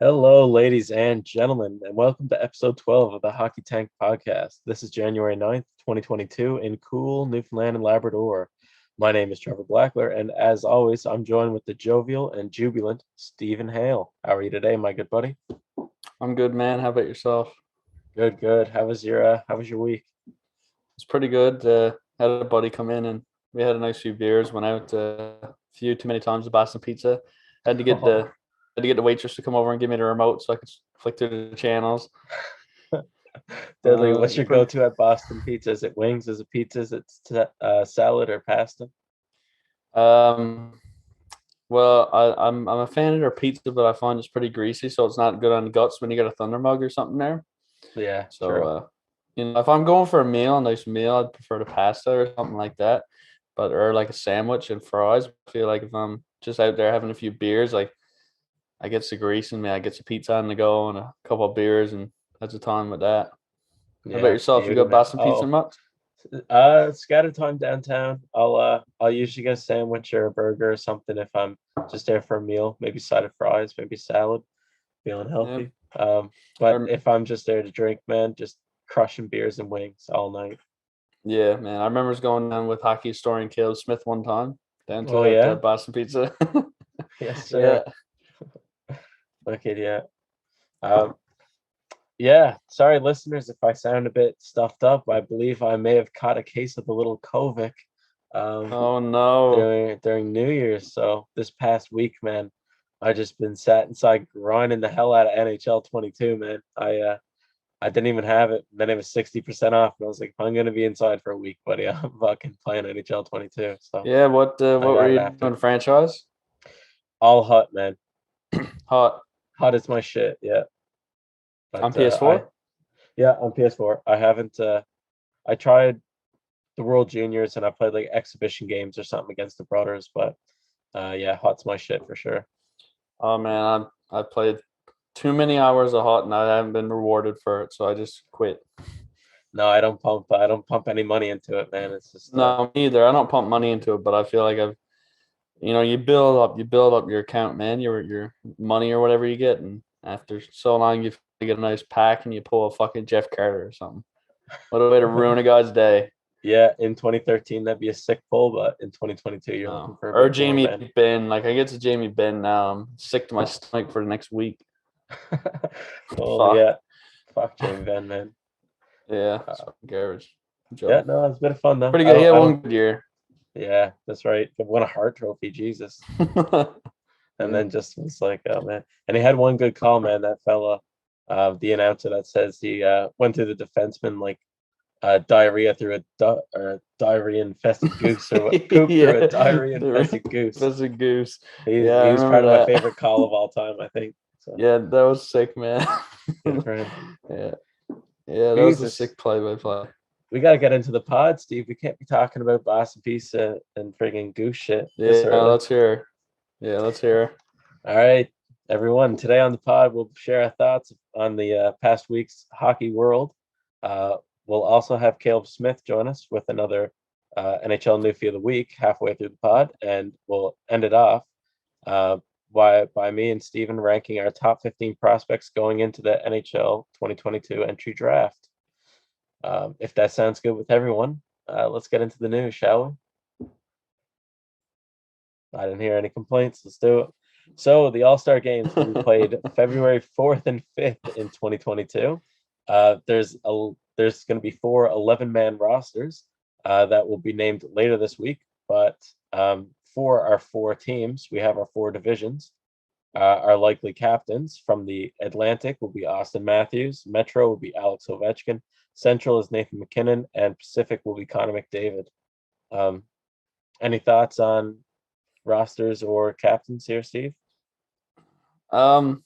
Hello, ladies and gentlemen, and welcome to episode 12 of the Hockey Tank Podcast. This is January 9th, 2022, in cool Newfoundland and Labrador. My name is Trevor Blackler, and as always, I'm joined with the jovial and jubilant Stephen Hale. How are you today, my good buddy? I'm good, man. How about yourself? Good, good. How was your week? It's pretty good. Had a buddy come in and we had a nice few beers. Went out a few too many times to Boston Pizza. Had to get the had to get the waitress to come over and give me the remote so I could flick through the channels. Deadly, what's your Pretty, go-to at Boston Pizza? Is it wings? Is it pizza? Is it salad or pasta? um, well, I'm a fan of their pizza, but I find it's pretty greasy, so it's not good on the guts when you get a Thunder mug or something there. Yeah, So, true. if I'm going for a nice meal, I'd prefer the pasta or something like that. Or like a sandwich and fries. I feel like if I'm just out there having a few beers, like I get some grease in me, I get some pizza on the go and a couple of beers, and that's the time with that. How about Yeah, yourself? You beauty, got man. Boston Pizza much? Scattered time downtown. I'll usually get a sandwich or a burger or something if I'm just there for a meal, maybe side of fries, maybe salad, feeling Yeah. healthy. But Or, if I'm just there to drink, man, just crushing beers and wings all night. yeah, man. I remember going down with hockey historian Caleb Smith one time down to Oh that yeah, Boston Pizza. yes Yeah. sir. Okay, yeah. Um, yeah. Sorry, listeners, if I sound a bit stuffed up. I believe I may have caught a case of the little COVID um, Oh no. during New Year's. So this past week, man, I just been sat inside grinding the hell out of NHL 22, man. I didn't even have it. Then it was 60% off, and I was like, I'm gonna be inside for a week, buddy. I'm fucking playing NHL 22. So Yeah, what I were got it you after. doing? Franchise? All hot, man. Hot Hot is my shit. Yeah, on but I PS4? yeah on PS4. I haven't. I tried the World Juniors and I played like exhibition games or something against the brothers, but yeah, hot's my shit for sure. Oh man, I played too many hours of hot and I haven't been rewarded for it, so I just quit. No, I don't pump any money into it, man. It's just No, me either. I don't pump money into it, but I feel like you build up your account, man, your money or whatever you get, and after so long you get a nice pack and you pull a fucking Jeff Carter or something. What a way to ruin a guy's day. yeah, in 2013 that'd be a sick pull, but in 2022 you're looking No. for a Or bit more, Jamie man. Benn. Like I get to Jamie Benn now. I'm sick to my stomach for the next week. Oh Fuck. yeah, fuck Jamie Benn, man. Yeah, it's Uh, fucking garbage. Good yeah, job. no, it's been fun though. Pretty I good. He don't, had I one don't. good year. Yeah, that's right. He won a Hart Trophy, Jesus. And Yeah. then just was like, oh man. And he had one good call, man. That fella, the announcer that says he went through the defenseman like diarrhea through or diarrhea infested goose or what poop through a Yeah. diarrhea infested goose. That's a goose. He's Yeah, I he was remember probably my that. favorite call of all time, I think. So Yeah, that was sick, man. good for him. Yeah. Yeah, that was a Jesus. sick play by play. We gotta get into the pod, Steve. We can't be talking about Boston Pizza and friggin' goose shit this Yeah, early. let's hear. Yeah, let's hear. All right, everyone. Today on the pod, we'll share our thoughts on the past week's hockey world. Uh, we'll also have Caleb Smith join us with another NHL Newfie of the Week halfway through the pod, and we'll end it off uh, by me and Steven ranking our top 15 prospects going into the NHL 2022 Entry Draft. If that sounds good with everyone, let's get into the news, shall we? I didn't hear any complaints. Let's do it. So the All-Star games will be played February 4th and 5th in 2022. There's going to be 11-man rosters that will be named later this week. But for our four teams, we have our four divisions. Our likely captains from the Atlantic will be Austin Matthews. Metro will be Alex Ovechkin. Central is Nathan McKinnon, and Pacific will be Connor McDavid. Um, any thoughts on rosters or captains here, Steve? Um,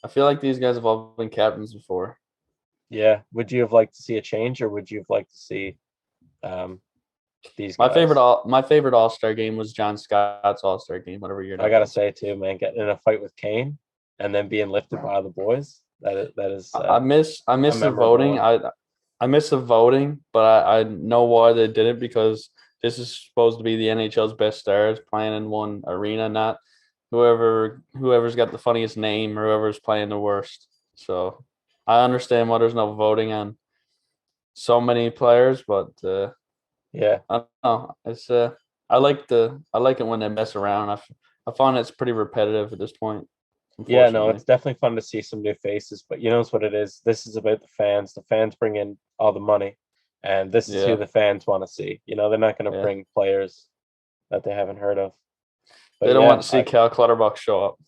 I feel like these guys have all been captains before. Yeah. Would you have liked to see a change, or would you have liked to see these My guys? favorite All-Star game was John Scott's All-Star game, whatever year I that gotta was. say too, man, getting in a fight with Kane and then being lifted by the boys. That is I a miss the memorable voting. one. I miss the voting, but I know why they did it because this is supposed to be the NHL's best stars playing in one arena, not whoever's got the funniest name or whoever's playing the worst. So I understand why there's no voting on so many players, but Yeah. I don't know. It's I like it when they mess around. I find it's pretty repetitive at this point. Yeah, no, Unfortunately. it's definitely fun to see some new faces, but you know what it is? This is about the fans. The fans bring in all the money, and this is who Yeah, the fans want to see. They're not going to yeah. bring players that they haven't heard of. They But don't want yeah, to see Cal Clutterbuck show up.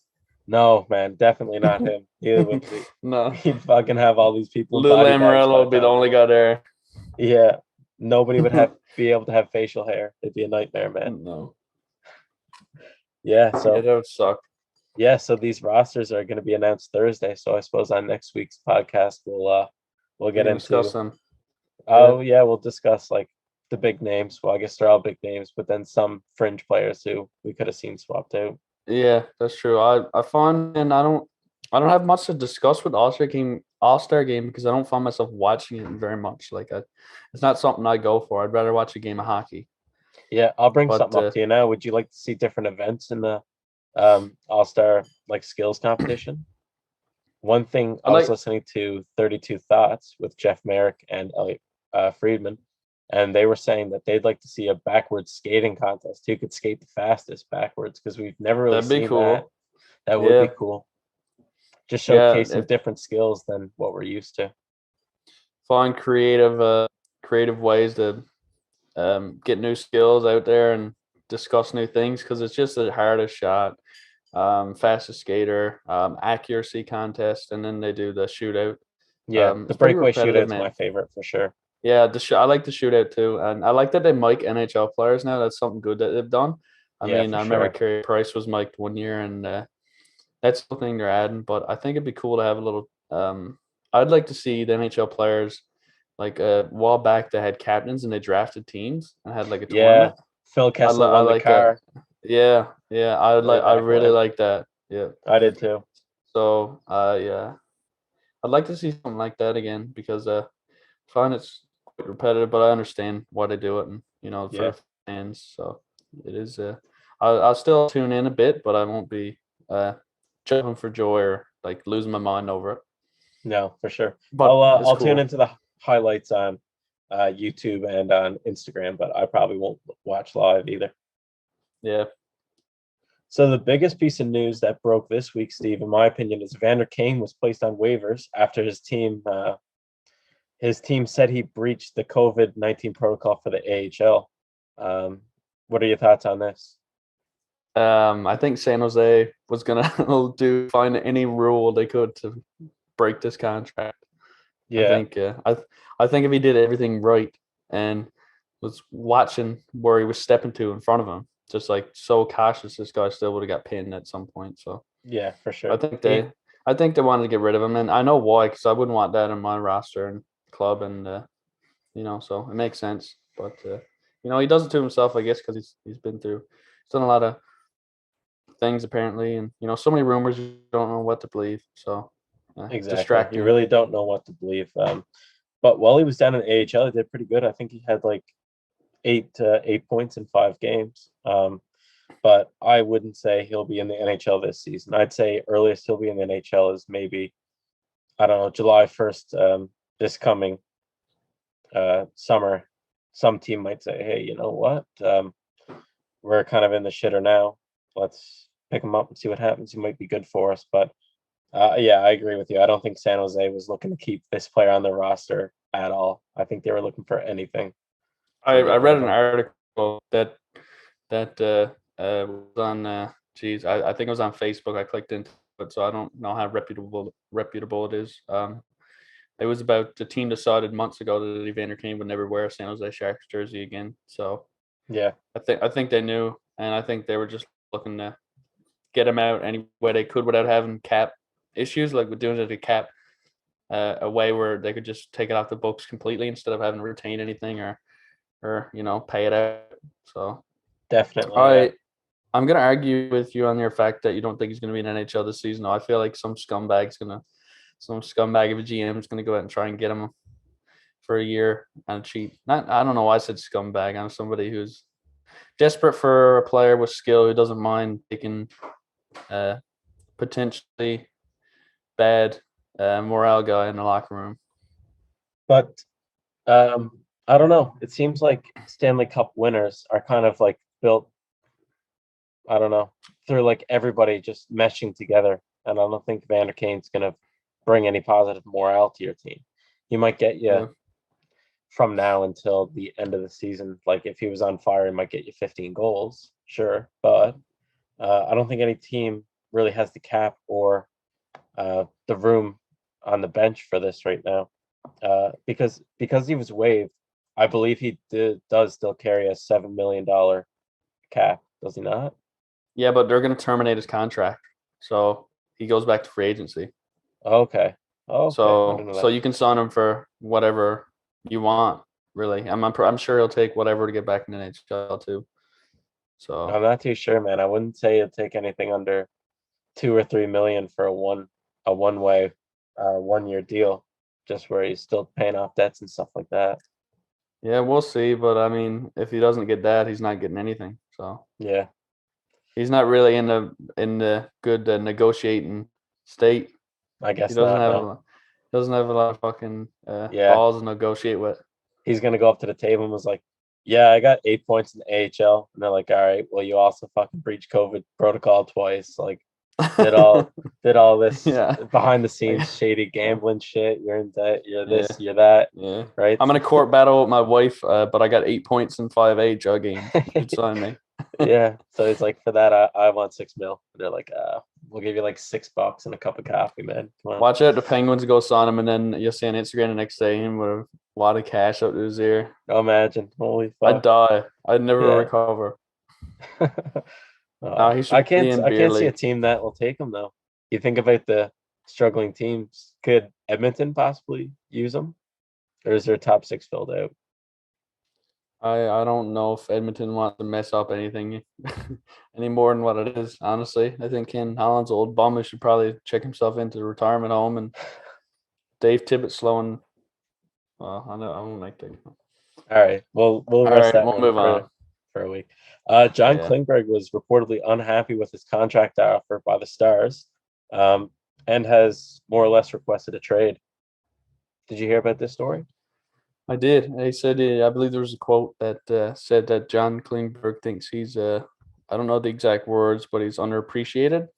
no, man, definitely not him. He would No, he'd fucking have all these people in Lou body bags by Lamoriello the will be the time they only went. guy there. Yeah, nobody would be able to have facial hair. It'd be a nightmare, man. No. Yeah, Yeah, so that would suck. yeah, so these rosters are going to be announced Thursday. So I suppose on next week's podcast we'll We get can discuss into. them. Yeah. Oh yeah, we'll discuss like the big names. Well, I guess they're all big names, but then some fringe players who we could have seen swapped out. Yeah, that's true. I find and I don't have much to discuss with All-Star game because I don't find myself watching it very much. It's not something I go for. I'd rather watch a game of hockey. Yeah, I'll bring But something up to you now. Would you like to see different events in the All-Star like skills competition? One thing I I was like listening to 32 Thoughts with Jeff Merrick and Elliot Friedman, and they were saying that they'd like to see a backwards skating contest. Who could skate the fastest backwards? Because we've never really that'd be seen that. cool. That would be Yeah, cool. Just yeah. showcase some If different skills than what we're used to. find creative ways to get new skills out there and discuss new things because it's just the hardest shot, fastest skater, accuracy contest, and then they do the shootout. Yeah, the It's pretty breakaway repetitive, shootout's my man. favorite for sure. Yeah, I like the shootout too, and I like that they mic NHL players now. That's something good that they've done. I Yeah, mean, for I remember sure. Carey Price was mic'd one year, and that's the thing they're adding. But I think it'd be cool to have a little. I'd like to see the NHL players like a while back they had captains and they drafted teams and had like a Yeah, tournament. Phil Kessel I won the like that. car Yeah, yeah. way I back really when. like that. Yeah. I did too. So yeah, I'd like to see something like that again because I find it's quite repetitive, but I understand why they do it and for Yeah, the fans. So it is. I'll still tune in a bit, but I won't be jumping for joy or like losing my mind over it. no, for sure. But it's I'll tune cool. into the highlights on YouTube and on Instagram, but I probably won't watch live either. Yeah. So the biggest piece of news that broke this week, Steve, in my opinion, is Vander Kane was placed on waivers after his team said he breached the COVID-19 protocol for the AHL. What are your thoughts on this? I think San Jose was gonna find any rule they could to break this contract. I Yeah, think I think if he did everything right and was watching where he was stepping to in front of him, just like so cautious, this guy still would have got pinned at some point. So yeah, for I sure. think they wanted to get rid of him, and I know why because I wouldn't want that in my roster and club, and so it makes sense. But he does it to himself, I guess, because he's done a lot of things apparently, and so many rumors you don't know what to believe. So Exactly. You distracting. really don't know what to believe. But while he was down in AHL, he did pretty good. I think he had like 8 points in 5 games. But I wouldn't say he'll be in the NHL this season. I'd say earliest he'll be in the NHL is maybe, I don't know, July 1st, this coming summer. Some team might say, hey, you know what? We're kind of in the shitter now. Let's pick him up and see what happens. He might be good for us. But yeah, I agree with you. I don't think San Jose was looking to keep this player on their roster at all. I think they were looking for anything to I get rid read of an him. article that was on I think it was on Facebook. I clicked into it, so I don't know how reputable it is. It was about the team decided months ago that Evander Kane would never wear a San Jose Sharks jersey again. So Yeah, I think they knew, and I think they were just looking to get him out any way they could without having cap issues, like with doing it a cap a way where they could just take it off the books completely instead of having to retain anything or pay it out. So definitely. Yeah. I I'm gonna argue with you on your fact that you don't think he's gonna be in NHL this season. I feel like some scumbag of a GM is gonna go out and try and get him for a year and cheap. Not I don't know why I said scumbag. I'm somebody who's desperate for a player with skill who doesn't mind taking potentially bad morale guy in the locker room. But I don't know. It seems like Stanley Cup winners are kind of like built, I don't know, through like everybody just meshing together. And I don't think Vander Kane's going to bring any positive morale to your team. He might get you from now until the end of the season. Like if he was on fire, he might get you 15 goals, sure. But I don't think any team really has the cap or the room on the bench for this right now. Because he was waived, I believe he does still carry a $7 million cap, does he not? Yeah, but they're going to terminate his contract, so he goes back to free agency. Okay. So you can sign him for whatever you want. Really, I'm sure he'll take whatever to get back in the NHL too. So I'm not too sure, man. I wouldn't say he'll take anything under 2 or 3 million for a one-way 1-year deal, just where he's still paying off debts and stuff like that. yeah, we'll see. But I mean, if he doesn't get that, he's not getting anything. So yeah, he's not really in the good negotiating state. I guess He doesn't not. have No. doesn't have a lot of fucking Yeah, balls to negotiate with. he's gonna go up to the table and was like, "Yeah, I got 8 points in the AHL," and they're like, "All right, well, you also fucking breached COVID protocol twice. Like, did all this Yeah. behind the scenes shady gambling shit. You're in debt. You're this. Yeah. You're that. Yeah. Right? I'm in a court battle with my wife, but I got 8 points in 5 AHL games. You should sign me. Yeah. So it's like for that, I want 6 mil. They're like, we'll give you like $6 and a cup of coffee, man. Come on. Watch out, the Penguins go sign him, and then you'll see on Instagram the next day him with a lot of cash up to his ear. Imagine. Holy fuck. I'd die. I'd never recover. He should I can't see league. a team that will take him though. You think about the struggling teams. Could Edmonton possibly use him, or is their top 6 filled out? I don't know if Edmonton wants to mess up anything any more than what it is, honestly. I think Ken Holland's old bum should probably check himself into the retirement home, and Dave Tibbetts slowing. Well, I don't like that. All right. We'll rest that one move on for a week. John Klingberg was reportedly unhappy with his contract offer by the Stars, and has more or less requested a trade. Did you hear about this story? I did. He said, I believe there was a quote that said that John Klingberg thinks he's, I don't know the exact words, but he's underappreciated.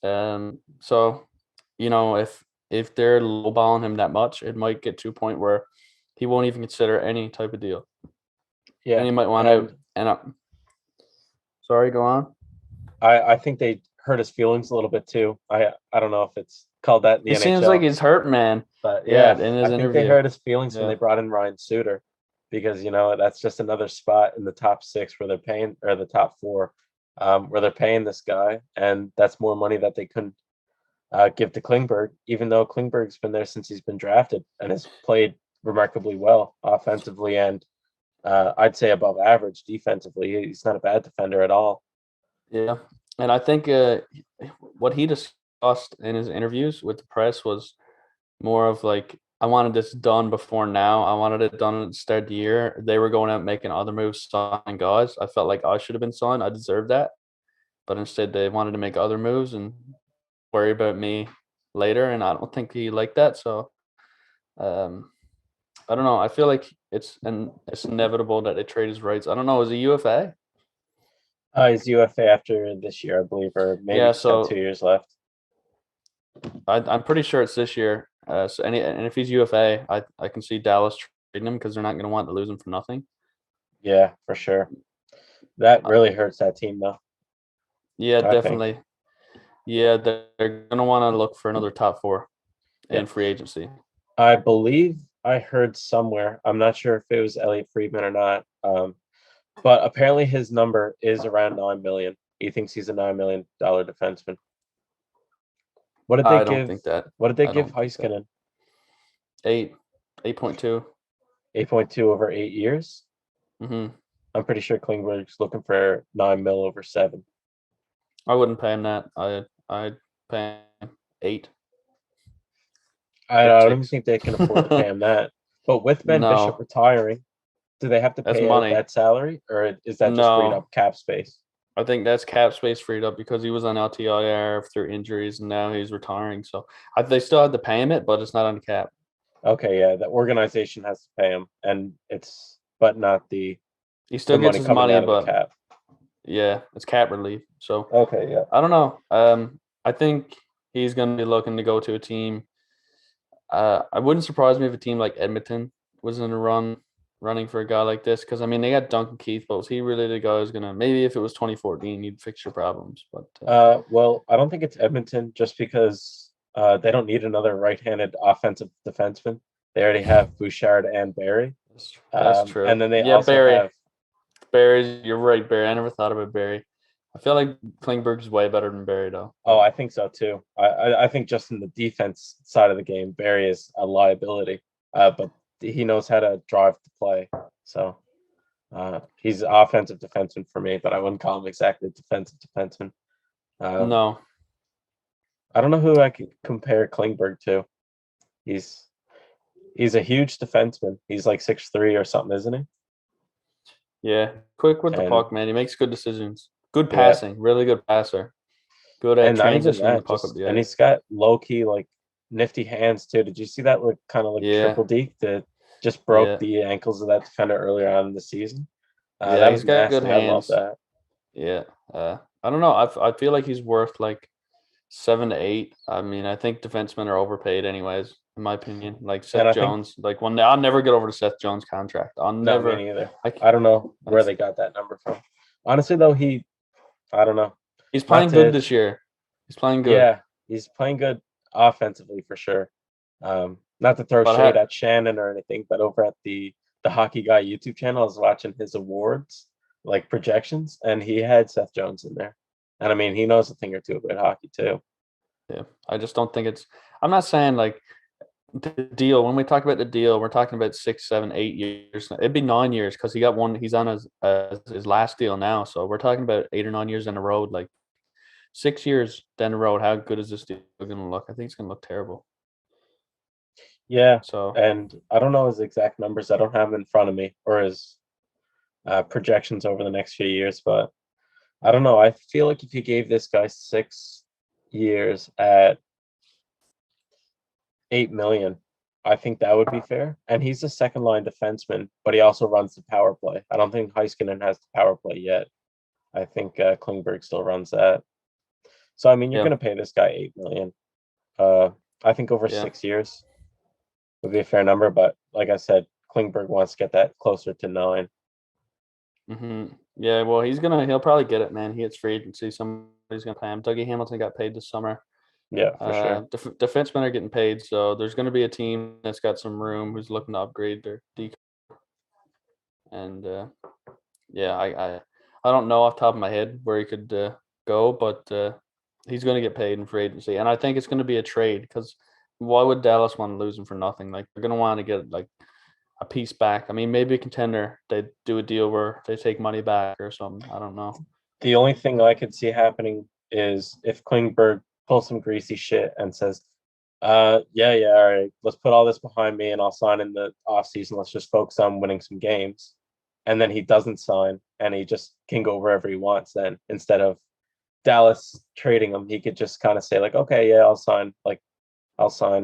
So, if they're lowballing him that much, it might get to a point where he won't even consider any type of deal. Yeah. And he might want to end up. Sorry, go on. I think they hurt his feelings a little bit too. I don't know if it's called that in the NHL. It seems like he's hurt, man. But yeah, in his I think interview, they hurt his feelings when they brought in Ryan Suter, because that's just another spot in the top 6 where they're paying, or the top 4, where they're paying this guy, and that's more money that they couldn't give to Klingberg, even though Klingberg's been there since he's been drafted and has played remarkably well offensively and I'd say above average defensively. He's not a bad defender at all. Yeah, and I think what he discussed in his interviews with the press was more of like, I wanted this done before now. I wanted it done at the start of the year. They were going out making other moves, signing guys. I felt like I should have been signed. I deserved that. But instead, they wanted to make other moves and worry about me later. And I don't think he liked that. So, I don't know. I feel like it's inevitable that they trade his rights. I don't know. Is he UFA? He's UFA after this year, I believe, or maybe he's got 2 years left. I'm pretty sure it's this year. And if he's UFA, I can see Dallas trading him because they're not going to want to lose him for nothing. Yeah, for sure. That really hurts that team, though. Yeah, definitely. Yeah, they're going to want to look for another top 4 in free agency. I believe I heard somewhere, I'm not sure if it was Elliot Friedman or not, but apparently his number is around $9 million. He thinks he's a $9 million defenseman. What did they give? Don't think that. What did they give Heiskanen? 8.2. 8.2 over 8 years. Mm-hmm. I'm pretty sure Klingberg's looking for $9 million over 7. I wouldn't pay him that. I'd pay him 8. I don't think they can afford to pay him that. But with Ben Bishop retiring, do they have to pay that salary, or is that just freed up cap space? I think that's cap space freed up because he was on LTIR through injuries and now he's retiring. So they still had to pay him it, but it's not on the cap. Okay, yeah, the organization has to pay him, but not He the still gets money his coming money, out of the but cap. yeah, it's cap relief. So Okay, yeah. I don't know. I think he's going to be looking to go to a team. I wouldn't surprise me if a team like Edmonton was in a running for a guy like this because I mean they got Duncan Keith, but was he really the guy who's gonna? Maybe if it was 2014, he'd fix your problems. But Well, I don't think it's Edmonton just because they don't need another right-handed offensive defenseman. They already have Bouchard and Barry. that's true. And then they Yeah, also Barry. have. Barry, you're right, Barry. I never thought about Barry. I feel like Klingberg's way better than Barry, though. Oh, I think so too. I think just in the defense side of the game, Barry is a liability. But he knows how to drive the play. So he's an offensive defenseman for me, but I wouldn't call him exactly defensive defenseman. No, I don't know who I could compare Klingberg to. He's a huge defenseman. He's like 6'3" or something, isn't he? yeah, quick with the And puck, man. He makes good decisions. Good yeah, passing, really good passer. Good at and not even transitioning the that, puck up just the and ice. he's got low key like nifty hands too. Did you see that like kind of like Yeah, triple deke that just broke yeah, the ankles of that defender earlier on in the season? yeah. That He's was got good nasty. I love hands. that. Yeah. I don't know. I feel like he's worth like 7 to 8. I mean, I think defensemen are overpaid, anyways, in my opinion. Like And Seth I think Jones, like one day I'll never get over the Seth Jones contract. I'll no, me never. neither. Like I don't know where that's they got that number from. Honestly, though, I don't know. he's Not playing good to, this year. He's playing good. yeah, he's playing good offensively for sure. Not to throw But shade at Shannon or anything, but over at the Hockey Guy YouTube channel, I was watching his awards like projections, and he had Seth Jones in there. And I mean, he knows a thing or two about hockey too. yeah, I just don't think it's. I'm not saying like the deal. When we talk about the deal, we're talking about 6, 7, 8 years. It'd be 9 years because he got one. He's on his last deal now, so we're talking about 8 or 9 years in a road. Like 6 years down the road, how good is this deal going to look? I think it's going to look terrible. Yeah, So and I don't know his exact numbers. I don't have them in front of me or his projections over the next few years, but I don't know. I feel like if you gave this guy 6 years at 8 million, I think that would be fair. And he's a second line defenseman, but he also runs the power play. I don't think Heiskanen has the power play yet. I think Klingberg still runs that. So I mean, you're yeah, going to pay this guy 8 million. Uh, I think over yeah. 6 years would be a fair number. But like I said, Klingberg wants to get that closer to 9. Yeah, well, he'll probably get it, man. He gets free agency. Somebody's gonna pay him. Dougie Hamilton got paid this summer. Yeah, for sure. Defensemen are getting paid, so there's gonna be a team that's got some room who's looking to upgrade their decor. And yeah, I don't know off the top of my head where he could go, but he's gonna get paid in free agency, and I think it's gonna be a trade because why would Dallas want to lose him for nothing? Like they're gonna want to get like a piece back. I mean, maybe a contender, they do a deal where they take money back or something. I don't know. The only thing I could see happening is if Klingberg pulls some greasy shit and says, yeah, all right, let's put all this behind me and I'll sign in the off season. Let's just focus on winning some games." And then he doesn't sign and he just can go wherever he wants then instead of Dallas trading him, he could just kind of say like, okay, yeah, I'll sign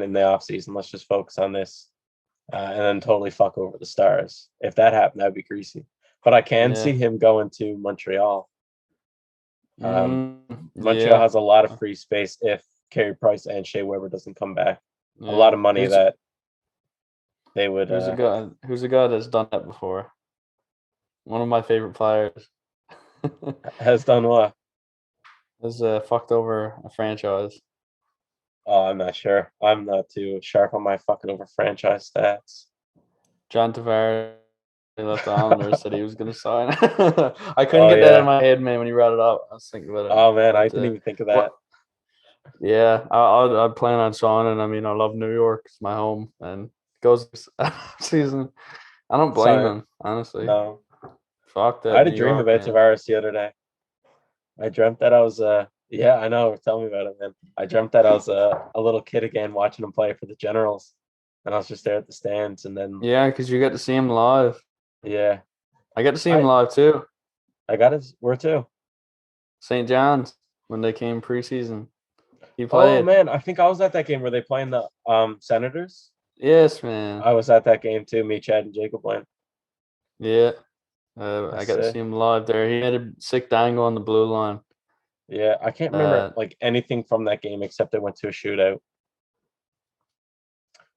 in the off season. Let's just focus on this. And then totally fuck over the Stars. If that happened, that'd be greasy. But I can see Yeah. him going to Montreal. Montreal Yeah. has a lot of free space if Carey Price and Shea Weber doesn't come back. A Yeah. lot of money that they would. Who's a guy? Who's a guy that's done that before? One of my favorite players Has done what? has fucked over a franchise. Oh, I'm not sure. I'm not too sharp on my fucking over franchise stats. John Tavares left the Islanders said he was going to sign. I couldn't Oh get that out of yeah. my head, man. When you brought it up, I was thinking about it. Oh man, I But didn't even think of that. what? Yeah, I'd plan on signing. I mean, I love New York. It's my home, and it goes season. I don't blame Sorry, them, honestly. no. Fuck I that had a New dream York, about man. Tavares the other day. I dreamt that I was yeah, I know. Tell me about it, man. I dreamt that I was a little kid again watching him play for the Generals, and I was just there at the stands, and then Yeah, because you get to see him live. yeah, I get to see him I live too. I got his where too. St. John's when they came preseason. He Oh played. man, I think I was at that game where they playing the Senators. Yes, man. I was at that game too. Me, Chad, and Jacob went. Yeah. I That's got to sick. see him live there. He made a sick dangle on the blue line. Yeah, I can't remember like anything from that game except it went to a shootout.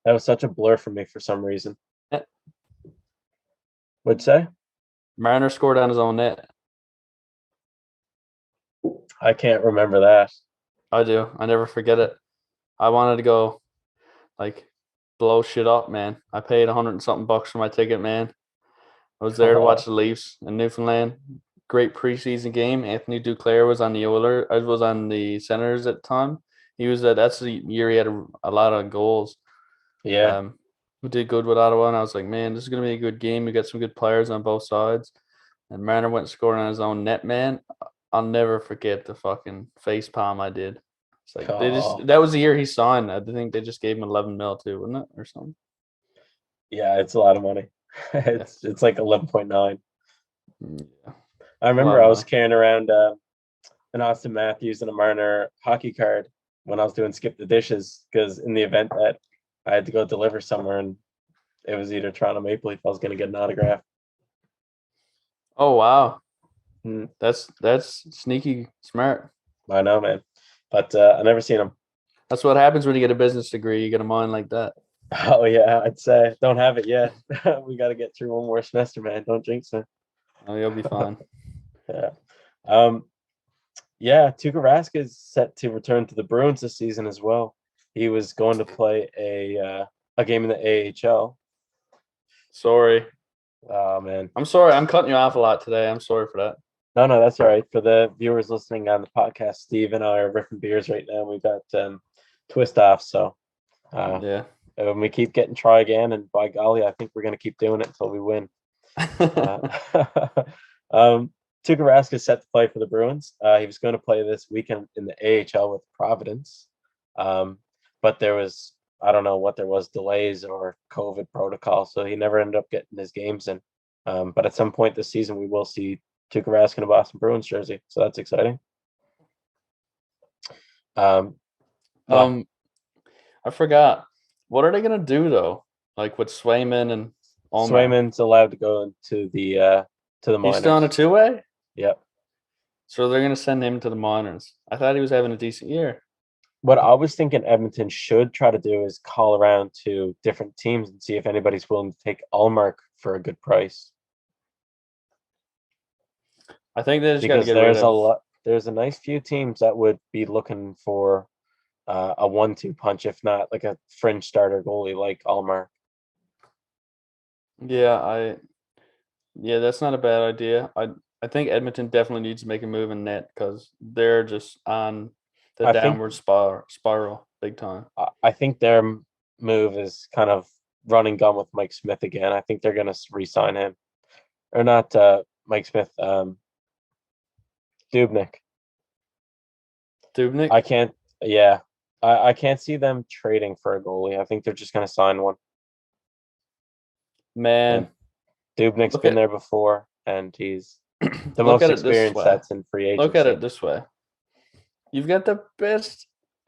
That was such a blur for me for some reason. Yeah. What'd you say? Marner scored on his own net. I can't remember that. I do. I never forget it. I wanted to go like blow shit up, man. I paid $100 and something for my ticket, man. I was there to watch the Leafs in Newfoundland. Great preseason game. Anthony Duclair was on the Oilers. I was on the Senators at the time. He was that's the year he had a lot of goals. Yeah. We did good with Ottawa, and I was like, man, this is gonna be a good game. We got some good players on both sides. And Marner went scoring on his own net, man. I'll never forget the fucking face palm I did. It's like that was the year he signed. I think they just gave him 11 mil too, wasn't it, or something? Yeah, it's a lot of money. It's like 11.9. Yeah. I remember I was carrying around an Austin Matthews and a Marner hockey card when I was doing skip the dishes because in the event that I had to go deliver somewhere and it was either Toronto Maple Leaf, I was going to get an autograph. Oh wow, that's sneaky smart. I know, man, but I never seen him. That's what happens when you get a business degree. You get a mind like that. Oh yeah, I'd say don't have it yet. We got to get through one more semester, man. Don't jinx it. Oh, you'll be fine. Yeah. Yeah, Tuukka Rask is set to return to the Bruins this season as well. He was going to play a game in the AHL. Sorry. Oh man, I'm sorry. I'm cutting you off a lot today. I'm sorry for that. No, that's all right. For the viewers listening on the podcast, Steve and I are ripping beers right now. We've got twist off, so yeah. When we keep getting try again, and by golly, I think we're going to keep doing it until we win. Tuukka Rask is set to play for the Bruins. He was going to play this weekend in the AHL with Providence, but there was, I don't know what there was, delays or COVID protocol, so he never ended up getting his games in. But at some point this season, we will see Tuukka Rask in a Boston Bruins jersey, so that's exciting. I forgot. What are they gonna do though? Like with Swayman and Ulmer? Swayman's allowed to go into the minors. He's still on a two-way? Yep. So they're gonna send him to the minors. I thought he was having a decent year. What I was thinking Edmonton should try to do is call around to different teams and see if anybody's willing to take Ullmark for a good price. I think they just got to get rid of. There's a nice few teams that would be looking for a 1-2 punch, if not like a fringe starter goalie like Ullmark. Yeah, that's not a bad idea. I think Edmonton definitely needs to make a move in net because they're just on the downward spiral big time. I think their move is kind of running gun with Mike Smith again. I think they're going to re-sign him. Or not Mike Smith, Dubnyk. Dubnyk? I can't see them trading for a goalie. I think they're just going to sign one. Man. And Dubnyk's been there before, and he's the most experienced that's in free agency. Look at it this way. You've got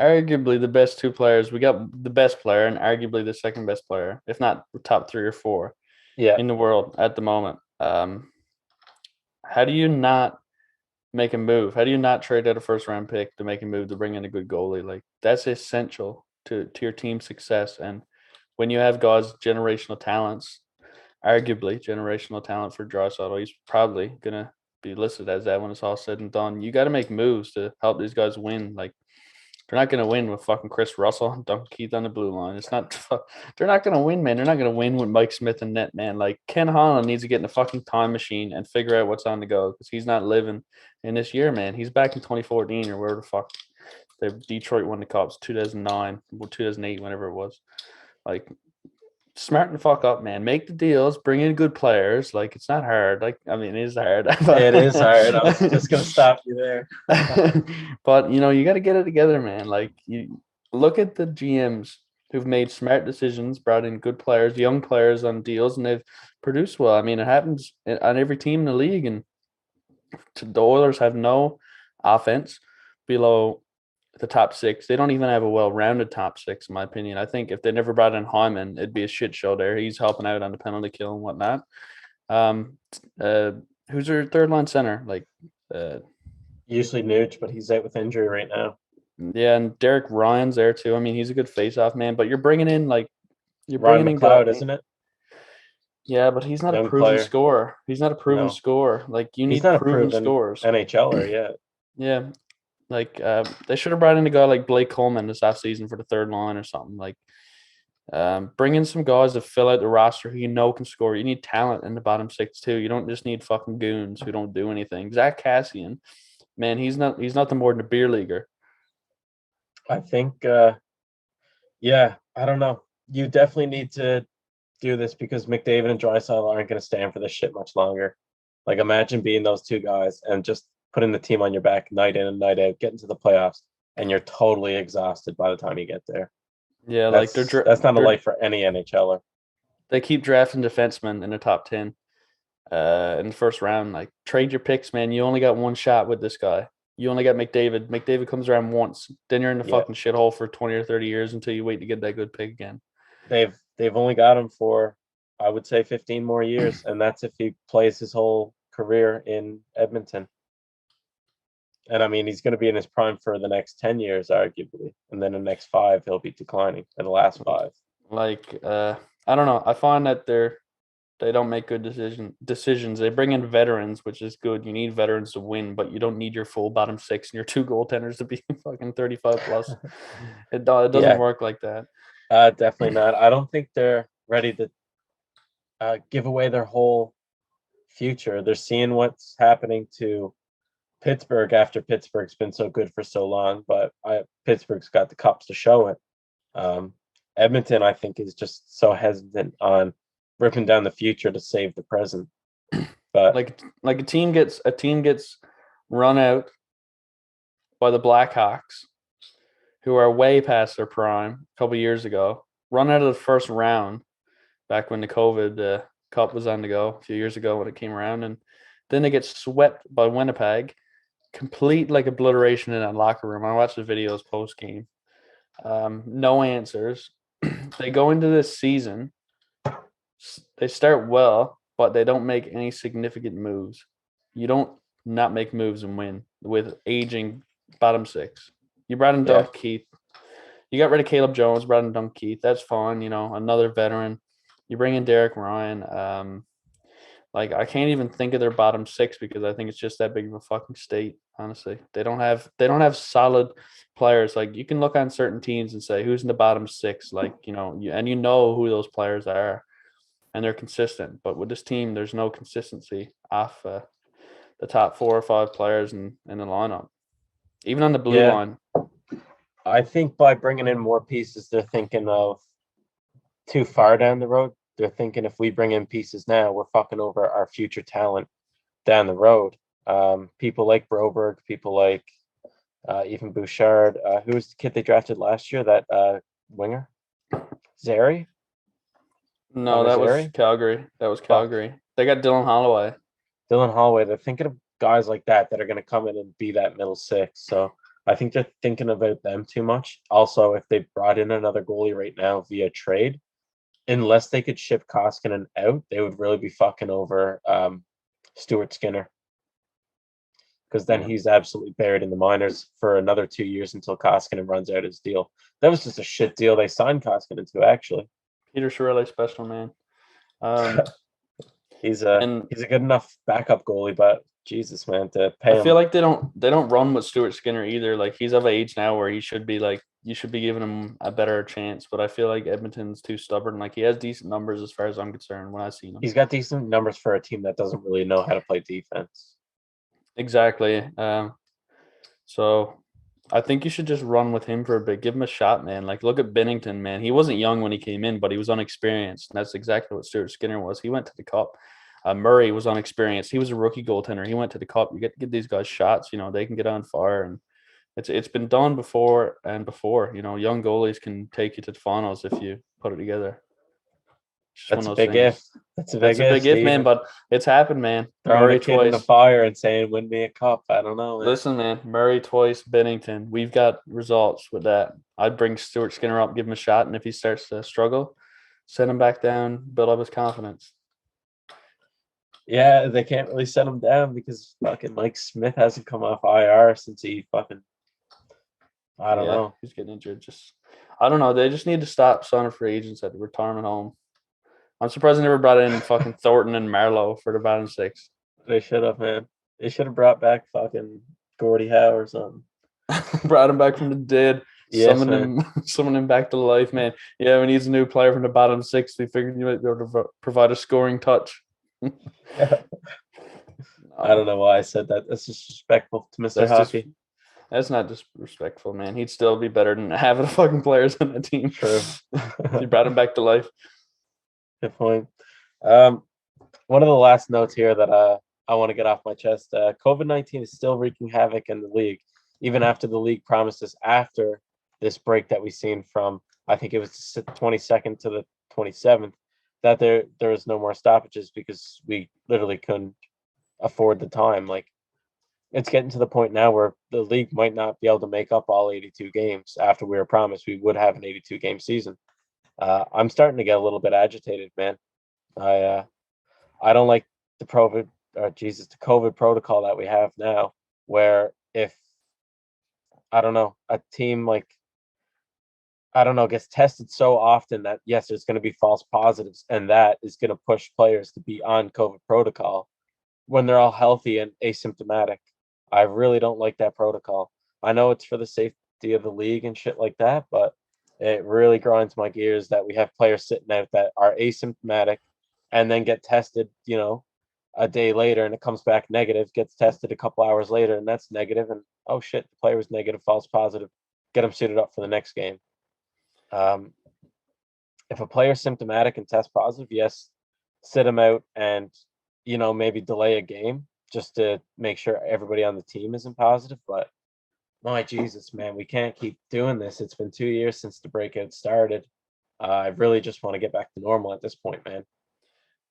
arguably the best two players. We got the best player and arguably the second best player, if not top 3 or 4 in the world at the moment. How do you not make a move? How do you not trade out a first-round pick to make a move to bring in a good goalie? Like, that's essential to your team's success. And when you have guys generational talents, arguably generational talent for Draisaitl, he's probably going to be listed as that when it's all said and done. You got to make moves to help these guys win. Like, they're not going to win with fucking Chris Russell and Duncan Keith on the blue line. They're not going to win, man. They're not going to win with Mike Smith and net, man. Like, Ken Holland needs to get in the fucking time machine and figure out what's on the go because he's not living in this year, man. He's back in 2014 or wherever the fuck. Detroit won the Cups 2009 or 2008, whenever it was. Like, smarten the fuck up, man. Make the deals. Bring in good players. Like, it's not hard. Like, I mean, it is hard. It is hard. I was just gonna stop you there. But you got to get it together, man. Like, you look at the GMs who've made smart decisions, brought in good players, young players on deals, and they've produced well. I mean, it happens on every team in the league, and the Oilers have no offense below the top six. They don't even have a well-rounded top six, in my opinion. I think if they never brought in Hyman, it'd be a shit show there. He's helping out on the penalty kill and whatnot. Who's their third line center? Usually Nuge, but he's out with injury right now. Yeah, and Derek Ryan's there too. I mean, he's a good face-off man, but you're bringing in Ryan McLeod, isn't it? Yeah, but he's not Young a proven player. scorer. He's not a proven No. scorer. Like you He's need not a proven proven scores. NHLer yet. Yeah. They should have brought in a guy like Blake Coleman this offseason for the third line or something. Bring in some guys to fill out the roster who you know can score. You need talent in the bottom six too. You don't just need fucking goons who don't do anything. Zach Cassian, man, he's nothing more than a beer leaguer. I think, yeah, I don't know. You definitely need to do this because McDavid and Draisaitl aren't going to stand for this shit much longer. Like, imagine being those two guys and just putting the team on your back night in and night out, getting to the playoffs, and you're totally exhausted by the time you get there. Yeah, that's not a life for any NHLer. They keep drafting defensemen in the top 10 in the first round. Like, trade your picks, man. You only got one shot with this guy. You only got McDavid. McDavid comes around once. Then you're in the fucking shithole for 20 or 30 years until you wait to get that good pick again. They've only got him for, I would say, 15 more years, and that's if he plays his whole career in Edmonton. And I mean, he's going to be in his prime for the next 10 years, arguably, and then the next 5 he'll be declining. In the last 5, I don't know. I find that they don't make good decisions. They bring in veterans, which is good. You need veterans to win, but you don't need your full bottom six and your 2 goaltenders to be fucking 35 plus. It doesn't work like that. Definitely not. I don't think they're ready to give away their whole future. They're seeing what's happening to Pittsburgh after Pittsburgh's been so good for so long, but Pittsburgh's got the cups to show it. Edmonton, I think, is just so hesitant on ripping down the future to save the present. But like a team gets run out by the Blackhawks, who are way past their prime a couple years ago, run out of the first round back when the COVID Cup was on the go a few years ago when it came around, and then they get swept by Winnipeg. Complete obliteration in that locker room. I watched the videos post game. No answers. They go into this season. They start well, but they don't make any significant moves. You don't not make moves and win with aging bottom six. You brought in Dunk Keith. You got rid of Caleb Jones, brought in Dunk Keith. That's fine. Another veteran. You bring in Derek Ryan. I can't even think of their bottom six because I think it's just that big of a fucking state. Honestly, they don't have solid players. Like, you can look on certain teams and say who's in the bottom six. You know who those players are, and they're consistent. But with this team, there's no consistency off the top 4 or 5 players in the lineup, even on the blue line. I think by bringing in more pieces, they're thinking of too far down the road. They're thinking if we bring in pieces now, we're fucking over our future talent down the road. People like Broberg, people like even Bouchard. Who was the kid they drafted last year? That winger? Zary? No, that was Calgary. They got Dylan Holloway. They're thinking of guys like that are going to come in and be that middle six. So I think they're thinking about them too much. Also, if they brought in another goalie right now via trade, unless they could ship Koskinen out, they would really be fucking over Stuart Skinner. Because then he's absolutely buried in the minors for another 2 years until Koskinen runs out his deal. That was just a shit deal they signed Koskinen to, actually. Peter Chiarelli, special man. He's a good enough backup goalie, but Jesus, man, to pay him. I feel like they don't run with Stuart Skinner either. Like, he's of age now where he should be you should be giving him a better chance. But I feel like Edmonton's too stubborn. Like, he has decent numbers as far as I'm concerned when I've seen him. He's got decent numbers for a team that doesn't really know how to play defense. Exactly. So I think you should just run with him for a bit. Give him a shot, man. Like, look at Binnington, man. He wasn't young when he came in, but he was unexperienced. And that's exactly what Stuart Skinner was. He went to the Cup. Murray was unexperienced. He was a rookie goaltender. He went to the Cup. You get to give these guys shots. They can get on fire. And it's been done before and before. Young goalies can take you to the finals if you put it together. Just That's one a of those big things. gift. That's a That's big a gift, big if, man. Steven. But it's happened, man. Throwing Murray a kid in the twice. fire and saying, "Win me a cup." I don't know, man. Listen, man. Murray twice. Bennington. We've got results with that. I'd bring Stuart Skinner up, give him a shot, and if he starts to struggle, send him back down, build up his confidence. Yeah, they can't really set him down because fucking Mike Smith hasn't come off IR since he fucking. I don't know. He's getting injured. I don't know. They just need to stop signing free agents at the retirement home. I'm surprised they never brought in fucking Thornton and Marlowe for the bottom six. They should have, man. They should have brought back fucking Gordie Howe or something. Brought him back from the dead. Yes, summoned him back to life, man. Yeah, we need a new player from the bottom six. We figured you might be able to provide a scoring touch. I don't know why I said that. That's disrespectful to Mr. Hockey. That's not disrespectful, man. He'd still be better than half of the fucking players on the team. True. He brought him back to life. Good point. One of the last notes here that I want to get off my chest. COVID-19 is still wreaking havoc in the league, even after the league promised us after this break that we've seen from, I think it was the 22nd to the 27th, that there was no more stoppages because we literally couldn't afford the time. Like, it's getting to the point now where the league might not be able to make up all 82 games after we were promised we would have an 82 game season. I'm starting to get a little bit agitated, man. I don't like the COVID protocol that we have now, where if I don't know, a team like gets tested so often that yes, there's going to be false positives, and that is going to push players to be on COVID protocol when they're all healthy and asymptomatic. I really don't like that protocol. I know it's for the safety of the league and shit like that, but it really grinds my gears that we have players sitting out that are asymptomatic and then get tested, a day later and it comes back negative, gets tested a couple hours later and that's negative, and oh shit, the player was negative, false positive, get them suited up for the next game. If a player's symptomatic and test positive, yes, sit him out and, maybe delay a game just to make sure everybody on the team isn't positive. But my Jesus, man, we can't keep doing this. It's been 2 years since the breakout started. I really just want to get back to normal at this point, man.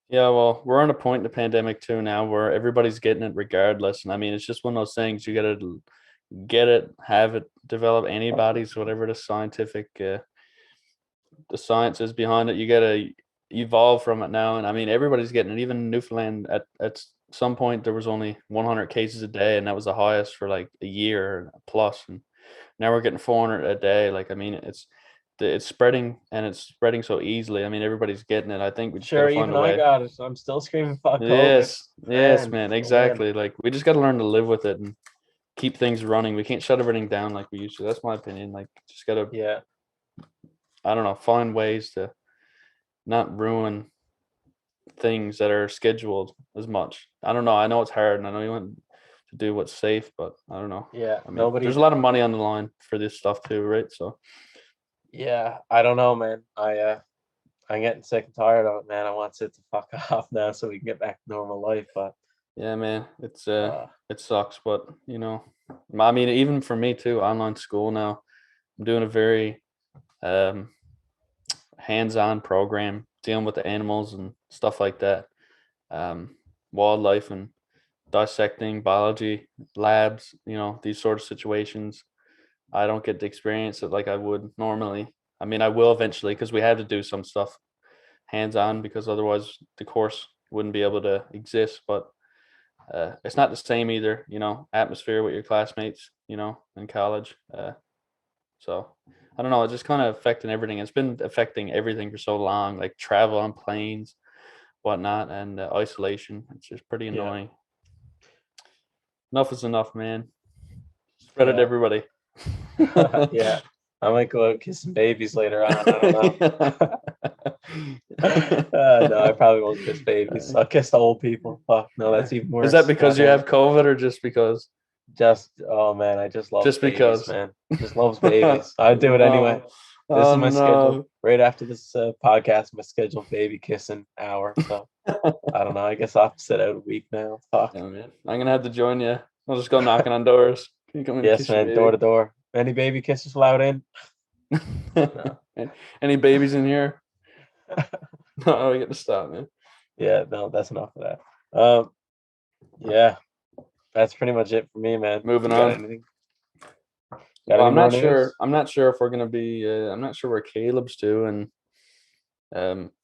Yeah, well, we're on a point in the pandemic too now where everybody's getting it regardless. And I mean, it's just one of those things. You got to get it, have it, develop antibodies, whatever the science is behind it. You got to evolve from it now. And I mean, everybody's getting it. Even Newfoundland at some point there was only 100 cases a day, and that was the highest for like a year plus. And now we're getting 400 a day. Like, I mean, it's spreading, and it's spreading so easily. I mean, everybody's getting it. I think we just gotta find a way. I got it. So I'm still screaming fuck COVID. Yes, man, exactly. Man. Like, we just got to learn to live with it and keep things running. We can't shut everything down like we used to. That's my opinion. Like, just gotta, I don't know, find ways to not ruin things that are scheduled as much. I don't know. I know it's hard, and I know you want to do what's safe, but I don't know. Yeah, I mean, there's a lot of money on the line for this stuff too, right? So. Yeah, I don't know, man. I'm getting sick and tired of it, man. I want it to fuck off now so we can get back to normal life. But yeah, man, it's it sucks, but I mean, even for me too, online school now, I'm doing a very hands-on program dealing with the animals and stuff like that, wildlife and dissecting, biology labs, these sort of situations. I don't get to experience it like I would normally. I mean, I will eventually because we had to do some stuff hands-on because otherwise the course wouldn't be able to exist. But it's not the same either, atmosphere with your classmates, in college. So I don't know. It's just kind of affecting everything. It's been affecting everything for so long, like travel on planes, whatnot, and isolation. It's just pretty annoying. Enough is enough, man. Spread it to everybody. Yeah, I might go out kissing babies later on. I don't know. No, I probably won't kiss babies. I'll kiss the old people. Fuck, no, that's even worse. Is that because you have COVID or just because? Oh man, I just love just babies, because, man. Just loves babies. I'd do it anyway. This is my schedule. Right after this podcast, my scheduled baby kissing hour. So I don't know. I guess I'll have to sit out a week now. Fuck. Yeah, man. I'm gonna have to join you. I'll just go knocking on doors. Can you come in? Yes, man. Door to door. Any baby kisses allowed in? No. Any babies in here? No, we get to stop, man. Yeah, no, that's enough of that. Yeah, that's pretty much it for me, man. Moving You got on. anything? Got Well, any I'm more not news? sure. I'm not sure if we're gonna be. I'm not sure where Caleb's doing. I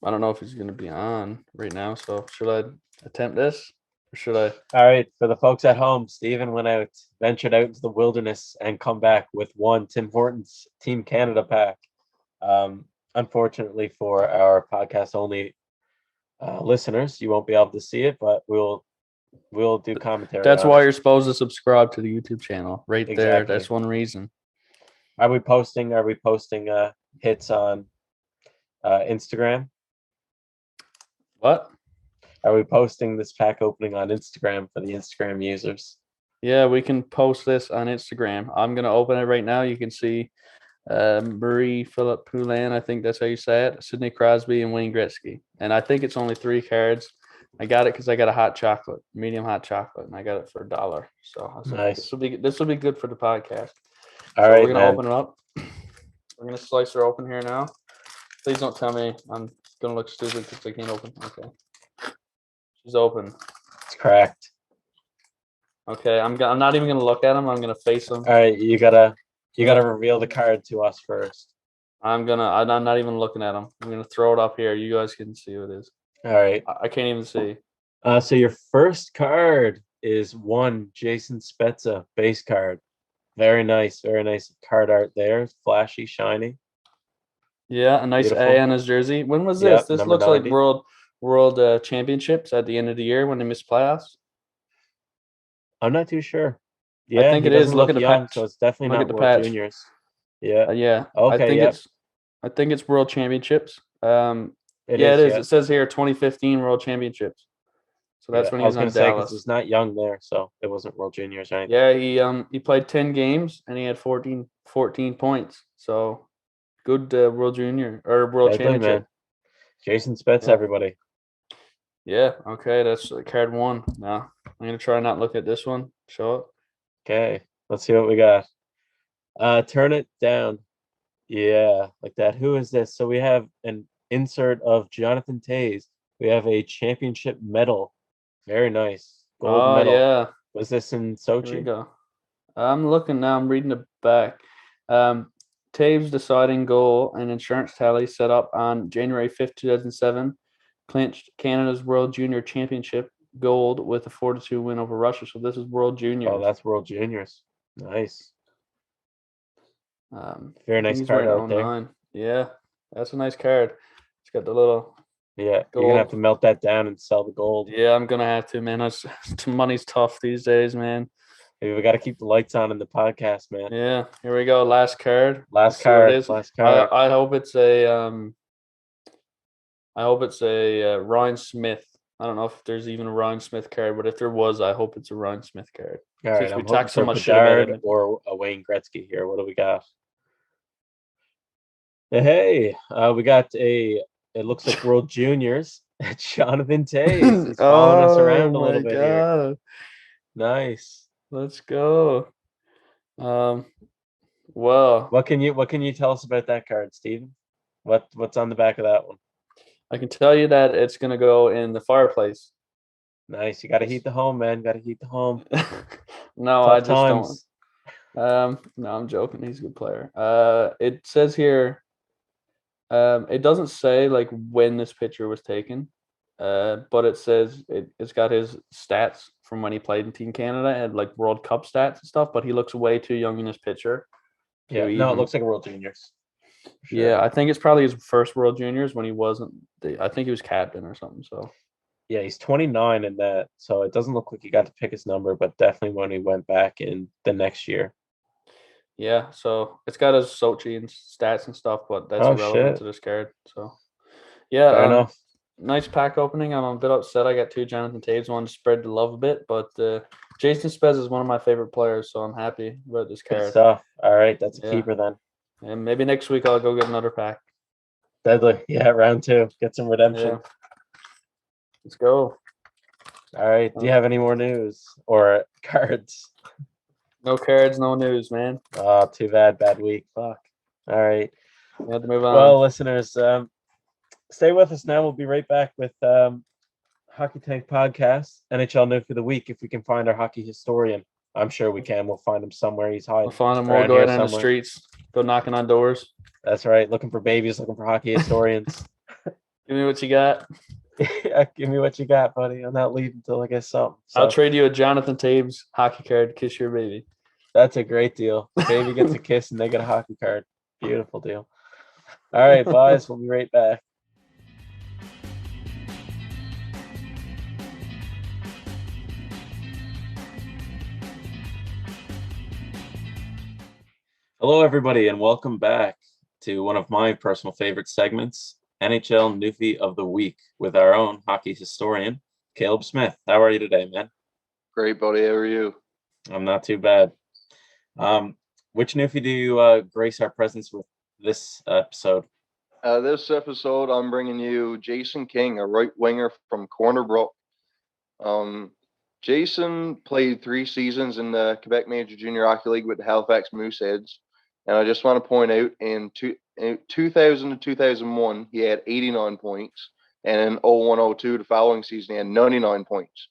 don't know if he's gonna be on right now. So should I attempt this, or should I? All right, for the folks at home, Stephen ventured out into the wilderness and come back with one Tim Hortons Team Canada pack. Unfortunately for our podcast only listeners, you won't be able to see it, but we'll do commentary. That's on why it. you're supposed to subscribe to the YouTube channel, right there. Exactly. That's one reason. Are we posting hits on Instagram? What? Are we posting this pack opening on Instagram for the Instagram users? Yeah, we can post this on Instagram. I'm gonna open it right now. You can see Marie Philip Poulin. I think that's how you say it. Sidney Crosby and Wayne Gretzky. And I think it's only 3 cards. I got it because I got a hot chocolate, medium hot chocolate, and I got it for $1. So I was like, Nice. this will be good for the podcast. All so right, we're gonna man. open it up. We're gonna slice her open here now. Please don't tell me I'm gonna look stupid because I can't open. Okay. She's open. It's cracked. Okay, I'm not even gonna look at them. I'm gonna face them. All right, you gotta reveal the card to us first. I'm not even looking at them. I'm gonna throw it up here. You guys can see what it is. All right. I can't even see. So your first card is one Jason Spezza base card. Very nice card art there. Flashy, shiny. Yeah, a nice Beautiful. A on his jersey. When was this? Yep, This number looks 90. like world championships at the end of the year when they miss playoffs. I'm not too sure. Yeah, I think he it is. doesn't Look look at the young, patch. so it's definitely Look not at the World patch. Juniors. Yeah. Yeah. Okay. I think it's world championships. It yeah, is. it is. Yeah. It says here 2015 world championships. So that's when he I was was gonna on say because Dallas. it's not young there, so it wasn't World Juniors or anything. Yeah, he played 10 games and he had 14 points. So good world junior or world Deadly, championship. man. Jason Spetz, Yeah. everybody. Yeah, okay, that's card 1. Now I'm gonna try not look at this one. Show it. Okay, let's see what we got. Turn it down. Yeah, like that. Who is this? So we have an insert of Jonathan Toews. We have a championship medal. Very nice. Gold medal. Yeah. Was this in Here we Sochi? go. I'm looking now. I'm reading it back. Taves' deciding goal and insurance tally set up on January 5th, 2007, clinched Canada's World Junior Championship gold with a 4-2 win over Russia. So this is World Juniors. Oh, that's World Juniors. Nice. Very I think nice he's card wearing out there. 09. Yeah, that's a nice card. It's got the little. Yeah, gold. you're gonna have to melt that down and sell the gold. Yeah, I'm gonna have to, man. Money's tough these days, man. Hey, we got to keep the lights on in the podcast, man. Yeah, here we go. Last card. Last card. I hope it's a Ryan Smith. I don't know if there's even a Ryan Smith card, but if there was, I hope it's a Ryan Smith card. All right, Since we I'm talked so hoping for much shit about Bedard him. or a Wayne Gretzky here. What do we got? Hey, we got it looks like World Juniors. Jonathan Toews. He's following us around a little bit here. Nice. Let's go. Well, what can you tell us about that card, Steven? What's on the back of that one? I can tell you that it's gonna go in the fireplace. Nice. You got to heat the home, man. Got to heat the home. No, Tough I just times. don't. No, I'm joking. He's a good player. It says here. It doesn't say like when this picture was taken, but it says it's got his stats from when he played in Team Canada and like World Cup stats and stuff. But he looks way too young in this picture. Yeah, no, it looks like a World Juniors. Sure. Yeah, I think it's probably his first World Juniors when he wasn't. I think he was captain or something. So. Yeah, he's 29 in that, so it doesn't look like he got to pick his number, but definitely when he went back in the next year. Yeah, so it's got his Sochi and stats and stuff, but that's irrelevant to this card. So, yeah, fair enough. Nice pack opening. I'm a bit upset I got 2 Jonathan Toews. Wanted to spread the love a bit, but Jason Spezza is one of my favorite players, so I'm happy about this card. Good stuff. All right, that's a keeper then. And maybe next week I'll go get another pack. Deadly. Yeah, round 2. Get some redemption. Yeah. Let's go. All right. Do you have any more news or cards? No cards, no news, man. Oh, too bad. Bad week. Fuck. All right. We have to move on. Well, listeners, Stay with us now. We'll be right back with Hockey Tank Podcast, NHL Newfie of the Week. If we can find our hockey historian, I'm sure we can. We'll find him somewhere. He's hiding. We'll find him. around We'll go here out on the somewhere. streets, go knocking on doors. That's right. Looking for babies, looking for hockey historians. Give me what you got. Yeah, give me what you got, buddy. I'm not leaving until I get something. So I'll trade you a Jonathan Taves hockey card. Kiss your baby. that's a great deal. The baby gets a kiss and they get a hockey card. Beautiful deal. All right, boys. We'll be right back. Hello, everybody, and welcome back to one of my personal favorite segments, NHL Newfie of the Week, with our own hockey historian, Caleb Smith. How are you today, man? Great, buddy. How are you? I'm not too bad. Which Newfie do you grace our presence with this episode? This episode, I'm bringing you Jason King, a right winger from Corner Brook. Jason played 3 seasons in the Quebec Major Junior Hockey League with the Halifax Mooseheads. And I just want to point out, in 2000 to 2001, he had 89 points. And in 01-02, the following season, he had 99 points.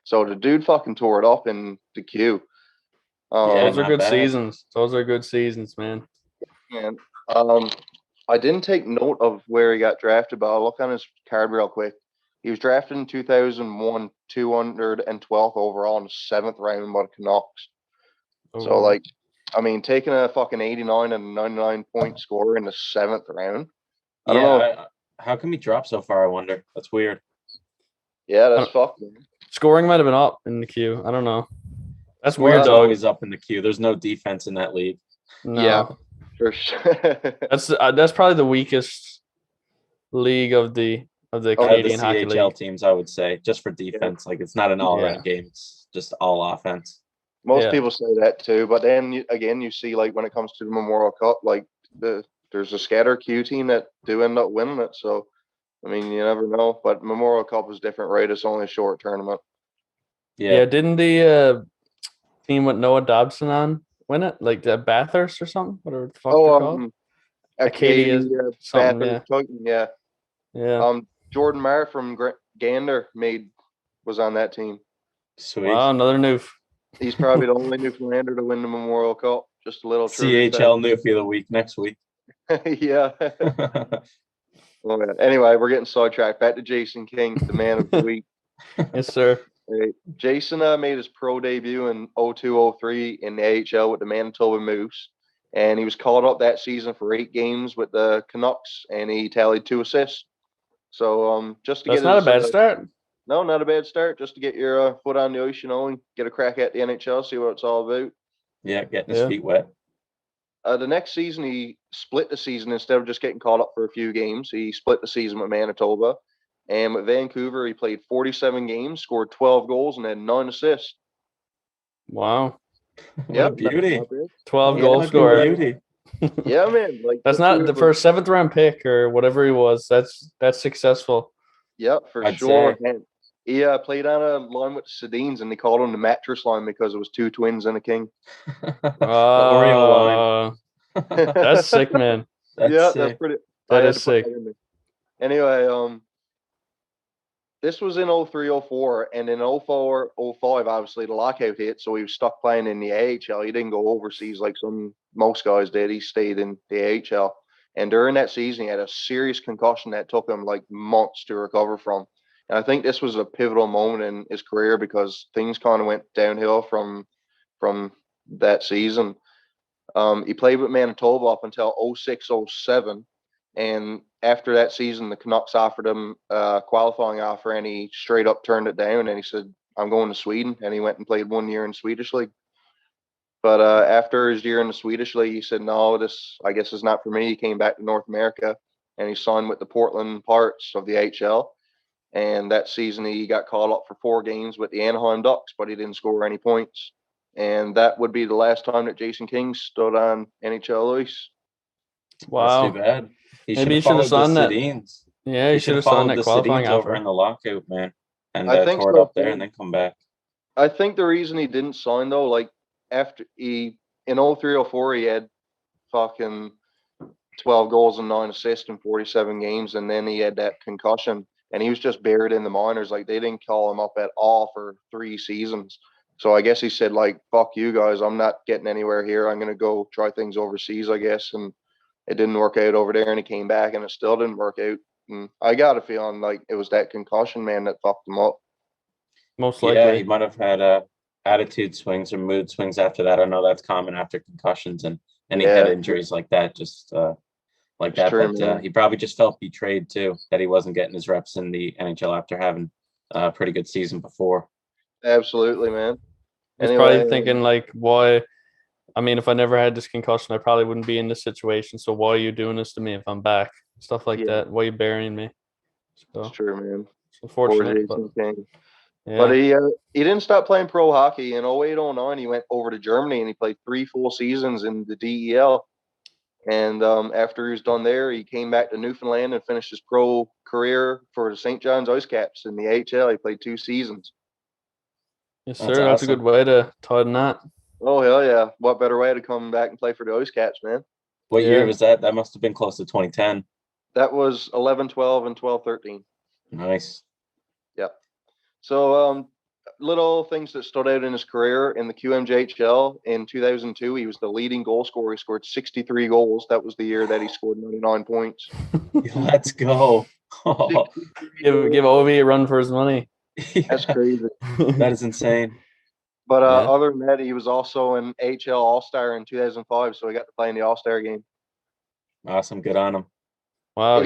So the dude fucking tore it up in the queue. Those are good bad. seasons. Those are good seasons, man. And I didn't take note of where he got drafted, but I'll look on his card real quick. He was drafted in 2001, 212th overall in the 7th round by the Canucks. So, like, I mean, taking a fucking 89 and 99 point score in the 7th round. I don't know. How come he dropped so far, I wonder? That's weird. Yeah, that's fucked. Scoring might have been up in the queue. I don't know. That's Weird. weird, It's though. always up in the queue. There's no defense in that league. No. Yeah, for sure. That's probably the weakest league of the Canadian the Hockey CHL League. teams, I would say, just for defense. Like, it's not an all-around game. It's just all offense. Most people say that too, but then you see, like, when it comes to the Memorial Cup, like, there's a scatter Q team that do end up winning it. So, I mean, you never know. But Memorial Cup is different, right? It's only a short tournament. Yeah, didn't the team with Noah Dobson on win it? Like the Bathurst or something? Whatever the fuck they're called? Acadia something, yeah. Yeah. Jordan Maher from Gander was on that team. Sweet. Wow, another Noof. He's probably the only Newfoundlander to win the Memorial Cup. Just a little CHL Newfie of the Week next week. Yeah. Oh, man. Anyway, we're getting sidetracked. Back to Jason King, the man of the week. Yes, sir. Right. Jason made his pro debut in 02-03 in the AHL with the Manitoba Moose, and he was called up that season for 8 games with the Canucks, and he tallied 2 assists. So That's not a bad start. No, not a bad start. Just to get your foot on the ice, and get a crack at the NHL, see what it's all about. Yeah, getting his feet wet. The next season, he split the season instead of just getting called up for a few games. He split the season with Manitoba. And with Vancouver, he played 47 games, scored 12 goals, and had 9 assists. Wow. Yeah, beauty. 12 goal scorer. Beauty. Yeah, man. Like, that's not the first 7th round pick or whatever he was. That's successful. Yeah, for sure. And he played on a line with the Sedins, and they called him the mattress line because it was 2 twins and a king. Oreo line. That's sick, man. That's pretty. That is sick. Anyway, this was in 03-04, and in 04-05, obviously the lockout hit, so he was stuck playing in the AHL. He didn't go overseas like most guys did. He stayed in the AHL. And during that season, he had a serious concussion that took him like months to recover from. And I think this was a pivotal moment in his career because things kind of went downhill from that season. He played with Manitoba up until 06-07. And after that season, the Canucks offered him a qualifying offer, and he straight up turned it down. And he said, "I'm going to Sweden." And he went and played 1 year in Swedish league. But after his year in the Swedish league, he said, "No, this, I guess, is not for me." He came back to North America, and he signed with the Portland Pirates of the HL. And that season, he got called up for 4 games with the Anaheim Ducks, but he didn't score any points. And that would be the last time that Jason King stood on NHL ice. Wow. That's too bad. Maybe he should have signed that. Yeah, he should have signed that qualifying offer over in the lockout, man, and I think tore it up there and then come back. I think the reason he didn't sign, though, like after in 03-04, he had fucking 12 goals and 9 assists in 47 games, and then he had that concussion, and he was just buried in the minors. Like, they didn't call him up at all for 3 seasons. So I guess he said, like, fuck you guys, I'm not getting anywhere here. I'm going to go try things overseas, I guess. And it didn't work out over there, and he came back, and it still didn't work out. And I got a feeling like it was that concussion, man, that fucked him up. Most Yeah, likely. he might have had attitude swings or mood swings after that. I know that's common after concussions and any head injuries like that, just like that. True, but he probably just felt betrayed too, that he wasn't getting his reps in the NHL after having a pretty good season before. Absolutely, man. He's probably thinking, like, why? I mean, if I never had this concussion, I probably wouldn't be in this situation. So why are you doing this to me if I'm back? Stuff like that. Why are you burying me? So, it's true, man. It's unfortunate. But he didn't stop playing pro hockey. In 08-09, he went over to Germany, and he played 3 full seasons in the DEL. And after he was done there, he came back to Newfoundland and finished his pro career for the St. John's Ice Caps in the AHL. He played 2 seasons. Yes, sir. That's awesome. A good way to tie the knot. Oh, hell yeah. What better way to come back and play for the Ice Caps, man? What year was that? That must have been close to 2010. That was 11-12 and 12-13. Nice. Yep. So little things that stood out in his career in the QMJHL in 2002, he was the leading goal scorer. He scored 63 goals. That was the year that he scored 99 points. Let's go. Give Ovi a run for his money. That's crazy. That is insane. But other than that, he was also an AHL All-Star in 2005, so he got to play in the All-Star game. Awesome. Good on him. Wow.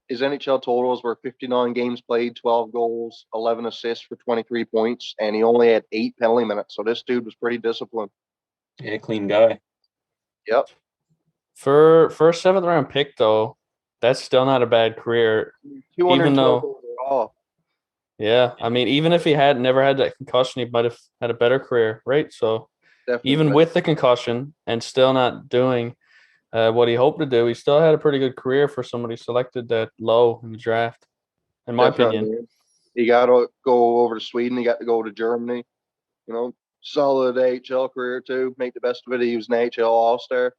His NHL totals were 59 games played, 12 goals, 11 assists for 23 points, and he only had 8 penalty minutes. So this dude was pretty disciplined. Yeah, clean guy. Yep. For a 7th round pick, though, that's still not a bad career. Even though, yeah, I mean, even if he had never had that concussion, he might have had a better career, right? So definitely, even with the concussion and still not doing what he hoped to do, he still had a pretty good career for somebody selected that low in the draft, in my opinion. He got to go over to Sweden. He got to go to Germany. Solid AHL career too. Make the best of it. He was an AHL All-Star.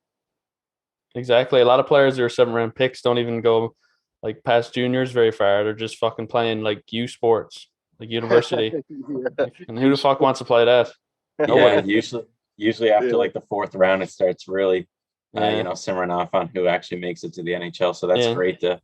Exactly. A lot of players that are 7th round picks don't even go like past juniors very far. They're just fucking playing like U sports, like university. And who the fuck wants to play that? Nobody. Usually after like the 4th round, it starts really simmering off on who actually makes it to the NHL. So that's great to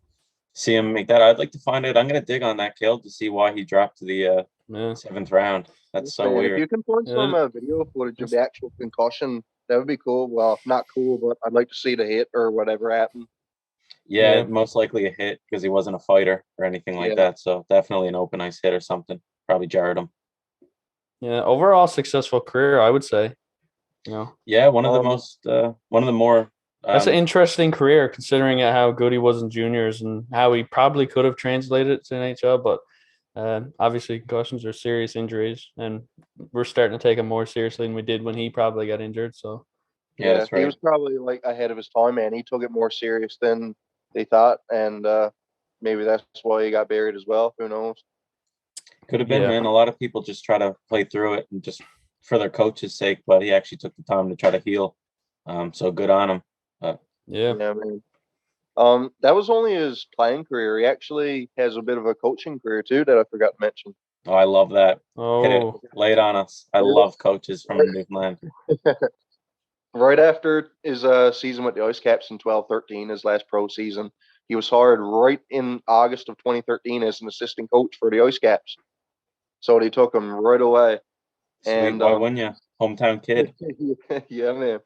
see him make that. I'd like to find out. I'm going to dig on that, Kale, to see why he dropped to the 7th round. That's so weird. If you can find some video footage of the actual concussion, that would be cool. Well, not cool, but I'd like to see the hit or whatever happened. Yeah, most likely a hit because he wasn't a fighter or anything like that. So definitely an open ice hit or something. Probably jarred him. Yeah, overall successful career, I would say. Yeah, one of the more. That's an interesting career considering how good he was in juniors and how he probably could have translated it to NHL, but obviously concussions are serious injuries, and we're starting to take them more seriously than we did when he probably got injured. So yeah, that's right. He was probably like ahead of his time, man. He took it more serious than they thought, and maybe that's why he got buried as well. Who knows? Could have been, man. A lot of people just try to play through it and just for their coach's sake, but he actually took the time to try to heal. So good on him. Yeah, man. That was only his playing career. He actually has a bit of a coaching career too that I forgot to mention. Oh, I love that. Oh, hit it. Lay it on us. I love coaches from Newfoundland. Right after his season with the Ice Caps in 12-13, his last pro season, he was hired right in August of 2013 as an assistant coach for the Ice Caps. So they took him right away. Sweet, and why wouldn't you? Hometown kid. Yeah, man.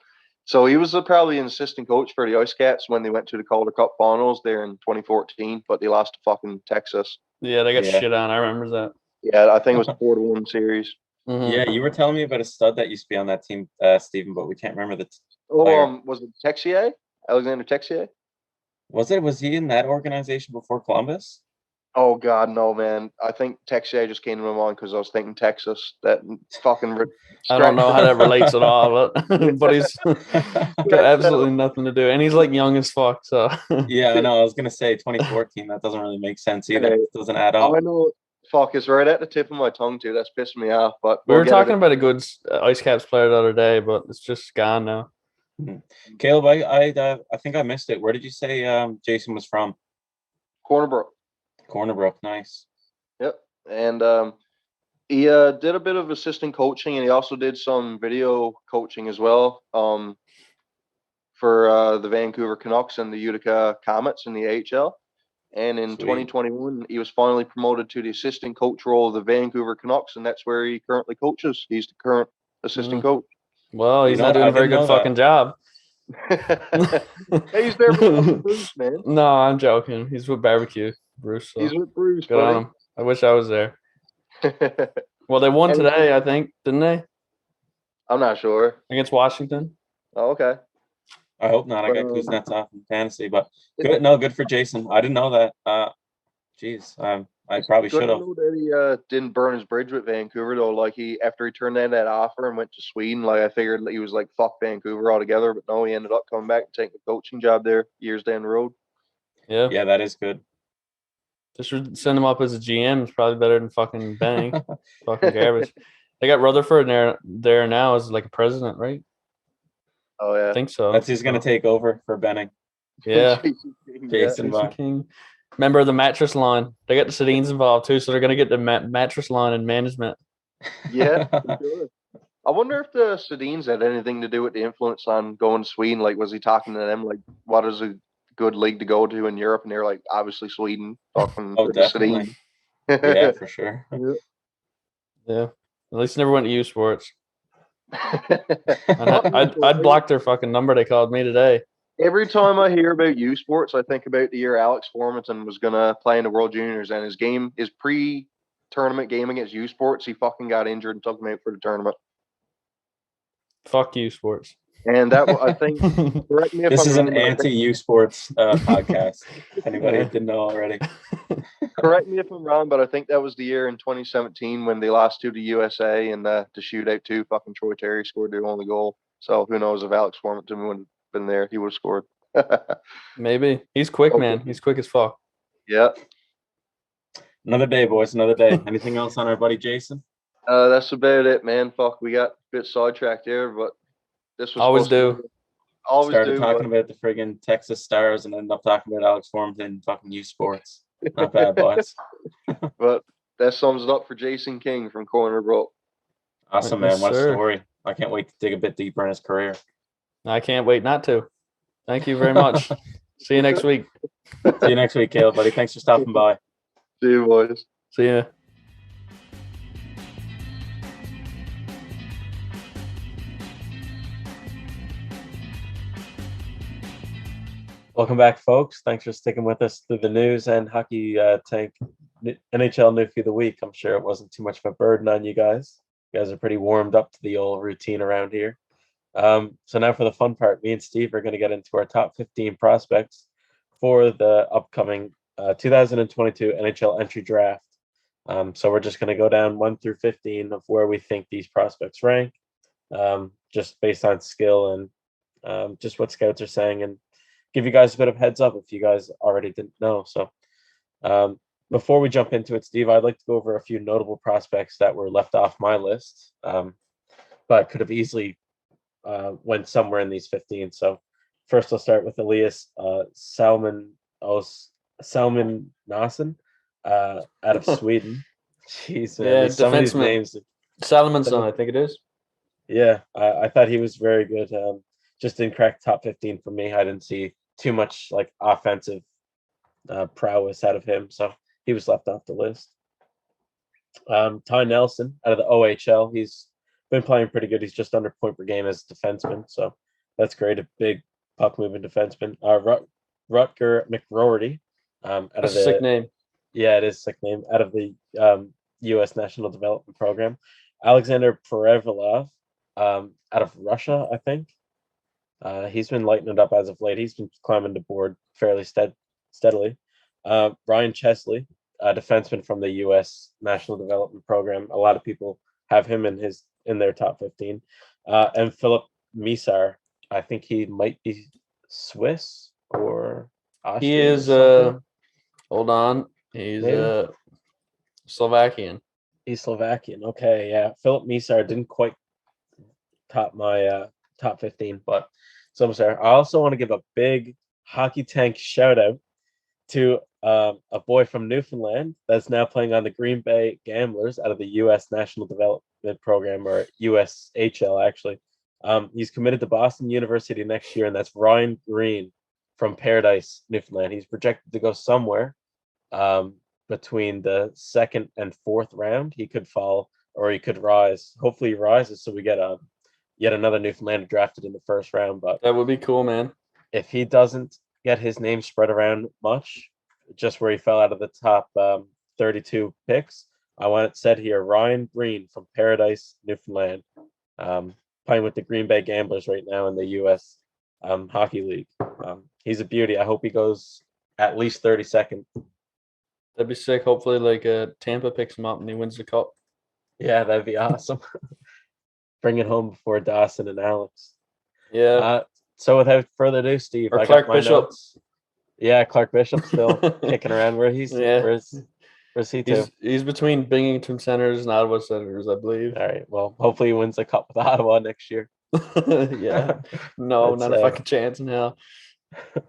So he was probably an assistant coach for the Ice Caps when they went to the Calder Cup finals there in 2014, but they lost to fucking Texas. Yeah, they got shit on. I remember that. Yeah, I think it was a 4-1 series. Mm-hmm. Yeah, you were telling me about a stud that used to be on that team, Stephen, but we can't remember the was it Texier? Alexander Texier? Was it? Was he in that organization before Columbus? Oh, God, no, man. I think Texier just came to my mind because I was thinking Texas. That fucking... I don't know how that relates at all, but he's got absolutely nothing to do. And he's, like, young as fuck, so... Yeah, I know. I was going to say 2014. That doesn't really make sense either. It doesn't add up. I know. Fuck, it's right at the tip of my tongue, too. That's pissing me off, but... We were talking about a good Ice Caps player the other day, but it's just gone now. Caleb, I think I missed it. Where did you say Jason was from? Corner Brook. Corner Brook, nice. Yep. And he did a bit of assistant coaching, and he also did some video coaching as well for the Vancouver Canucks and the Utica Comets in the AHL. And in Sweet. 2021, he was finally promoted to the assistant coach role of the Vancouver Canucks, and that's where he currently coaches. He's the current assistant coach. Well, he's You know not what? doing I a very didn't good know fucking job. He's there with Bruce, man. No, I'm joking. He's with Barbecue, Bruce. So He's with Bruce, good on buddy. him. I wish I was there. Well, they won today, I think, didn't they? I'm not sure. Against Washington. Oh, okay. I hope not. I got Kuznetsov in fantasy, but good. No, good for Jason. I didn't know that. I probably should have. Know that he didn't burn his bridge with Vancouver though. Like after he turned down that offer and went to Sweden, like I figured he was like fuck Vancouver altogether, but no, he ended up coming back and taking a coaching job there years down the road. Yeah. Yeah, that is good. Just send him up as a GM. It's probably better than fucking Benning. Fucking garbage. They got Rutherford there now as like a president, right? Oh yeah, I think so. That's who's gonna take over for Benning. Yeah. Jason King. Member of the mattress line. They got the Sedins involved too, so they're gonna get the mattress line in management. Yeah, for sure. I wonder if the Sedins had anything to do with the influence on going to Sweden. Like, was he talking to them? Like, what is a good league to go to in Europe? And they're like, obviously Sweden. Talking Oh, to definitely. The Yeah, for sure. Yeah. At least never went to U Sports. I'd block their fucking number. They called me today. Every time I hear about U Sports, I think about the year Alex Formanton was gonna play in the World Juniors, and his pre-tournament game against U Sports, he fucking got injured and took him out for the tournament. Fuck U Sports. And that, I think, correct me if This I'm is wrong, an anti-U Sports podcast. If anybody didn't know already. Correct me if I'm wrong, but I think that was the year in 2017 when they lost to the USA and the shootout too. Fucking Troy Terry scored their only goal. So who knows if Alex Formanton would have been there, he would have scored. Maybe. He's quick, man. He's quick as fuck. Yeah. Another day, boys. Another day. Anything else on our buddy Jason? That's about it, man. Fuck, we got a bit sidetracked there, but this was always do. Always started talking about the friggin' Texas Stars and ended up talking about Alex Formanton and fucking U Sports. Not bad, boys. But that sums it up for Jason King from Corner Brook. Awesome, man. What a story. I can't wait to dig a bit deeper in his career. I can't wait not to. Thank you very much. See you next week. See you next week, Caleb, buddy. Thanks for stopping by. See you, boys. See ya. Welcome back, folks. Thanks for sticking with us through the news and hockey tank NHL Newfie of the week. I'm sure it wasn't too much of a burden on you guys. You guys are pretty warmed up to the old routine around here. So now for the fun part, me and Steve are going to get into our top 15 prospects for the upcoming 2022 NHL Entry Draft. So we're just going to go down 1 through 15 of where we think these prospects rank, just based on skill and just what scouts are saying, and give you guys a bit of heads up if you guys already didn't know. So before we jump into it, Steve, I'd like to go over a few notable prospects that were left off my list, but could have easily went somewhere in these 15. So first I'll start with Elias Salmon Nassen out of Sweden. Jeez, man, some of these names. Salmonson, I think it is. Yeah, I thought he was very good. Just didn't crack top 15 for me. I didn't see too much like offensive prowess out of him, so he was left off the list. Ty Nelson out of the OHL. He's been playing pretty good. He's just under point per game as a defenseman, so that's great. A big puck moving defenseman. Rutger McRoherty. That's a sick name. Yeah, it is a sick name. Out of the U.S. National Development Program. Alexander Perevalov out of Russia, I think. He's been lighting it up as of late. He's been climbing the board fairly steadily. Ryan Chesley, a defenseman from the U.S. National Development Program. A lot of people have him in their top 15. And Philip Misar, I think he might be Swiss or Austrian. He is. Hold on, he's Slovakian. He's Slovakian. Okay, yeah. Philip Misar didn't quite top my top 15, but So sorry. I also want to give a big hockey tank shout out to a boy from Newfoundland that's now playing on the Green Bay Gamblers out of the U.S. National Development Program, or USHL, actually. He's committed to Boston University next year, and that's Ryan Green from Paradise, Newfoundland. He's projected to go somewhere between the 2nd and 4th round. He could fall or he could rise. Hopefully he rises, so we get yet another Newfoundlander drafted in the 1st round. But that would be cool, man. If he doesn't get his name spread around much, just where he fell out of the top 32 picks, I want it said here, Ryan Green from Paradise, Newfoundland, playing with the Green Bay Gamblers right now in the U.S. Hockey League. He's a beauty. I hope he goes at least 32nd. That'd be sick. Hopefully, like Tampa picks him up and he wins the cup. Yeah, that'd be awesome. Bring it home before Dawson and Alex. Yeah. So without further ado, Steve, or I Clark got my Bishop. notes. Yeah, Clark Bishop still kicking around. Where's he to? He's between Binghamton Senators and Ottawa Senators, I believe. All right. Well, hopefully he wins the cup with Ottawa next year. Yeah. No, not a fucking chance in hell. All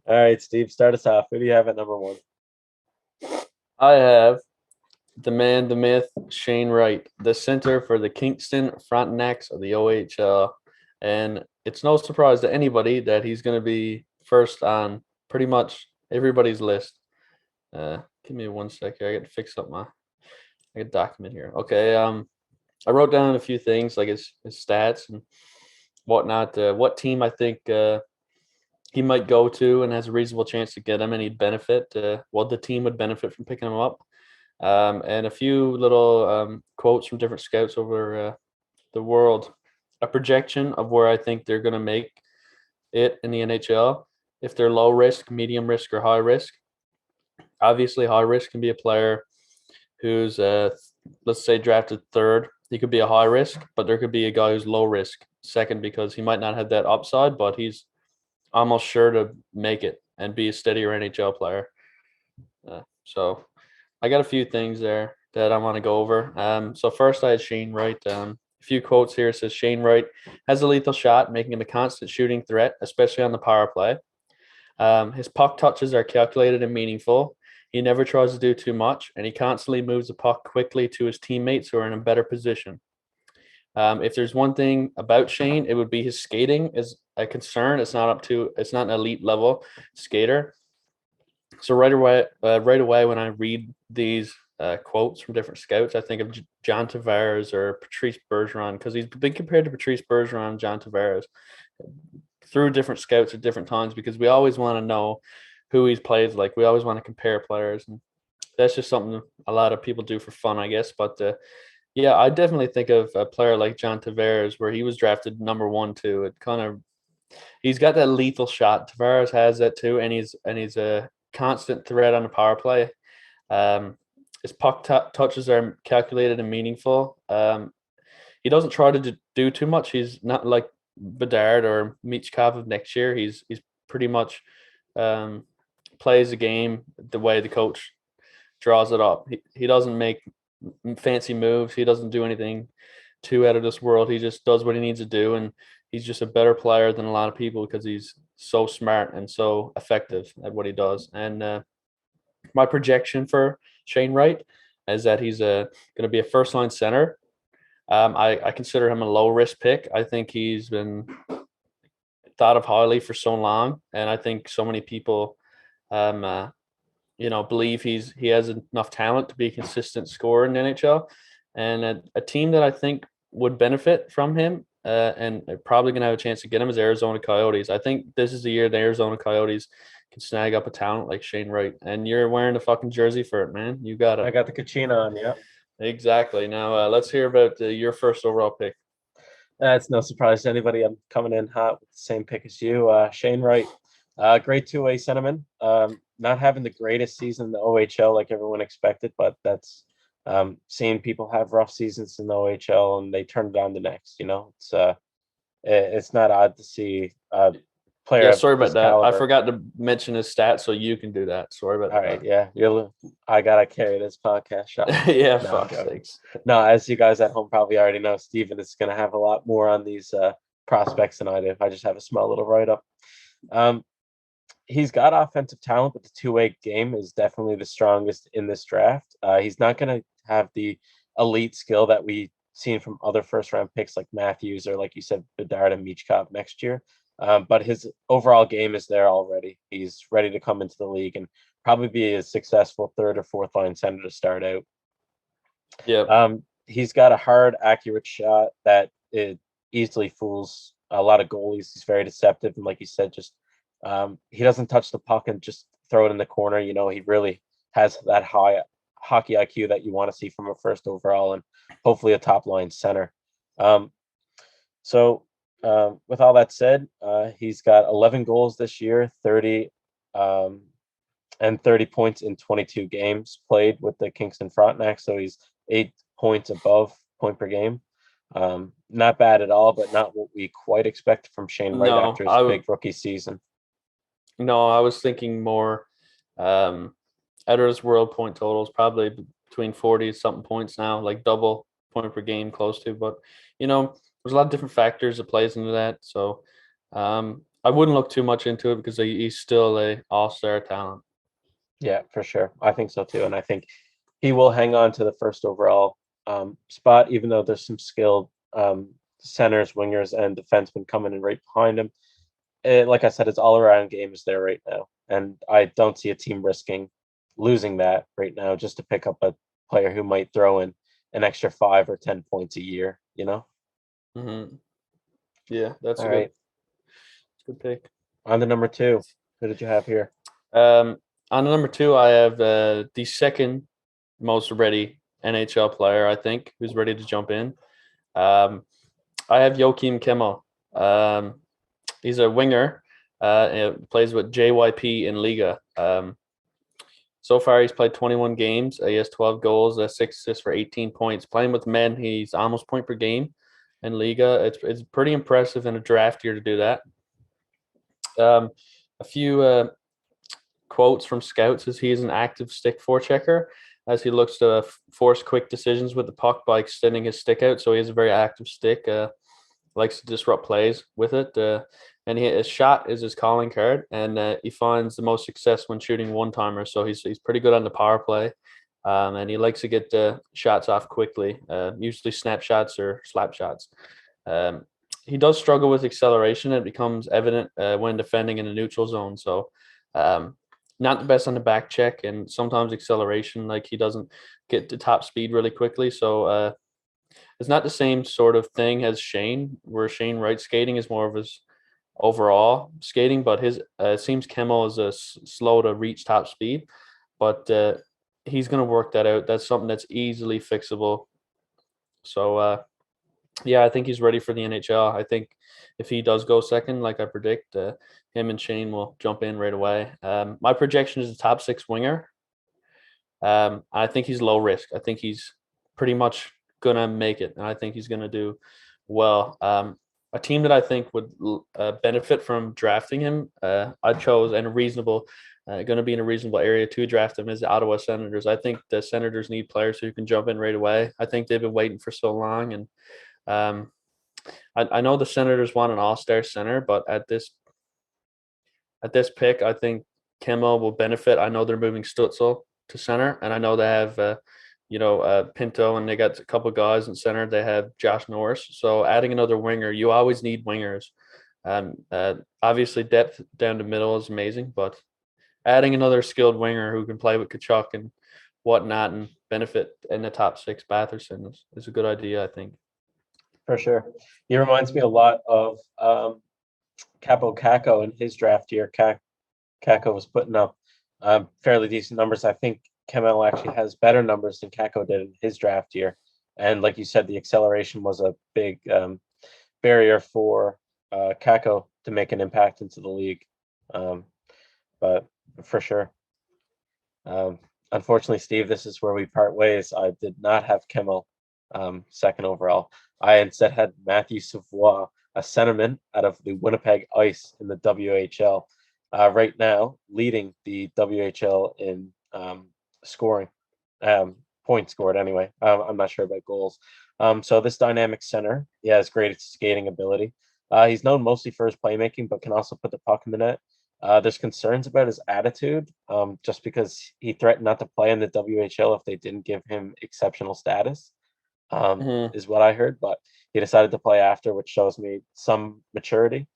right, Steve, start us off. Who do you have at number 1? I have the man, the myth, Shane Wright, the center for the Kingston Frontenacs of the OHL. And it's no surprise to anybody that he's going to be first on pretty much everybody's list. Give me 1 sec here. I got to fix up I got a document here. Okay. I wrote down a few things like his stats and whatnot. What team I think he might go to and has a reasonable chance to get him, and he'd benefit. The team would benefit from picking him up. And a few little quotes from different scouts over the world. A projection of where I think they're going to make it in the NHL. If they're low risk, medium risk, or high risk. Obviously, high risk can be a player who's, let's say, drafted 3rd. He could be a high risk, but there could be a guy who's low risk 2nd because he might not have that upside, but he's almost sure to make it and be a steadier NHL player. So I got a few things there that I want to go over. So first I had Shane Wright. A few quotes here. It says Shane Wright has a lethal shot, making him a constant shooting threat, especially on the power play. His puck touches are calculated and meaningful. He never tries to do too much, and he constantly moves the puck quickly to his teammates who are in a better position. If there's one thing about Shane, it would be his skating is a concern. It's not an elite level skater. So right away when I read these quotes from different scouts, I think of John Tavares or Patrice Bergeron, because he's been compared to Patrice Bergeron and John Tavares through different scouts at different times, because we always want to know who he's played like. We always want to compare players, and that's just something a lot of people do for fun, I guess. But yeah, I definitely think of a player like John Tavares, where he was drafted number 1 too. He's got that lethal shot. Tavares has that too, and he's a constant threat on the power play. His puck touches are calculated and meaningful. He doesn't try to do too much. He's not like Bedard or Michkov of next year. He's pretty much plays the game the way the coach draws it up. He doesn't make fancy moves. He doesn't do anything too out of this world. He just does what he needs to do, and he's just a better player than a lot of people because he's so smart and so effective at what he does. And my projection for Shane Wright is that he's going to be a first-line center. I consider him a low-risk pick. I think he's been thought of highly for so long, and I think so many people, believe he has enough talent to be a consistent scorer in the NHL. And a team that I think would benefit from him and probably going to have a chance to get him is Arizona Coyotes. I think this is the year the Arizona Coyotes can snag up a talent like Shane Wright. And you're wearing the fucking jersey for it, man. You got it. I got the Kachina on, yeah. Exactly. Now let's hear about your first overall pick. It's no surprise to anybody. I'm coming in hot with the same pick as you. Shane Wright, great two-way centerman. Not having the greatest season in the OHL like everyone expected, but that's seeing people have rough seasons in the OHL and they turn it on the next. It's not odd to see a player. Yeah, sorry about that. Caliber. I forgot to mention his stats, so you can do that. Sorry about that. All right, yeah, I gotta carry this podcast shot. Yeah, no, fuck sakes. No, as you guys at home probably already know, Steven is gonna have a lot more on these prospects than I do. I just have a small little write-up. He's got offensive talent, but the two-way game is definitely the strongest in this draft. He's not going to have the elite skill that we seen from other first-round picks like Matthews or, like you said, Bedard and Michkov next year. But his overall game is there already. He's ready to come into the league and probably be a successful third or fourth line center to start out. Yeah. He's got a hard, accurate shot that it easily fools a lot of goalies. He's very deceptive, and like you said, just he doesn't touch the puck and just throw it in the corner. You know, he really has that high hockey IQ that you want to see from a first overall and hopefully a top line center. So with all that said, he's got 11 goals this year, 30 and 30 points in 22 games played with the Kingston Frontenac. So he's 8 points above point per game. Not bad at all, but not what we quite expect from Shane Wright after his big rookie season. No, I was thinking more out of this world point totals, probably between 40 something points now, like double point per game close to. But, you know, there's a lot of different factors that plays into that. So I wouldn't look too much into it because he's still a all-star talent. Yeah, for sure. I think so too. And I think he will hang on to the first overall spot, even though there's some skilled centers, wingers, and defensemen coming in right behind him. Like I said, his all-around game is there right now. And I don't see a team risking losing that right now just to pick up a player who might throw in an extra 5 or 10 points a year, you know? Mm-hmm. Yeah, that's all a right. Good pick. On to number 2. Who did you have here? On number 2, I have the second most ready NHL player, I think, who's ready to jump in. I have Joakim Kemmel. He's a winger. Plays with JYP in Liga. So far, he's played 21 games. He has 12 goals, 6 assists for 18 points. Playing with men, he's almost point per game in Liga. It's pretty impressive in a draft year to do that. A few quotes from scouts is he is an active stick forechecker as he looks to force quick decisions with the puck by extending his stick out. So he has a very active stick, likes to disrupt plays with it. And his shot is his calling card, and he finds the most success when shooting one-timers. So he's pretty good on the power play, and he likes to get shots off quickly, usually snapshots or slap shots. He does struggle with acceleration. It becomes evident when defending in the neutral zone. So not the best on the back check, and sometimes acceleration, like he doesn't get to top speed really quickly. So it's not the same sort of thing as Shane, where Shane Wright skating is more of his overall skating, but his it seems Kemmel is slow to reach top speed, but he's going to work that out. That's something that's easily fixable. So yeah, I think he's ready for the NHL. I think if he does go second, like I predict, him and Shane will jump in right away. My projection is a top 6 winger. I think he's low risk. I think he's pretty much gonna make it, and I think he's gonna do well. A team that I think would benefit from drafting him, I chose and going to be in a reasonable area to draft him is the Ottawa Senators. I think the Senators need players who can jump in right away. I think they've been waiting for so long, and I know the Senators want an all-star center, but at this pick, I think Kemmel will benefit. I know they're moving Stutzel to center, and I know they have Pinto, and they got a couple guys in center. They have Josh Norris. So adding another winger, you always need wingers. Obviously, depth down the middle is amazing, but adding another skilled winger who can play with Kachuk and whatnot and benefit in the top 6 Batherson is a good idea, I think. For sure. He reminds me a lot of Capo Caco in his draft year. Caco was putting up fairly decent numbers. I think Kemmel actually has better numbers than Caco did in his draft year. And like you said, the acceleration was a big barrier for Caco to make an impact into the league. But for sure. Unfortunately, Steve, this is where we part ways. I did not have Kemmel second overall. I instead had Matthew Savoie, a centerman out of the Winnipeg Ice in the WHL. Right now, leading the WHL in scoring, points scored anyway. I'm not sure about goals. So this dynamic center, he has great skating ability. He's known mostly for his playmaking, but can also put the puck in the net. There's concerns about his attitude, just because he threatened not to play in the WHL if they didn't give him exceptional status, is what I heard. But he decided to play after, which shows me some maturity.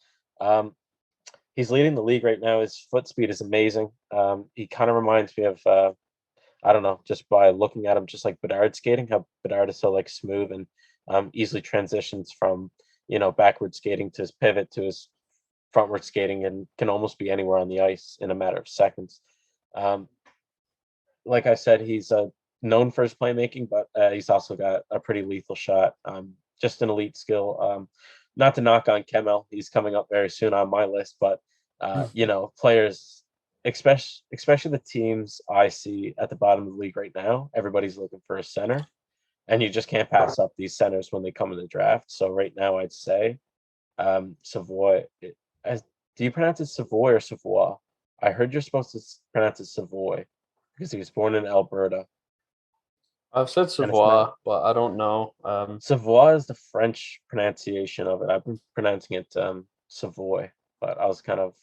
He's leading the league right now. His foot speed is amazing. He kind of reminds me of, I don't know, just by looking at him, just like Bedard skating, how Bedard is so like smooth and easily transitions from, backward skating to his pivot to his frontward skating and can almost be anywhere on the ice in a matter of seconds. Like I said, he's known for his playmaking, but he's also got a pretty lethal shot. Just an elite skill. Not to knock on Kemel, he's coming up very soon on my list, but players, especially the teams I see at the bottom of the league right now, everybody's looking for a center, and you just can't pass up these centers when they come in the draft. So right now, I'd say Savoy. Do you pronounce it Savoy or Savoy? I heard you're supposed to pronounce it Savoy because he was born in Alberta. I've said Savoy, but I don't know. Savoy is the French pronunciation of it. I've been pronouncing it Savoy, but I was kind of.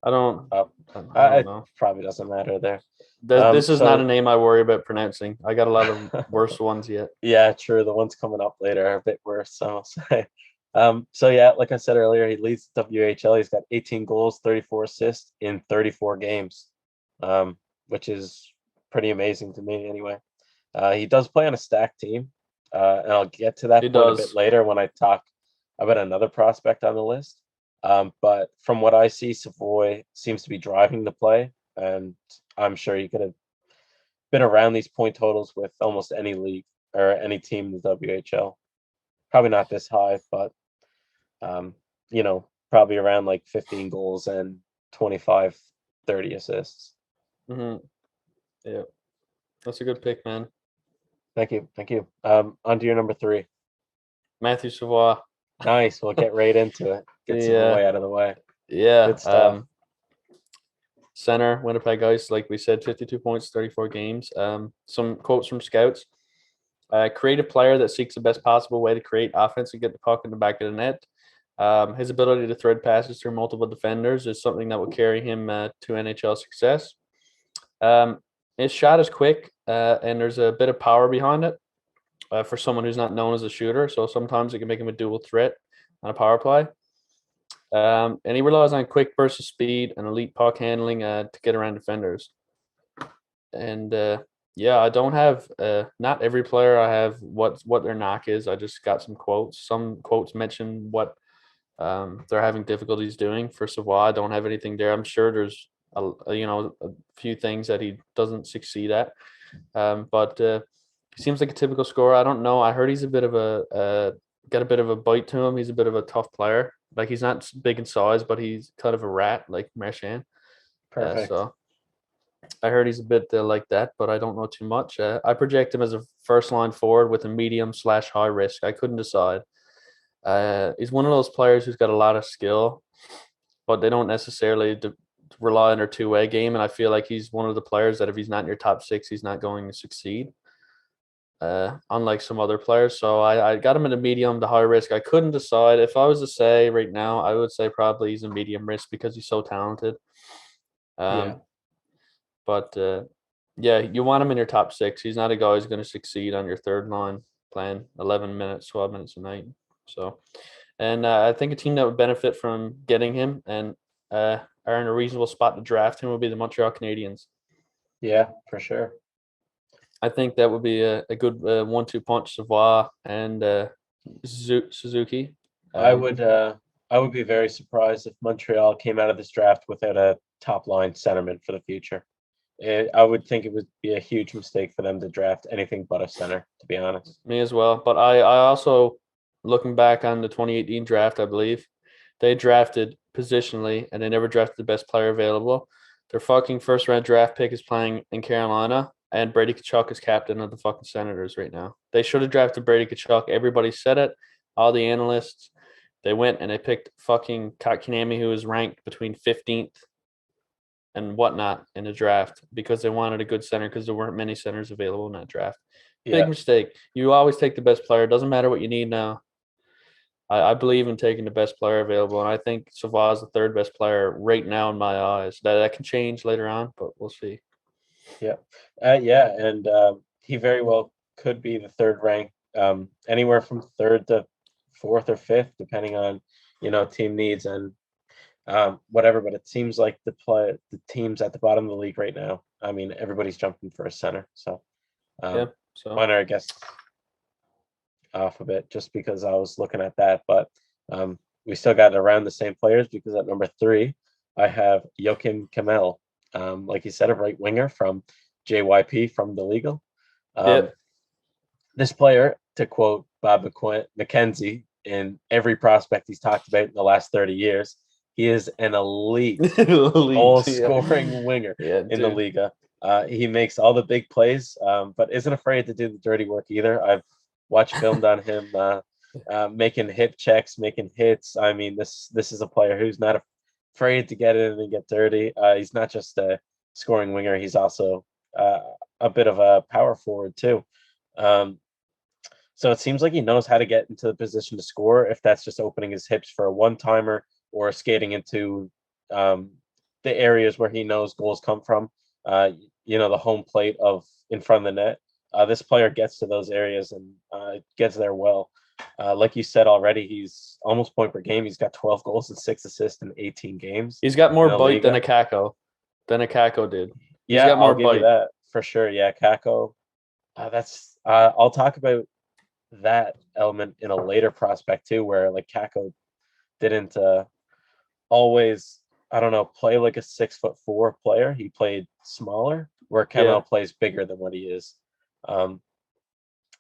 I don't know. It probably doesn't matter there. This is not a name I worry about pronouncing. I got a lot of worse ones yet. Yeah, true. The ones coming up later are a bit worse, so I'll say. So yeah, like I said earlier, he leads the WHL. He's got 18 goals, 34 assists in 34 games, which is pretty amazing to me anyway. He does play on a stacked team, and I'll get to that point a bit later when I talk about another prospect on the list. But from what I see, Savoy seems to be driving the play, and I'm sure he could have been around these point totals with almost any league or any team in the WHL. Probably not this high, but probably around like 15 goals and 25, 30 assists. Yeah, that's a good pick, man. Thank you. On to your number 3. Matthew Savoy. Nice. We'll get right into it. Get Savoy out of the way. Yeah. Good stuff. Center, Winnipeg Ice, like we said, 52 points, 34 games. Some quotes from scouts. Create a player that seeks the best possible way to create offense and get the puck in the back of the net. His ability to thread passes through multiple defenders is something that will carry him to NHL success. His shot is quick, and there's a bit of power behind it for someone who's not known as a shooter. So sometimes it can make him a dual threat on a power play. And he relies on quick bursts of speed and elite puck handling to get around defenders. And I don't have not every player I have what their knock is. I just got some quotes. Some quotes mention what they're having difficulties doing. For Savoy, I don't have anything there. I'm sure there's a few things that he doesn't succeed at, but he seems like a typical scorer. I don't know. I heard he's a bit of got a bit of a bite to him. He's a bit of a tough player. Like, he's not big in size, but he's kind of a rat, like Marchand. Perfect. So I heard he's a bit like that, but I don't know too much. I project him as a first-line forward with a medium/high risk. I couldn't decide. He's one of those players who's got a lot of skill, but they don't necessarily rely on their two-way game, and I feel like he's one of the players that if he's not in your top 6, he's not going to succeed. Unlike some other players. So I got him in a medium to high risk. I couldn't decide. If I was to say right now, I would say probably he's a medium risk because he's so talented. But you want him in your top 6. He's not a guy who's going to succeed on your third line playing 11 minutes, 12 minutes a night. So, and I think a team that would benefit from getting him and are in a reasonable spot to draft him would be the Montreal Canadiens. Yeah, for sure. I think that would be a good 1-2 punch, Savoy and Suzuki. I would be very surprised if Montreal came out of this draft without a top line centerman for the future. I would think it would be a huge mistake for them to draft anything but a center, to be honest. Me as well. But I also, looking back on the 2018 draft, I believe, they drafted positionally and they never drafted the best player available. Their fucking first-round draft pick is playing in Carolina, and Brady Tkachuk is captain of the fucking Senators right now. They should have drafted Brady Tkachuk. Everybody said it. All the analysts. They went and they picked fucking Kotkaniemi, who was ranked between 15th and whatnot in the draft because they wanted a good center because there weren't many centers available in that draft. Big mistake. You always take the best player. Doesn't matter what you need now. I believe in taking the best player available, and I think Sava is the third best player right now in my eyes. That can change later on, but we'll see. Yeah, and he very well could be the third rank, anywhere from third to fourth or fifth, depending on team needs and whatever. But it seems like the teams at the bottom of the league right now. I mean, everybody's jumping for a center, so Yeah. So Hunter, I guess, off a bit just because I was looking at that, but we still got around the same players because at number 3, I have Joachim Kamel, like you said, a right winger from JYP from the legal. This player, to quote Bob McKenzie, in every prospect he's talked about in the last 30 years, he is an elite goal-scoring winger in the Liga. He makes all the big plays, but isn't afraid to do the dirty work either. I've watched filmed on him making hip checks, making hits. I mean, this is a player who's not afraid to get in and get dirty. He's not just a scoring winger; he's also a bit of a power forward too. So it seems like he knows how to get into the position to score, if that's just opening his hips for a one-timer or skating into the areas where he knows goals come from. The home plate in front of the net. This player gets to those areas and gets there well. Like you said already, he's almost point per game. He's got 12 goals and 6 assists in 18 games. He's got more bite than a Kako did. He's got more I'll give you that for sure. Yeah, Kako. I'll talk about that element in a later prospect too, where like Kako didn't always, I don't know, play like a 6'4" player. He played smaller, where Kamel plays bigger than what he is.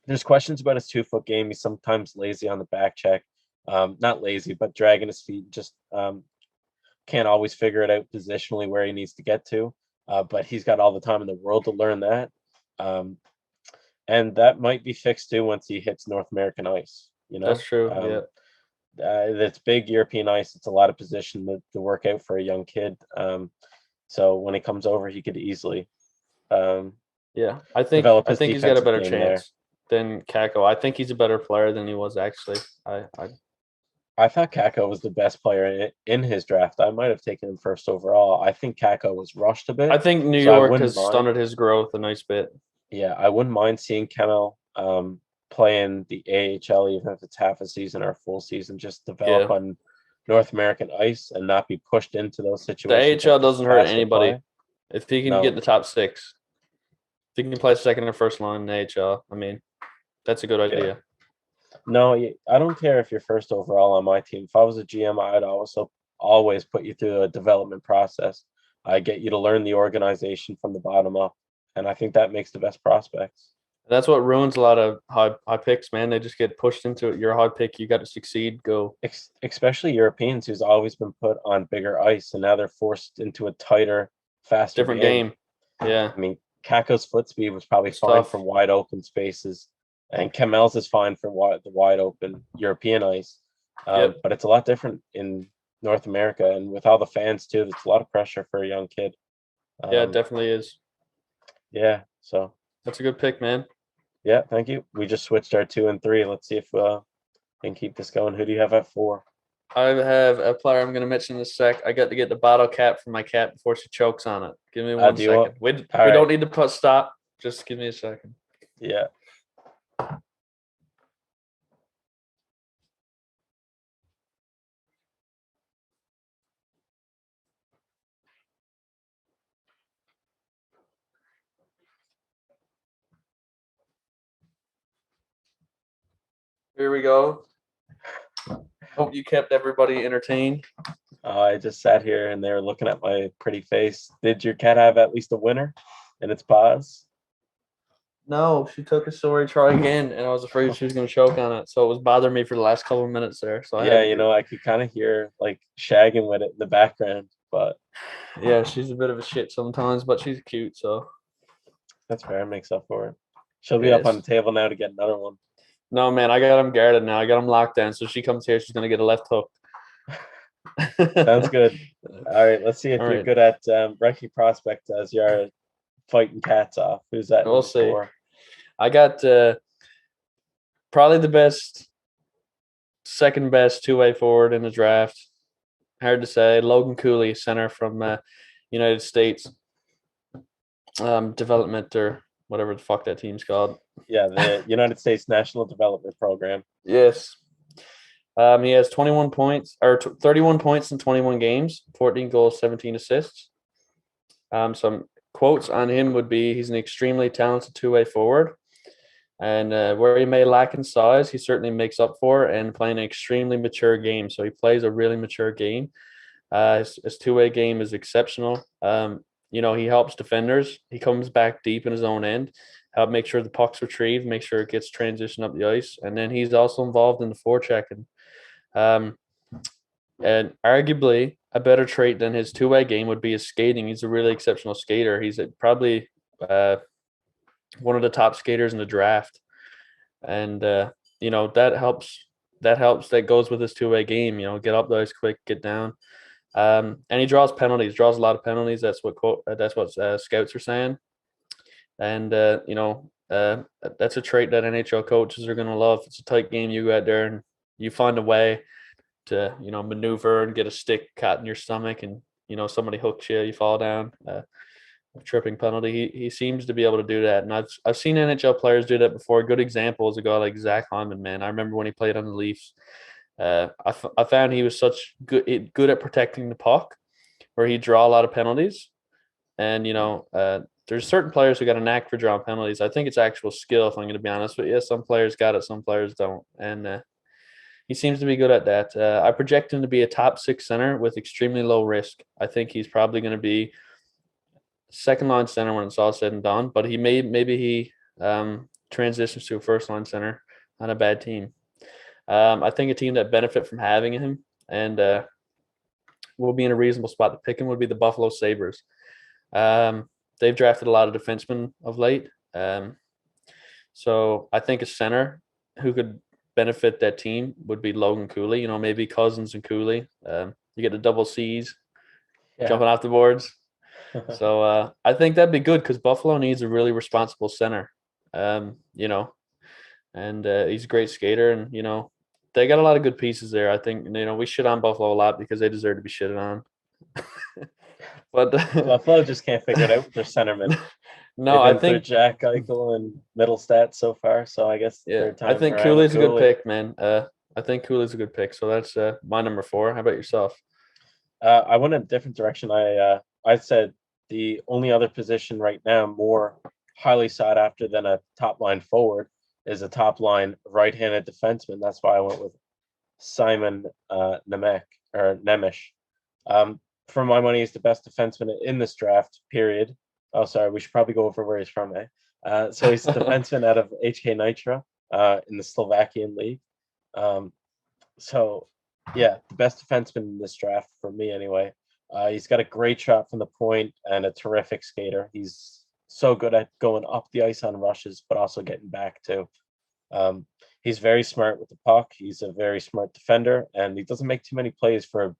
There's questions about his 2-foot game. He's sometimes lazy on the back check. Not lazy, but dragging his feet. Just can't always figure it out positionally where he needs to get to. But he's got all the time in the world to learn that. And that might be fixed too once he hits North American ice. That's true. It's big European ice. It's a lot of position to work out for a young kid. So when he comes over, he could easily. I think he's got a better chance than Kako. I think he's a better player than he was actually. I thought Kako was the best player in his draft. I might have taken him first overall. I think Kako was rushed a bit. I think New York has stunted his growth a nice bit. Yeah, I wouldn't mind seeing Kamel playing the AHL, even if it's half a season or a full season, just develop on North American ice and not be pushed into those situations. The AHL doesn't hurt anybody. If he can get in the top 6, if he can play second or first line in the AHL, I mean, that's a good idea. No, I don't care if you're first overall on my team. If I was a GM, I'd also always put you through a development process. I get you to learn the organization from the bottom up, and I think that makes the best prospects. That's what ruins a lot of high picks, man. They just get pushed into it. You're a high pick. You got to succeed. Go. Especially Europeans, who's always been put on bigger ice, and now they're forced into a tighter, faster different game. Yeah. I mean, Kako's foot speed was probably fine from wide open spaces, and Kamel's is fine for the wide open European ice. But it's a lot different in North America, and with all the fans too, it's a lot of pressure for a young kid. It definitely is. Yeah, so that's a good pick, man. Yeah, thank you. We just switched our 2 and 3. Let's see if we can keep this going. Who do you have at 4? I have a player I'm going to mention in a sec. I got to get the bottle cap for my cat before she chokes on it. Give me 1 second. We don't need to put stop. Just give me a second. Yeah. Here we go. Hope you kept everybody entertained. I just sat here and they were looking at my pretty face. Did your cat have at least a winner in its paws? No, she took a sorry try again, and I was afraid she was going to choke on it. So it was bothering me for the last couple of minutes there. So I could kind of hear like shagging with it in the background, but yeah, she's a bit of a shit sometimes, but she's cute, so that's fair. Makes up for it. She'll be up on the table now to get another one. No, man, I got him guarded now. I got him locked down. So she comes here, she's going to get a left hook. Sounds good. All right, let's see if you're good at ranking prospects as you're fighting cats off. Who's that? We'll see. I got probably the best second best two-way forward in the draft. Hard to say. Logan Cooley, center from United States Development or whatever the fuck that team's called. Yeah, the United States National Development Program. Yes. He has 21 points or 31 points in 21 games, 14 goals, 17 assists. Some quotes on him would be he's an extremely talented two-way forward. And where he may lack in size, he certainly makes up for and playing an extremely mature game. So he plays a really mature game. His two-way game is exceptional. He helps defenders. He comes back deep in his own end, help make sure the puck's retrieved, make sure it gets transitioned up the ice. And then he's also involved in the forechecking. And arguably a better trait than his two-way game would be his skating. He's a really exceptional skater. He's probably one of the top skaters in the draft. And, that helps. That goes with his two-way game, get up the ice quick, get down. And he draws penalties, draws a lot of penalties. That's what scouts are saying. And, that's a trait that NHL coaches are going to love. It's a tight game. You go out there and you find a way to, maneuver and get a stick caught in your stomach and, somebody hooks you, you fall down. A tripping penalty. He seems to be able to do that. And I've seen NHL players do that before. Good example is a guy like Zach Hyman, man. I remember when he played on the Leafs. I found he was such good at protecting the puck where he'd draw a lot of penalties. And, there's certain players who got a knack for drawing penalties. I think it's actual skill, if I'm going to be honest with you. Some players got it, some players don't. And he seems to be good at that. I project him to be a top 6 center with extremely low risk. I think he's probably going to be second line center when it's all said and done, but maybe he transitions to a first line center on a bad team. I think a team that benefit from having him and will be in a reasonable spot to pick him would be the Buffalo Sabres. They've drafted a lot of defensemen of late. So I think a center who could benefit that team would be Logan Cooley, maybe Cousins and Cooley. You get the double C's jumping off the boards. So I think that'd be good because Buffalo needs a really responsible center, and he's a great skater, and they got a lot of good pieces there. I think we shit on Buffalo a lot because they deserve to be shitted on. But Buffalo just can't figure it out with their centerman. No, I think Jack Eichel and Middlestat so far. So I guess I think Cooley's a good pick, man. I think Cooley's a good pick. So that's my number 4. How about yourself? I went a different direction. I said the only other position right now more highly sought after than a top line forward is a top line right-handed defenseman. That's why I went with Simon Nemec or Nemec. For my money, he's the best defenseman in this draft, period. Oh, sorry, we should probably go over where he's from, eh? So he's a defenseman out of HK Nitra in the Slovakian league. So, yeah, the best defenseman in this draft for me anyway. He's got a great shot from the point and a terrific skater. He's so good at going up the ice on rushes, but also getting back too. He's very smart with the puck. He's a very smart defender, and he doesn't make too many plays for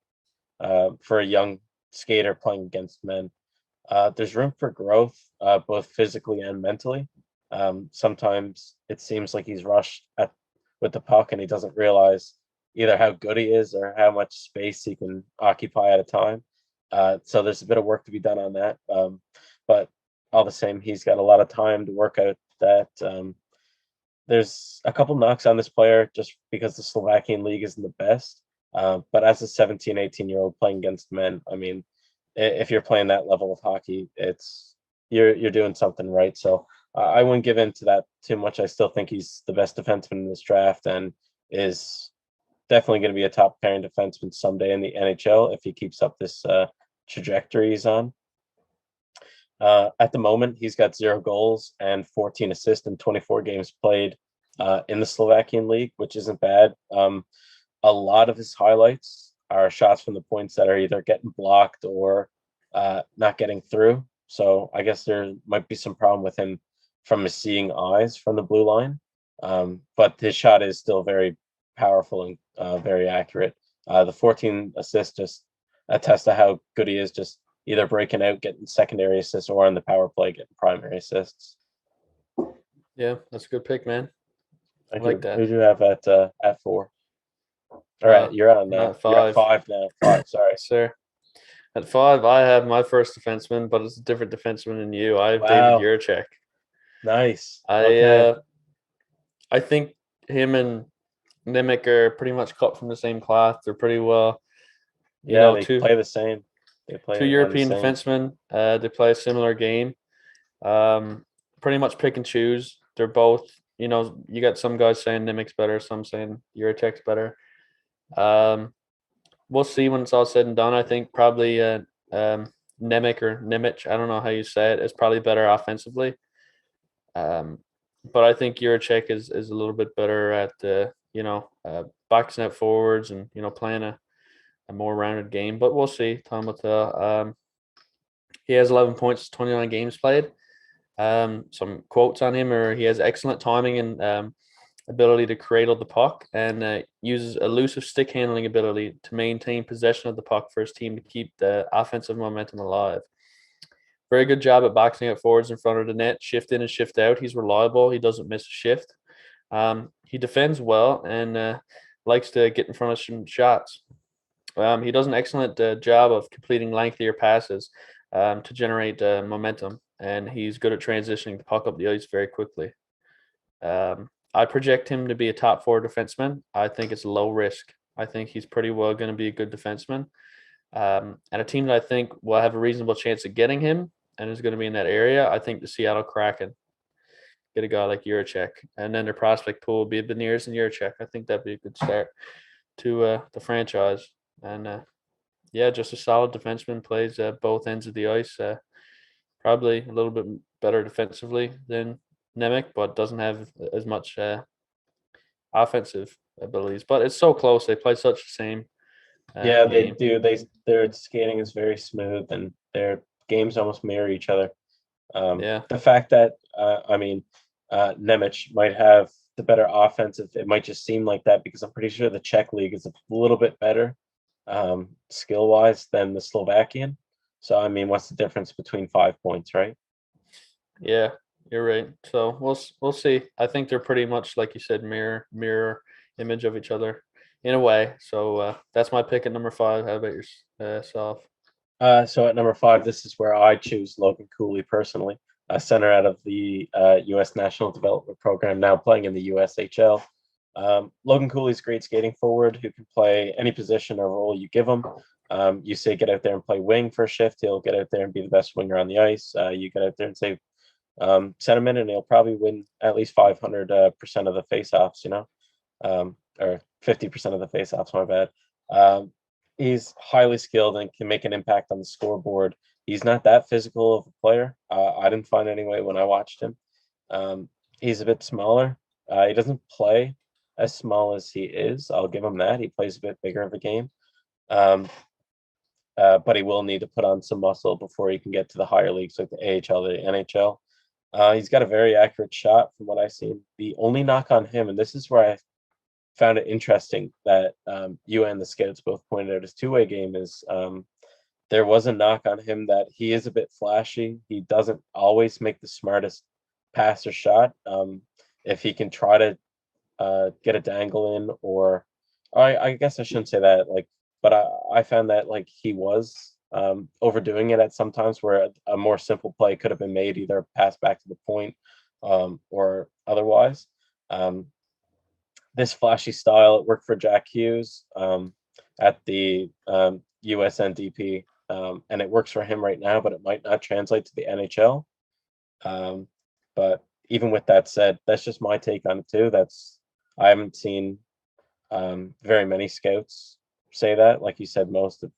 a young skater playing against men. There's room for growth, both physically and mentally. Sometimes it seems like he's rushed with the puck and he doesn't realize either how good he is or how much space he can occupy at a time. So there's a bit of work to be done on that. But all the same, he's got a lot of time to work out that. There's a couple knocks on this player just because the Slovakian league isn't the best. But as a 17, 18-year-old playing against men, I mean, if you're playing that level of hockey, you're doing something right. So I wouldn't give in to that too much. I still think he's the best defenseman in this draft and is definitely going to be a top pairing defenseman someday in the NHL if he keeps up this trajectory he's on. At the moment, he's got 0 goals and 14 assists in 24 games played in the Slovakian league, which isn't bad. A lot of his highlights are shots from the points that are either getting blocked or not getting through. So I guess there might be some problem with him from his seeing eyes from the blue line. But his shot is still very powerful and very accurate. The 14 assists just attest to how good he is, just either breaking out, getting secondary assists, or on the power play, getting primary assists. Yeah, that's a good pick, man. I like that. Who do you have at 4? All right, you're on now. At You're at 5. 5 now. 5, sorry. Sir. At 5, I have my first defenseman, but it's a different defenseman than you. I have Wow. David Juracek. Nice. Okay. I think him and Nemec are pretty much cut from the same cloth. They're pretty well, They play the same. They play two on the European same. defensemen. They play a similar game. Pretty much pick and choose. They're both, you got some guys saying Nemec's better, some saying Juracek's better. We'll see when it's all said and done. I think probably Nemec or Nimitz, I don't know how you say it, is probably better offensively. But I think Juracek is a little bit better at boxing out forwards and playing a more rounded game. But we'll see. Time will tell. He has 11 points, 29 games played. Some quotes on him are he has excellent timing and ability to cradle the puck and uses elusive stick handling ability to maintain possession of the puck for his team to keep the offensive momentum alive. Very good job at boxing out forwards in front of the net, shift in and shift out. He's reliable. He doesn't miss a shift. He defends well and likes to get in front of some shots. He does an excellent job of completing lengthier passes to generate momentum, and he's good at transitioning the puck up the ice very quickly. I project him to be a top 4 defenseman. I think it's low risk. I think he's pretty well going to be a good defenseman. And a team that I think will have a reasonable chance of getting him and is going to be in that area, I think the Seattle Kraken get a guy like Juracek. And then their prospect pool will be Beniers and Juracek. I think that'd be a good start to the franchise. And just a solid defenseman, plays both ends of the ice. Probably a little bit better defensively than Nemec, but doesn't have as much offensive abilities. But it's so close. They play such the same. They game. do. Their skating is very smooth, and their games almost mirror each other. The fact that Nemec might have the better offensive, it might just seem like that because I'm pretty sure the Czech league is a little bit better skill wise than the Slovakian. So I mean, what's the difference between 5 points, right? Yeah, you're right. So we'll see. I think they're pretty much, like you said, mirror image of each other in a way. So that's my pick at number 5. How about yourself? So at number 5, this is where I choose Logan Cooley personally, a center out of the U.S. National Development Program, now playing in the USHL. Logan Cooley's a great skating forward who can play any position or role you give him. You say get out there and play wing for a shift, he'll get out there and be the best winger on the ice. You get out there and say sentiment, and he'll probably win at least 500% of the faceoffs, or 50% of the faceoffs. My bad. He's highly skilled and can make an impact on the scoreboard. He's not that physical of a player. I didn't find anyway when I watched him. He's a bit smaller. He doesn't play as small as he is. I'll give him that. He plays a bit bigger of a game. But he will need to put on some muscle before he can get to the higher leagues like the AHL, the NHL. He's got a very accurate shot from what I've seen. The only knock on him, and this is where I found it interesting that you and the scouts both pointed out his two-way game, is there was a knock on him that he is a bit flashy. He doesn't always make the smartest pass or shot. If he can try to get a dangle in, or I guess I shouldn't say that, but I found that he was overdoing it at some times where a more simple play could have been made, either pass back to the point or otherwise. This flashy style, it worked for Jack Hughes at the USNDP, and it works for him right now, but it might not translate to the NHL. But even with that said, that's just my take on it too. I haven't seen very many scouts say that. Like you said, most have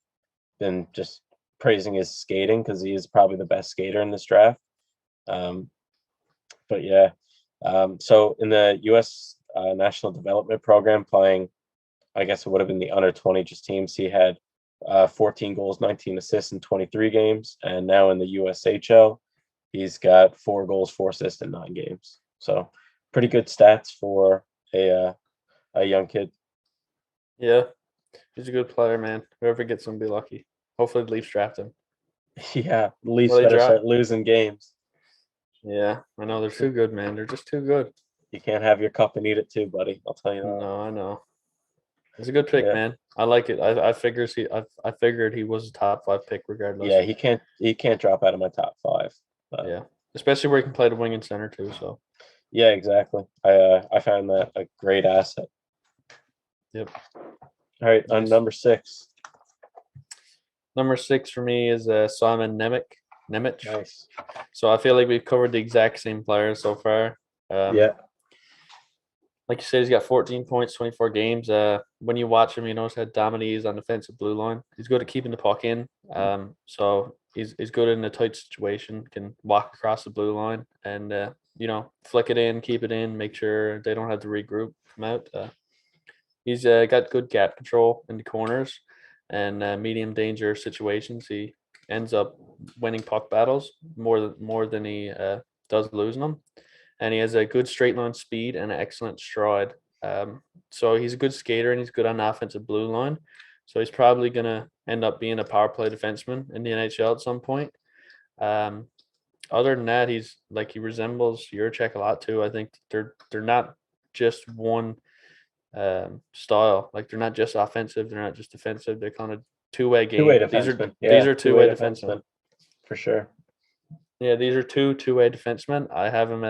been just praising his skating because he is probably the best skater in this draft. But yeah, so in the U.S. National Development Program, playing, I guess it would have been the under 20 just teams, he had 14 goals, 19 assists in 23 games, and now in the USHL, he's got 4 goals, 4 assists in 9 games. So pretty good stats for a young kid. Yeah, he's a good player, man. Whoever gets him, be lucky. Hopefully the Leafs draft him. Yeah, the Leafs better start losing games. Yeah, I know. They're too good, man. They're just too good. You can't have your cup and eat it too, buddy. I'll tell you that. No, I know. It's a good pick, Yeah. man. I like it. I figured he was a top 5 pick regardless. Yeah, he can't drop out of my top 5. Yeah, especially where he can play the wing and center too. So yeah, exactly. I found that a great asset. Yep. All right, on Nice. number 6. Number 6 for me is Simon Nemec. Nice. So I feel like we've covered the exact same players so far. Yeah. Like you said, he's got 14 points, 24 games. When you watch him, you notice how dominant he is on the defensive blue line. He's good at keeping the puck in. So he's good in a tight situation, can walk across the blue line and, flick it in, keep it in, make sure they don't have to regroup, come out. He's got good gap control in the corners and medium danger situations. He ends up winning puck battles more than he does losing them. And he has a good straight line speed and an excellent stride. So he's a good skater and he's good on the offensive blue line. So he's probably going to end up being a power play defenseman in the NHL at some point. Other than that, he resembles Juracek a lot too. I think they're not just one style. Like they're not just offensive, they're not just defensive. They're kind of two-way game. Two-way defensemen. These are two-way defensemen. For sure. Yeah, these are two-way defensemen. I have him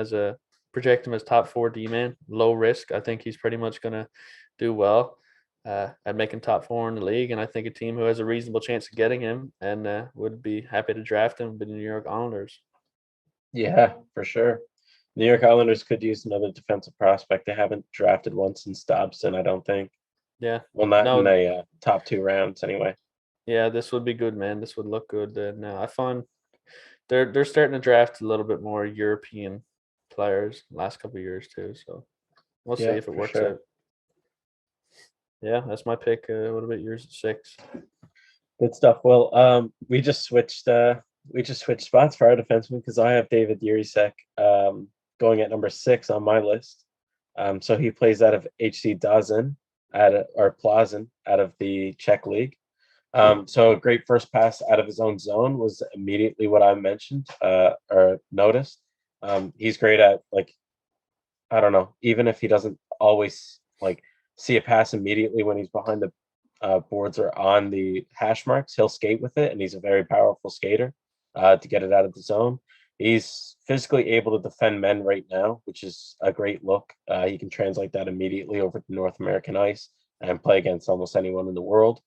project him as top 4 D-man, low risk. I think he's pretty much going to do well at making top 4 in the league. And I think a team who has a reasonable chance of getting him and would be happy to draft him would be the New York Islanders. Yeah, for sure. New York Islanders could use another defensive prospect. They haven't drafted one since Dobson, I don't think. Yeah. Well, not in the top 2 rounds anyway. Yeah, this would be good, man. This would look good. Now I find they're starting to draft a little bit more European players last couple of years too. So we'll see if it works out. Yeah, that's my pick. What about yours at 6? Good stuff. Well, we just switched spots for our defenseman because I have David Jiricek going at number 6 on my list. So he plays out of HC Plzeň out of the Czech league. So a great first pass out of his own zone was immediately what I mentioned or noticed. He's great at, I don't know, even if he doesn't always see a pass immediately when he's behind the boards or on the hash marks, he'll skate with it, and he's a very powerful skater to get it out of the zone. He's physically able to defend men right now, which is a great look. He can translate that immediately over to North American ice and play against almost anyone in the world.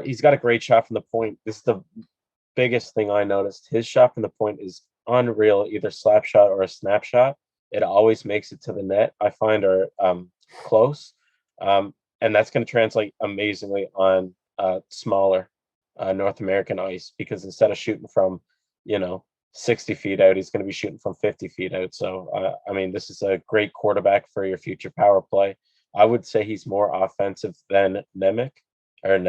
He's got a great shot from the point. This is the biggest thing I noticed. His shot from the point is unreal, either slap shot or a snapshot. It always makes it to the net, I find, are close. And that's going to translate amazingly on smaller North American ice, because instead of shooting from, 60 feet out, he's going to be shooting from 50 feet out. So, this is a great quarterback for your future power play. I would say he's more offensive than Nemec. But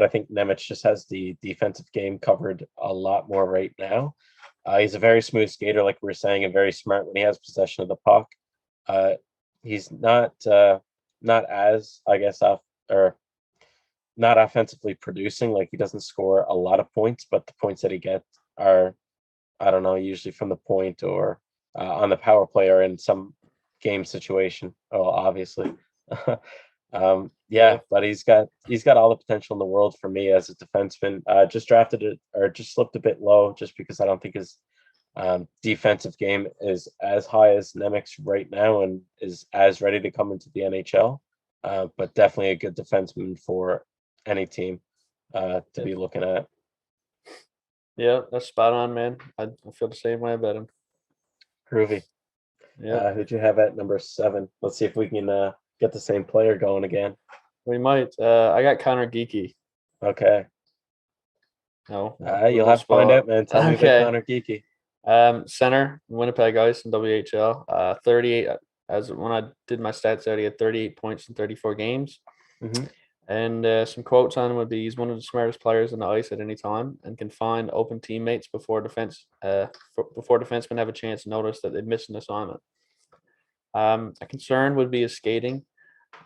I think Nimitz just has the defensive game covered a lot more right now. He's a very smooth skater, like we were saying, and very smart when he has possession of the puck. He's not as, I guess, not offensively producing. Like, he doesn't score a lot of points, but the points that he gets are, I don't know, usually from the point or on the power play or in some game situation. Oh, obviously. But he's got all the potential in the world for me as a defenseman. Just drafted it, or just slipped a bit low, just because I don't think his defensive game is as high as Nemec's right now and is as ready to come into the NHL. But definitely a good defenseman for any team to be looking at. Yeah, that's spot on, man. I feel the same way about him. Groovy. Yeah. Who'd you have at number 7? Let's see if we can get the same player going again. We might. I got Connor Geekie. Okay. No. You'll have to find out, man. Tell me about Connor Geekie. Center, Winnipeg Ice in WHL. 38. As when I did my stats out, he had 38 points in 34 games. Mm-hmm. And some quotes on him would be: he's one of the smartest players on the ice at any time, and can find open teammates before defensemen have a chance to notice that they missed an assignment. A concern would be his skating,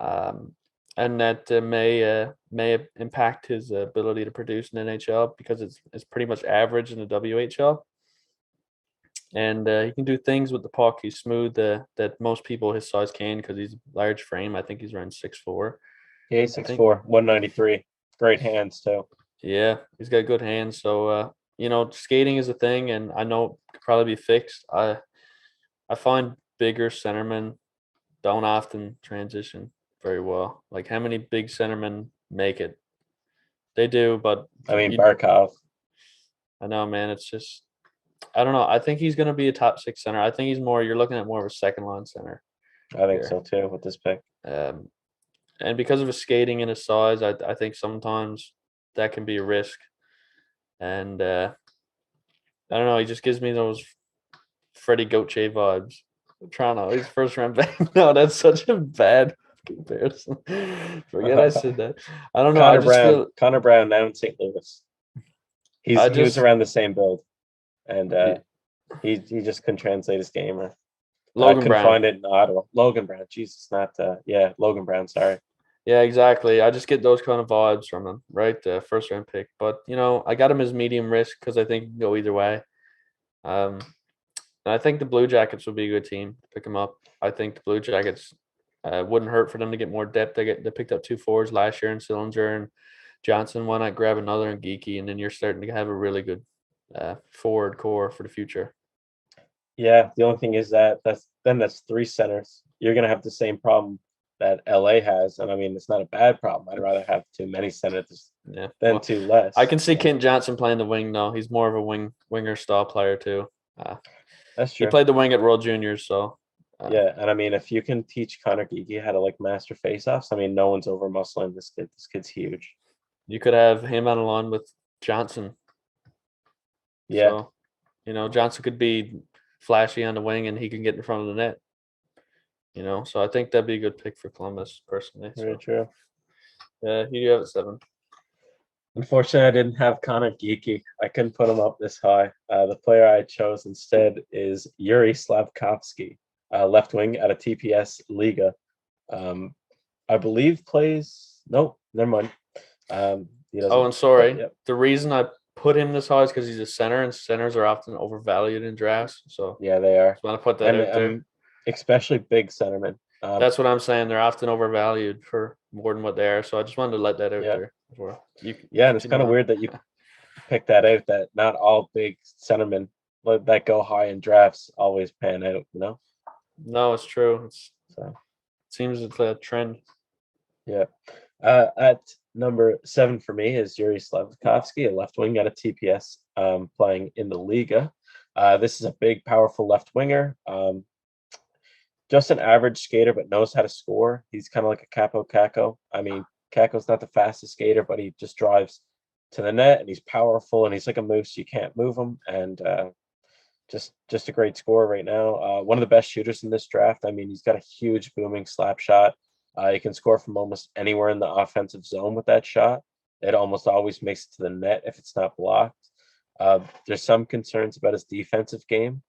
and that may impact his ability to produce in NHL, because it's pretty much average in the WHL. And he can do things with the puck. He's smooth that most people his size can because he's large frame. I think he's around 6'4". Yeah, he's 6'4", 193. Great hands too. Yeah, he's got good hands. So skating is a thing, and I know it could probably be fixed. I find bigger centermen don't often transition very well. Like, how many big centermen make it? They do, but I mean, Barkov. I know, man. It's just, I don't know. I think he's going to be a top 6 center. I think you're looking at more of a second line center. I think so too with this pick. And because of his skating and his size, I think sometimes that can be a risk. And I don't know. He just gives me those Freddie Gauthier vibes. Toronto, he's first round back. No, that's such a bad comparison. Forget I said that. I don't know. Connor Brown now in St. Louis. He was around the same build, and he just couldn't translate his game, or Logan Brown. Find it in Ottawa. Logan Brown, Jesus, not Logan Brown. Sorry. Yeah, exactly. I just get those kind of vibes from him, right? The first round pick, but I got him as medium risk because I think he can go either way. And I think the Blue Jackets would be a good team to pick him up. I think the Blue Jackets wouldn't hurt for them to get more depth. They picked up 2 forwards last year in Sillinger and Johnson. Why not grab another in Geeky, and then you're starting to have a really good forward core for the future. Yeah, the only thing is that's 3 centers. You're gonna have the same problem that LA has, and I mean it's not a bad problem. I'd rather have too many centers than 2 less. I can see Kent Johnson playing the wing though. He's more of a winger style player too. That's true. He played the wing at World Juniors, so yeah, and I mean if you can teach Connor Geeky how to master faceoffs, I mean no one's over muscling this kid. This kid's huge. You could have him on a line with Johnson. Yeah. So, Johnson could be flashy on the wing and he can get in front of the net. So I think that'd be a good pick for Columbus, personally. Very true. Yeah, you have it 7. Unfortunately, I didn't have Connor Geeky. I couldn't put him up this high. The player I chose instead is Yuri Slavkovsky, left wing out of TPS Liga. I believe plays. Nope, never mind. And sorry. Yep. The reason I put him this high is because he's a center, and centers are often overvalued in drafts. So yeah, they are. I want to put that out there. Especially big centermen. That's what I'm saying. They're often overvalued for more than what they are. So I just wanted to let that out there. And it's kind of weird that you picked that out, that not all big centermen that go high in drafts always pan out, No, it's true. It seems it's a trend. Yeah. At number 7 for me is Yuri Slavkovsky, a left wing out of TPS, playing in the Liga. This is a big, powerful left winger. Just an average skater, but knows how to score. He's kind of like a Capo Caco. I mean, Caco's not the fastest skater, but he just drives to the net, and he's powerful, and he's like a moose. You can't move him, and just a great scorer right now. One of the best shooters in this draft. I mean, he's got a huge booming slap shot. He can score from almost anywhere in the offensive zone with that shot. It almost always makes it to the net if it's not blocked. There's some concerns about his defensive game.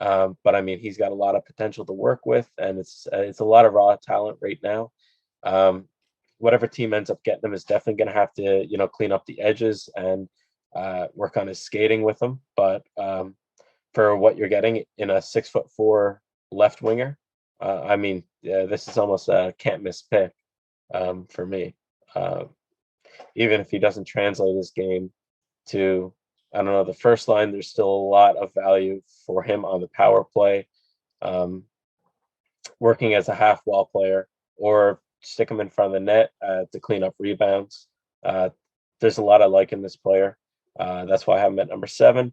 But I mean, he's got a lot of potential to work with, and it's a lot of raw talent right now. Whatever team ends up getting him is definitely going to have to, clean up the edges and work on his skating with him. But for what you're getting in a 6'4" left winger, I mean, this is almost a can't miss pick for me. Even if he doesn't translate his game to, I don't know, the first line, there's still a lot of value for him on the power play, working as a half wall player, or stick him in front of the net to clean up rebounds. There's a lot I like in this player. That's why I have him at number 7.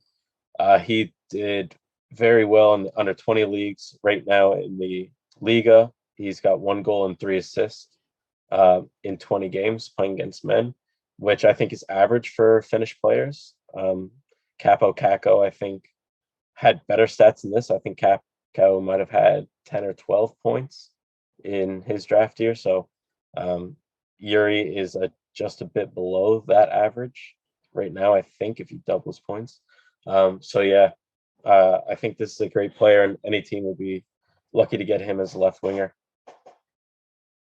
He did very well in the under 20 leagues right now in the Liga. He's got 1 goal and 3 assists in 20 games playing against men, which I think is average for Finnish players. Capo Caco, I think, had better stats than this. I think Capo might have had 10 or 12 points in his draft year. So Yuri is just a bit below that average right now, I think, if you double his points. I think this is a great player, and any team will be lucky to get him as a left winger.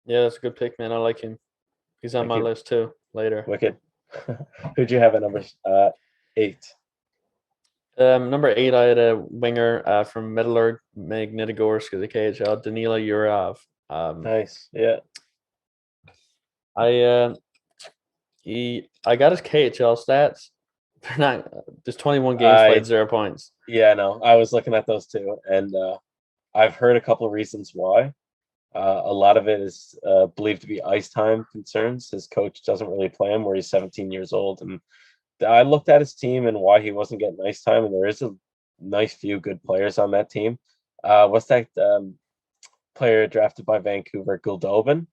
Yeah, that's a good pick, man. I like him. He's on my list too later. Wicked. Who'd you have at number 8? Number 8, I had a winger from Metalurg Magnitogorsk of the KHL, Danila Yurov. Nice. Yeah. I got his KHL stats. They're not. There's 21 games played, 0 points. Yeah, no, I was looking at those too, and I've heard a couple of reasons why. A lot of it is believed to be ice time concerns. His coach doesn't really play him where he's 17 years old, and I looked at his team and why he wasn't getting ice time, and there is a nice few good players on that team. What's that player drafted by Vancouver, Goldobin?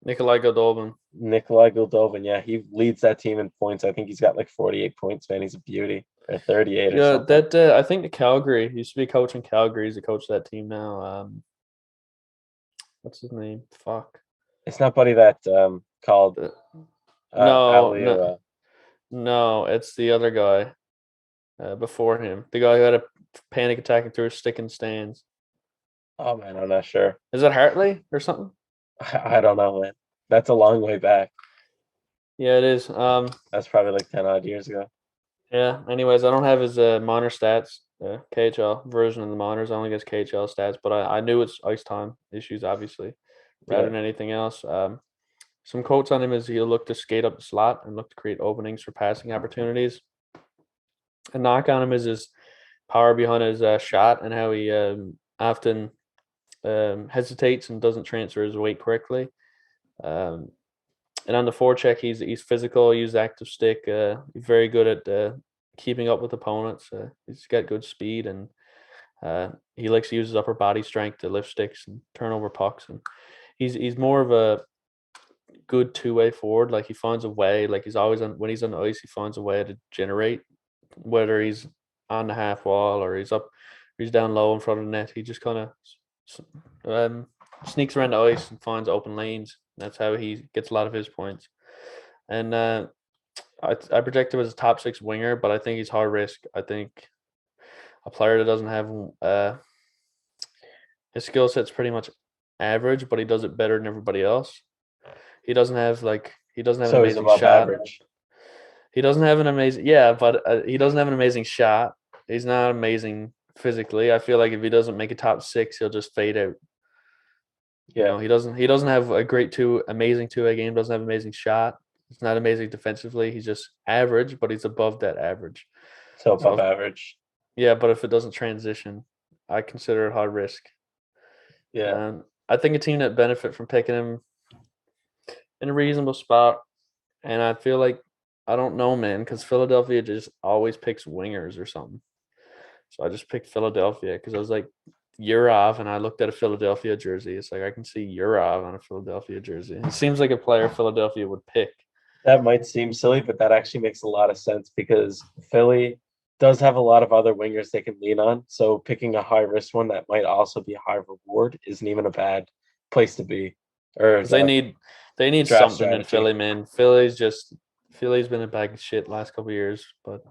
Nikolai Goldobin. Nikolai Goldobin, yeah, he leads that team in points. I think he's got like 48 points, man. He's a beauty. Or 38 or something. Yeah, that I think the Calgary, he used to be coaching Calgary. He's a coach of that team now. What's his name? Fuck. It's not Buddy that called No, it's the other guy before him. The guy who had a panic attack and threw a stick in stands. Oh man, I'm not sure. Is it Hartley or something? I don't know, man. That's a long way back. Yeah, it is. That's probably like 10 odd years ago. Yeah. Anyways, I don't have his minor stats, KHL version of the minors. I only get his KHL stats, but I knew it's ice time issues, obviously, rather than anything else. Some quotes on him is he'll look to skate up the slot and look to create openings for passing opportunities. A knock on him is his power behind his shot and how he often hesitates and doesn't transfer his weight quickly. And on the forecheck, he's physical, he uses active stick. He's very good at keeping up with opponents. He's got good speed, and he likes to use his upper body strength to lift sticks and turn over pucks. And he's more of a good two-way forward. Like, he finds a way. Like, he's always when he's on the ice, he finds a way to generate, whether he's on the half wall or he's up, or he's down low in front of the net. He just kind of sneaks around the ice and finds open lanes. That's how he gets a lot of his points. And I project him as a top 6 winger, but I think he's high risk. I think a player that doesn't have his skill set's pretty much average, but he does it better than everybody else. He doesn't have an amazing shot. Average. He doesn't have an amazing but he doesn't have an amazing shot. He's not amazing physically. I feel like if he doesn't make a top 6, he'll just fade out. Yeah, You know, he doesn't have a amazing two-way game, doesn't have an amazing shot. He's not amazing defensively. He's just average, but he's above that average. So above average. Yeah, but if it doesn't transition, I consider it high risk. Yeah. I think a team that benefit from picking him in a reasonable spot, and I feel like, I don't know, man, because Philadelphia just always picks wingers or something. So I just picked Philadelphia because I was like, Yurov, and I looked at a Philadelphia jersey. It's like I can see Yurov on a Philadelphia jersey. It seems like a player Philadelphia would pick. That might seem silly, but that actually makes a lot of sense because Philly does have a lot of other wingers they can lean on. So picking a high risk one that might also be high reward isn't even a bad place to be. Or they need something strategy in Philly, man. Philly's been a bag of shit last couple of years, but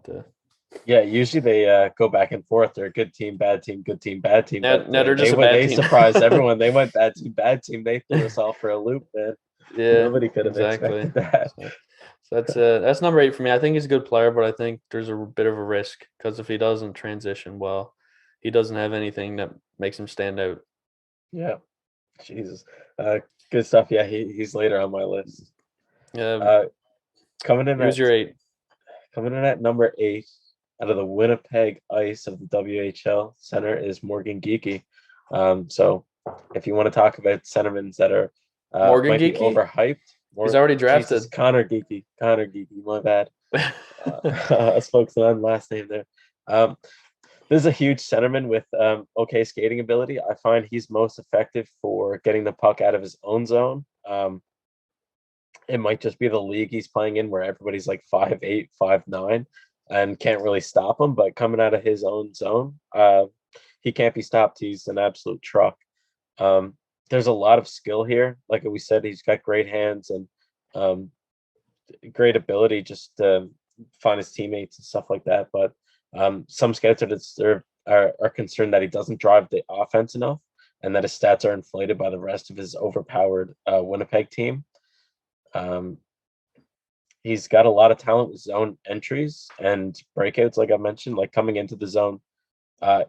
yeah, usually they go back and forth. They're a good team, bad team, good team, bad team. Now they're just a bad team. They surprised everyone. They went bad team, bad team. They threw us all for a loop, man. Yeah, nobody could have expected that. So that's number 8 for me. I think he's a good player, but I think there's a bit of a risk because if he doesn't transition well, he doesn't have anything that makes him stand out. Yeah, Jesus, good stuff. Yeah, he's later on my list. Yeah, coming in. Who's your 8? Coming in at number 8. Out of the Winnipeg Ice of the WHL, center is Morgan Geekie. So if you want to talk about centermen that are might be overhyped, he's already drafted. Jesus, Connor Geekie, my bad. I spoke to that last name there. This is a huge centerman with okay skating ability. I find he's most effective for getting the puck out of his own zone. It might just be the league he's playing in where everybody's like 5'8", 5'9", and can't really stop him. But coming out of his own zone, he can't be stopped. He's an absolute truck. There's a lot of skill here. Like we said, he's got great hands and great ability just to find his teammates and stuff like that. But some scouts are concerned that he doesn't drive the offense enough and that his stats are inflated by the rest of his overpowered Winnipeg team. he's got a lot of talent with zone entries and breakouts, like I mentioned, like coming into the zone.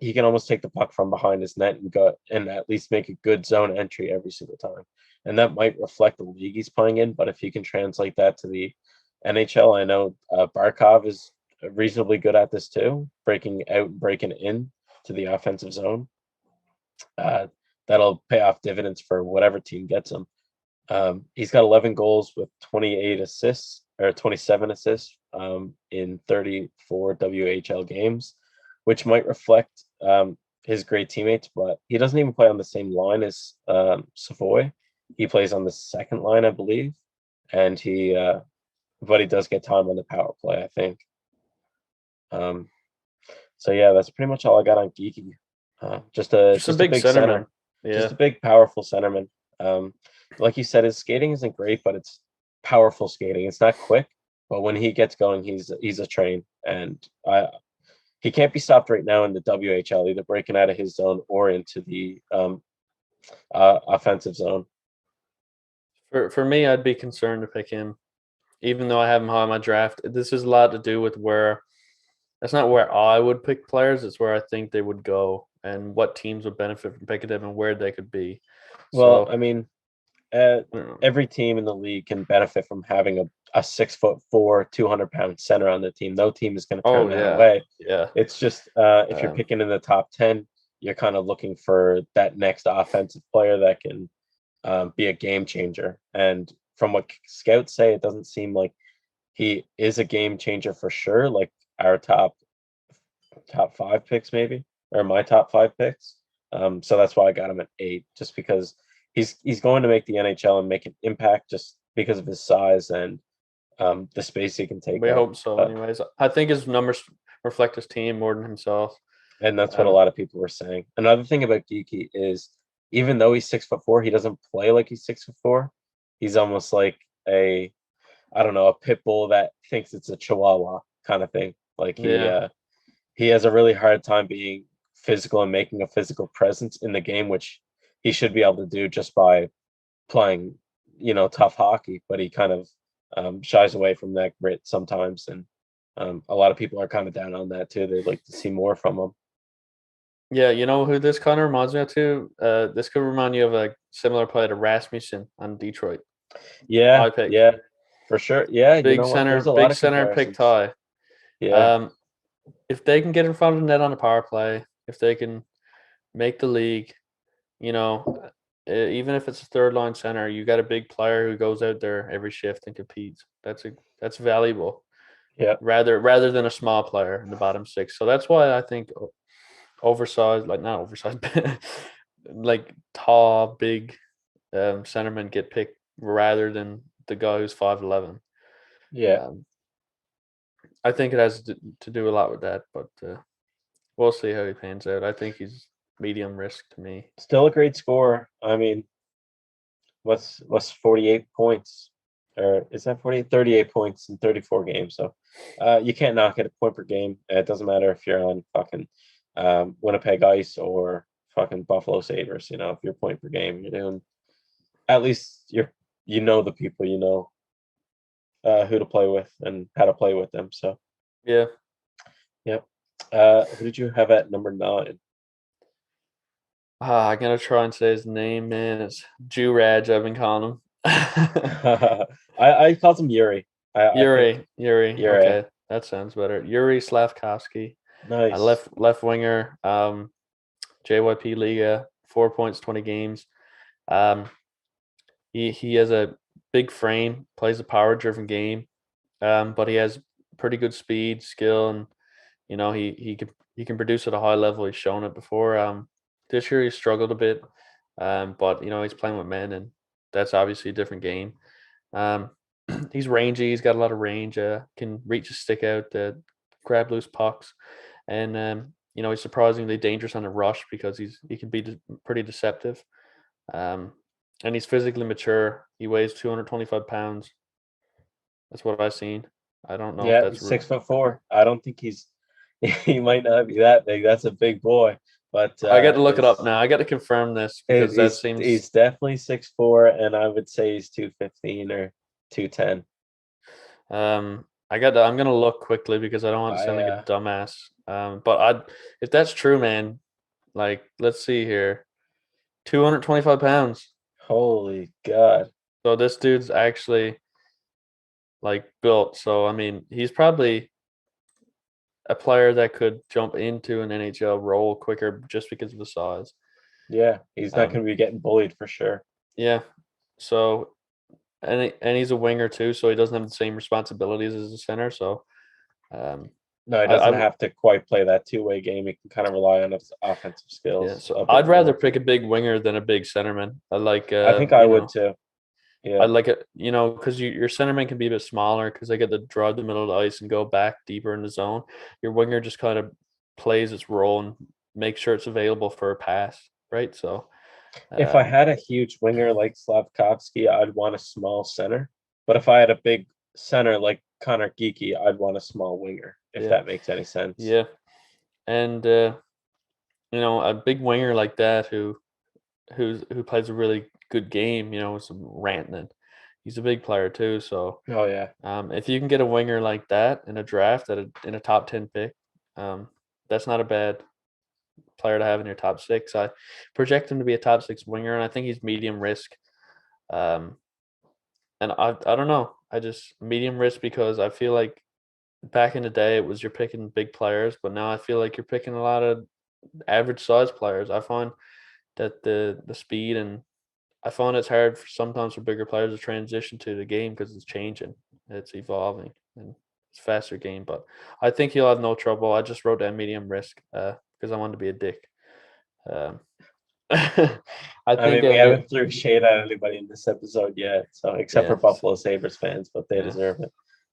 He can almost take the puck from behind his net and go and at least make a good zone entry every single time. And that might reflect the league he's playing in, but if he can translate that to the NHL, I know Barkov is reasonably good at this too, breaking out and breaking in to the offensive zone. That'll pay off dividends for whatever team gets him. He's got 11 goals with 28 assists or 27 assists in 34 WHL games, which might reflect his great teammates, but he doesn't even play on the same line as Savoy. He plays on the second line, I believe, and but he does get time on the power play, I think. So yeah, that's pretty much all I got on Geeky. Just a big center. Yeah. Just a big, powerful centerman. Like you said, his skating isn't great, but it's powerful skating. It's not quick, but when he gets going, he's a train, and he can't be stopped right now in the WHL, either breaking out of his zone or into the offensive zone. For me, I'd be concerned to pick him, even though I have him high on my draft. This is a lot to do with that's not where I would pick players. It's where I think they would go and what teams would benefit from picking them and where they could be. Well, I mean, every team in the league can benefit from having a 6'4", 200-pound center on the team. No team is going to turn that away. Yeah. It's just if you're picking in the top 10, you're kind of looking for that next offensive player that can be a game changer. And from what scouts say, it doesn't seem like he is a game changer for sure. Like our top 5 picks, maybe, or my top 5 picks. So that's why I got him at 8, just because he's going to make the NHL and make an impact just because of his size and the space he can take. We hope so. Anyways, I think his numbers reflect his team more than himself, and that's what a lot of people were saying. Another thing about Geeky is, even though he's 6'4", he doesn't play like he's 6'4". He's almost like a pit bull that thinks it's a chihuahua kind of thing. Like he has a really hard time being physical and making a physical presence in the game, which he should be able to do just by playing, tough hockey. But he kind of shies away from that grit sometimes, and a lot of people are kind of down on that too. They'd like to see more from him. Yeah, you know who this kind of reminds me of too? This could remind you of a similar player to Rasmussen on Detroit. Yeah, yeah, for sure. Yeah, big center picked high. Yeah. If they can get in front of the net on the power play, if they can make the league, even if it's a third line center, you got a big player who goes out there every shift and competes. That's valuable. Yeah. Rather than a small player in the bottom 6. So that's why I think oversized, like not oversized, like tall, big centermen get picked rather than the guy who's 5'11". Yeah. I think it has to do a lot with that, but we'll see how he pans out. I think he's medium risk to me. Still a great scorer. I mean, what's 48 points? Or is that 48? 38 points in 34 games. So you can't knock it a point per game. It doesn't matter if you're on fucking Winnipeg Ice or fucking Buffalo Sabres. If you're point per game, you're doing, at least the people who to play with and how to play with them. So yeah. Yep. Who did you have at number 9? I'm gonna try and say his name, man. It's Juraj, I've been calling him. I called him Yuri. Yuri. Okay, that sounds better. Yuri Slavkovsky. Nice. Left winger. JYP Liga, 4 points, 20 games. He has a big frame, plays a power-driven game, but he has pretty good speed, skill, and he can produce at a high level. He's shown it before. This year he struggled a bit, but he's playing with men, and that's obviously a different game. He's rangy. He's got a lot of range. Can reach a stick out, grab loose pucks, and he's surprisingly dangerous on a rush because he can be pretty deceptive. And he's physically mature. He weighs 225 pounds. That's what I've seen. I don't know if that's 6'4". I don't think he might not be that big. That's a big boy. But I got to look it up now. I got to confirm this because he's definitely 6'4", and I would say he's 215 or 210. I'm gonna look quickly because I don't want to sound like a dumbass. But if that's true, man, like let's see here, 225 pounds. Holy God. So this dude's actually like built. So I mean, he's probably a player that could jump into an NHL role quicker just because of the size. Yeah, he's not going to be getting bullied for sure. Yeah. So and he's a winger too, so he doesn't have the same responsibilities as a center. So no, he doesn't have to quite play that two-way game. He can kind of rely on his offensive skills. Yeah, so I'd rather pick a big winger than a big centerman. I think I would too. Yeah, I like it, because your centerman can be a bit smaller because they get to drive the middle of the ice and go back deeper in the zone. Your winger just kind of plays its role and makes sure it's available for a pass, right? So, if I had a huge winger like Slafkovsky, I'd want a small center. But if I had a big center like Connor Geeky, I'd want a small winger. If that makes any sense. Yeah, and a big winger like that who plays a really good game, is Rantanen. He's a big player too. So if you can get a winger like that in a draft in a top 10 pick, that's not a bad player to have in your top 6. I project him to be a top 6 winger, and I think he's medium risk. And I don't know. I just medium risk because I feel like back in the day it was you're picking big players, but now I feel like you're picking a lot of average size players. I find that the speed, and I find it's hard sometimes for bigger players to transition to the game because it's changing, it's evolving, and it's a faster game. But I think he'll have no trouble. I just wrote down medium risk because I wanted to be a dick. I mean, we haven't threw shade at anybody in this episode yet, so except for Buffalo Sabres fans, but they deserve it.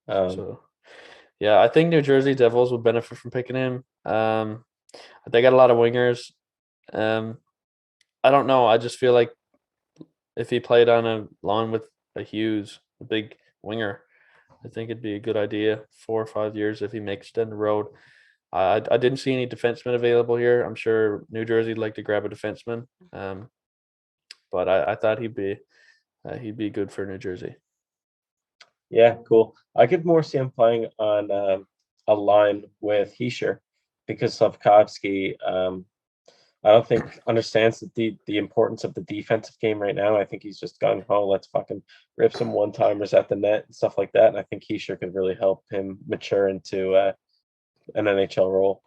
I think New Jersey Devils would benefit from picking him. They got a lot of wingers. I don't know. I just feel like if he played on a line with a Hughes, a big winger, I think it'd be a good idea 4 or 5 years if he makes it down the road. I didn't see any defensemen available here. I'm sure New Jersey'd like to grab a defenseman, but I thought he'd be good for New Jersey. Yeah, cool. I could more see him playing on a line with Hischier because Slafkovsky, I don't think understands the importance of the defensive game right now. I think he's just gung ho. Let's fucking rip some one-timers at the net and stuff like that. And I think Hischier could really help him mature into an NHL role.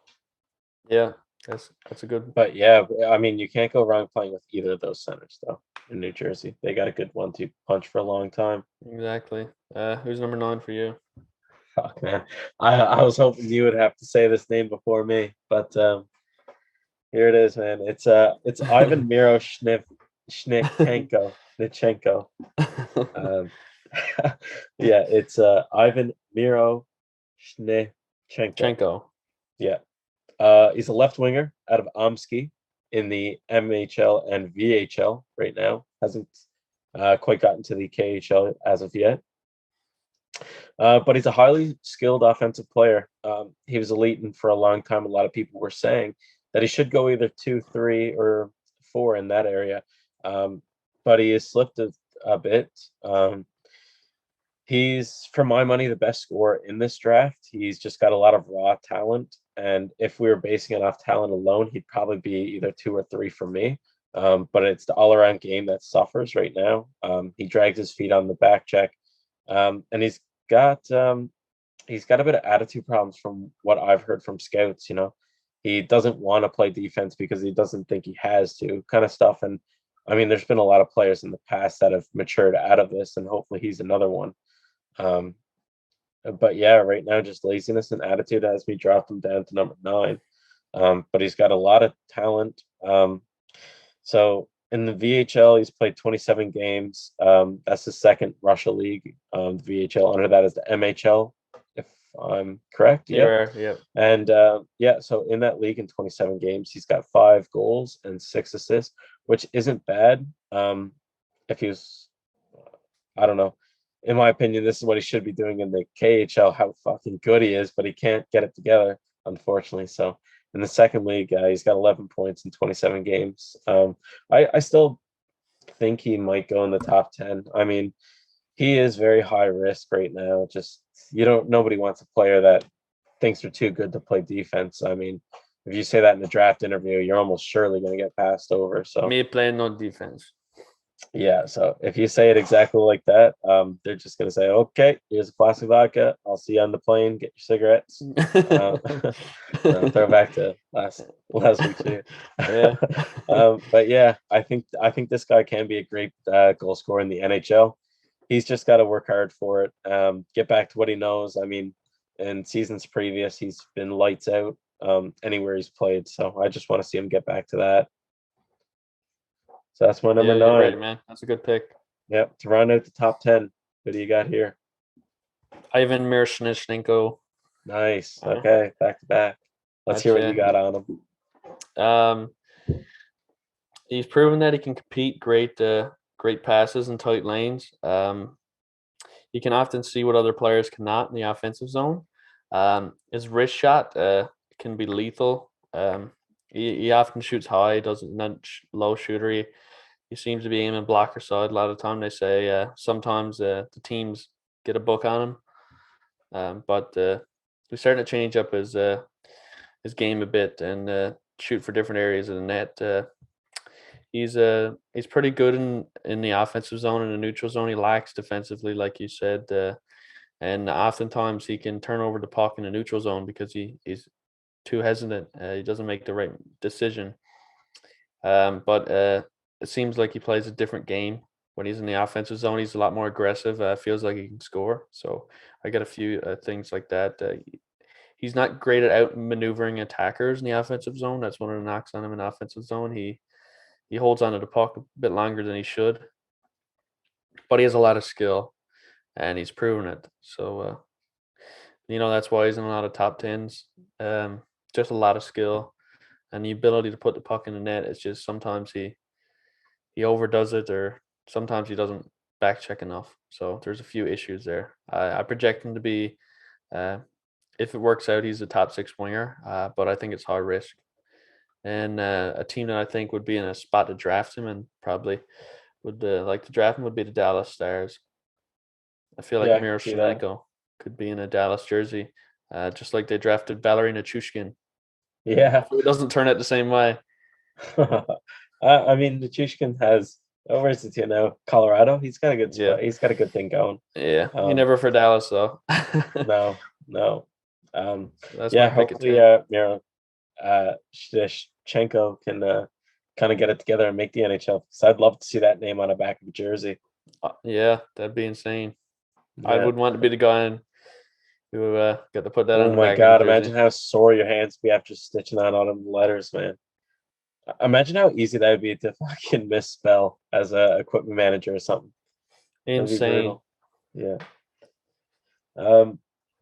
Yeah, that's a good. But yeah, I mean, you can't go wrong playing with either of those centers though. In New Jersey, they got a good 1-2 punch for a long time. Exactly. Who's number 9 for you? Fuck, man. I was hoping you would have to say this name before me, but here it is, man. It's Ivan Miro Nichenko. Yeah, it's Ivan Miro Nichenko. Yeah. He's a left winger out of Omsky in the MHL and VHL right now. Hasn't quite gotten to the KHL as of yet. But he's a highly skilled offensive player. He was elite, and for a long time, a lot of people were saying that he should go either 2, 3, or 4 in that area. But he has slipped a bit. He's, for my money, the best scorer in this draft. He's just got a lot of raw talent. And if we were basing it off talent alone, he'd probably be either 2 or 3 for me. But it's the all-around game that suffers right now. He drags his feet on the back check. And he's got a bit of attitude problems from what I've heard from scouts. He doesn't want to play defense because he doesn't think he has to, kind of stuff. And I mean, there's been a lot of players in the past that have matured out of this, and hopefully he's another one. But yeah, right now, just laziness and attitude has me dropped him down to number 9. But he's got a lot of talent. So in the VHL, he's played 27 games. That's the second Russia League. The VHL, under that is the MHL, if I'm correct. Yeah. And so in that league in 27 games, he's got 5 goals and 6 assists, which isn't bad. If he was, I don't know. In my opinion, this is what he should be doing in the KHL, how fucking good he is, but he can't get it together, unfortunately. So in the second league, he's got 11 points in 27 games. I still think he might go in the top 10. I mean, He is very high risk right now. Just nobody wants a player that thinks they're too good to play defense. I mean, if you say that in a draft interview, you're almost surely going to get passed over. So Me playing no defense. yeah, so if you say it exactly like that, they're just going to say, "Okay, here's a plastic vodka. I'll see you on the plane. Get your cigarettes." Throw back to last week's year. Yeah. But yeah, I think this guy can be a great goal scorer in the NHL. He's just got to work hard for it. Get back to what he knows. I mean, in seasons previous, he's been lights out anywhere he's played. So I just want to see him get back to that. So that's my number 9. You're right, man. That's a good pick. Yep. To round out the top 10, what do you got here? Ivan Miroshnichenko. Nice. Okay, back to back. Let's hear what you got on him. He's proven that he can compete great passes in tight lanes. You can often see what other players cannot in the offensive zone. His wrist shot can be lethal. He often shoots high, doesn't not low shooter. He seems to be aiming blocker side a lot of the time. They say sometimes the teams get a book on him, but he's starting to change up his game a bit and shoot for different areas of the net. He's pretty good in the offensive zone and the neutral zone. He lacks defensively, like you said, and oftentimes he can turn over the puck in the neutral zone because he's too hesitant. He doesn't make the right decision. But it seems like he plays a different game when he's in the offensive zone. He's a lot more aggressive. Feels like he can score. So I got a few things like that. He's not great at out maneuvering attackers in the offensive zone. That's one of the knocks on him in the offensive zone. He holds onto the puck a bit longer than he should, but he has a lot of skill, and he's proven it. So, that's why he's in a lot of top tens. Just a lot of skill, and the ability to put the puck in the net. It's just sometimes he overdoes it, or sometimes he doesn't back check enough. So there's a few issues there. I project him to be, if it works out, he's a top 6 winger, but I think it's high risk. And a team that I think would be in a spot to draft him and probably would like to draft him would be the Dallas Stars. I feel like Miroshnichenko could be in a Dallas jersey, just like they drafted Ballerina Chushkin. Yeah. So it doesn't turn out the same way. I mean, the Chushkin has, where's the team now? Colorado. He's got a good spot. Yeah. He's got a good thing going. Yeah. He never for Dallas, though. No. That's hopefully Shevchenko can kind of get it together and make the NHL. So I'd love to see that name on the back of a jersey. Yeah, that'd be insane. Yeah. I would want to be the guy who got to put that on the back. Oh my God, imagine how sore your hands be after stitching on all them letters, man. Imagine how easy that would be to fucking misspell as a equipment manager or something. Insane. Yeah.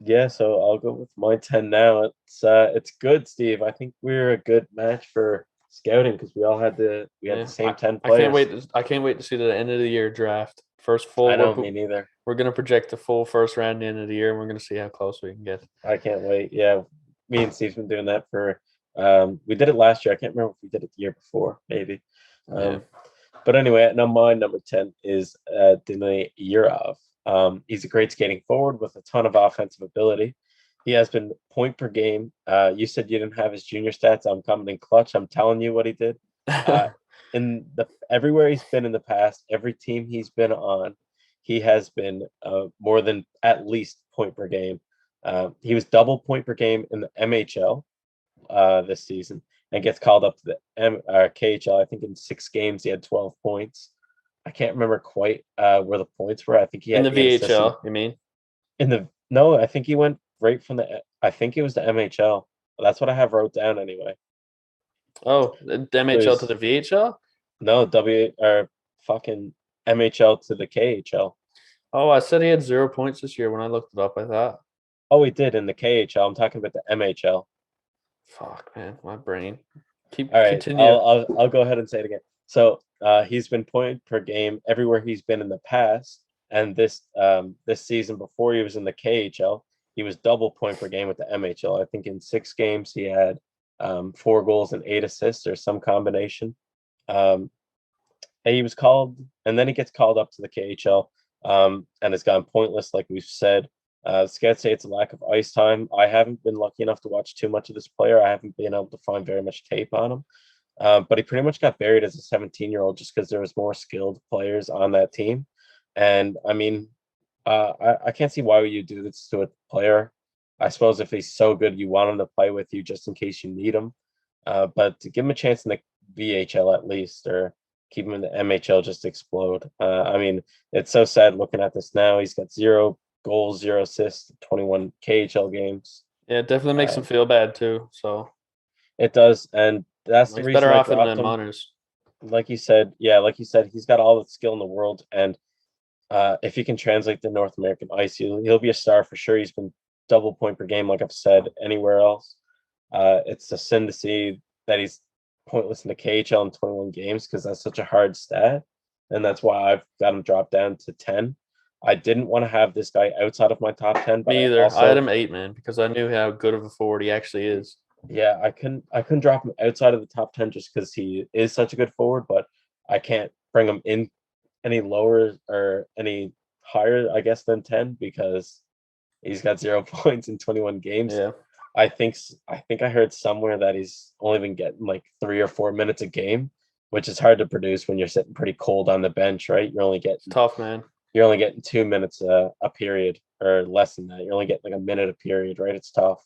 Yeah, so I'll go with my 10 now. It's good, Steve. I think we're a good match for scouting because we all had the same 10 players. I can't wait to see the end of the year draft. First full. I don't mean either. We're gonna project the full first round at the end of the year, and we're gonna see how close we can get. I can't wait. Yeah, me and Steve's been doing that for. We did it last year. I can't remember if we did it the year before, maybe. But anyway, my number 10 is Denis Yurov. He's a great skating forward with a ton of offensive ability. He has been point per game. You said you didn't have his junior stats. I'm coming in clutch. I'm telling you what he did. Everywhere he's been in the past, every team he's been on, he has been more than at least point per game. He was double point per game in the MHL this season and gets called up to the KHL. I think in 6 games he had 12 points. I can't remember quite where the points were. I think he had in the VHL. You mean? No, I think he went right from I think it was the MHL. That's what I have wrote down anyway. Oh, the MHL to the VHL? No, fucking MHL to the KHL. Oh, I said he had 0 points this year when I looked it up. I thought. Oh, he did in the KHL. I'm talking about the MHL. Fuck, man, my brain. Continue. I'll go ahead and say it again. So he's been point per game everywhere he's been in the past, and this season before he was in the KHL, he was double point per game with the MHL. I think in 6 games he had 4 goals and 8 assists or some combination. And he was called, and then he gets called up to the KHL. and it's gone pointless, like we've said. Scouts say it's a lack of ice time. I haven't been lucky enough to watch too much of this player. I haven't been able to find very much tape on him. But he pretty much got buried as a 17-year-old just because there was more skilled players on that team. And I mean, I can't see why you do this to a player. I suppose if he's so good, you want him to play with you just in case you need him. But to give him a chance in the VHL at least, or keep him in the MHL just to explode. I mean, it's so sad looking at this now. He's got 0 goals, 0 assists, 21 KHL games. Yeah, it definitely makes him feel bad too. So it does, and that's the he's reason better I off in dropped the him. minors. Like you said, he's got all the skill in the world, and if he can translate the North American ice, he'll be a star for sure. He's been double point per game, like I've said, anywhere else. It's a sin to see that he's pointless in the KHL in 21 games because that's such a hard stat, and that's why I've got him dropped down to 10. I didn't want to have this guy outside of my top 10, but Me either. I had him 8, man, because I knew how good of a forward he actually is. Yeah, I couldn't drop him outside of the top 10 just because he is such a good forward, but I can't bring him in any lower or any higher, I guess, than 10 because he's got 0 points in 21 games. Yeah. I think I heard somewhere that he's only been getting like 3 or 4 minutes a game, which is hard to produce when you're sitting pretty cold on the bench, right? You're only getting It's tough, man. You're only getting 2 minutes a period, or less than that. You're only getting like a minute a period, right? It's tough.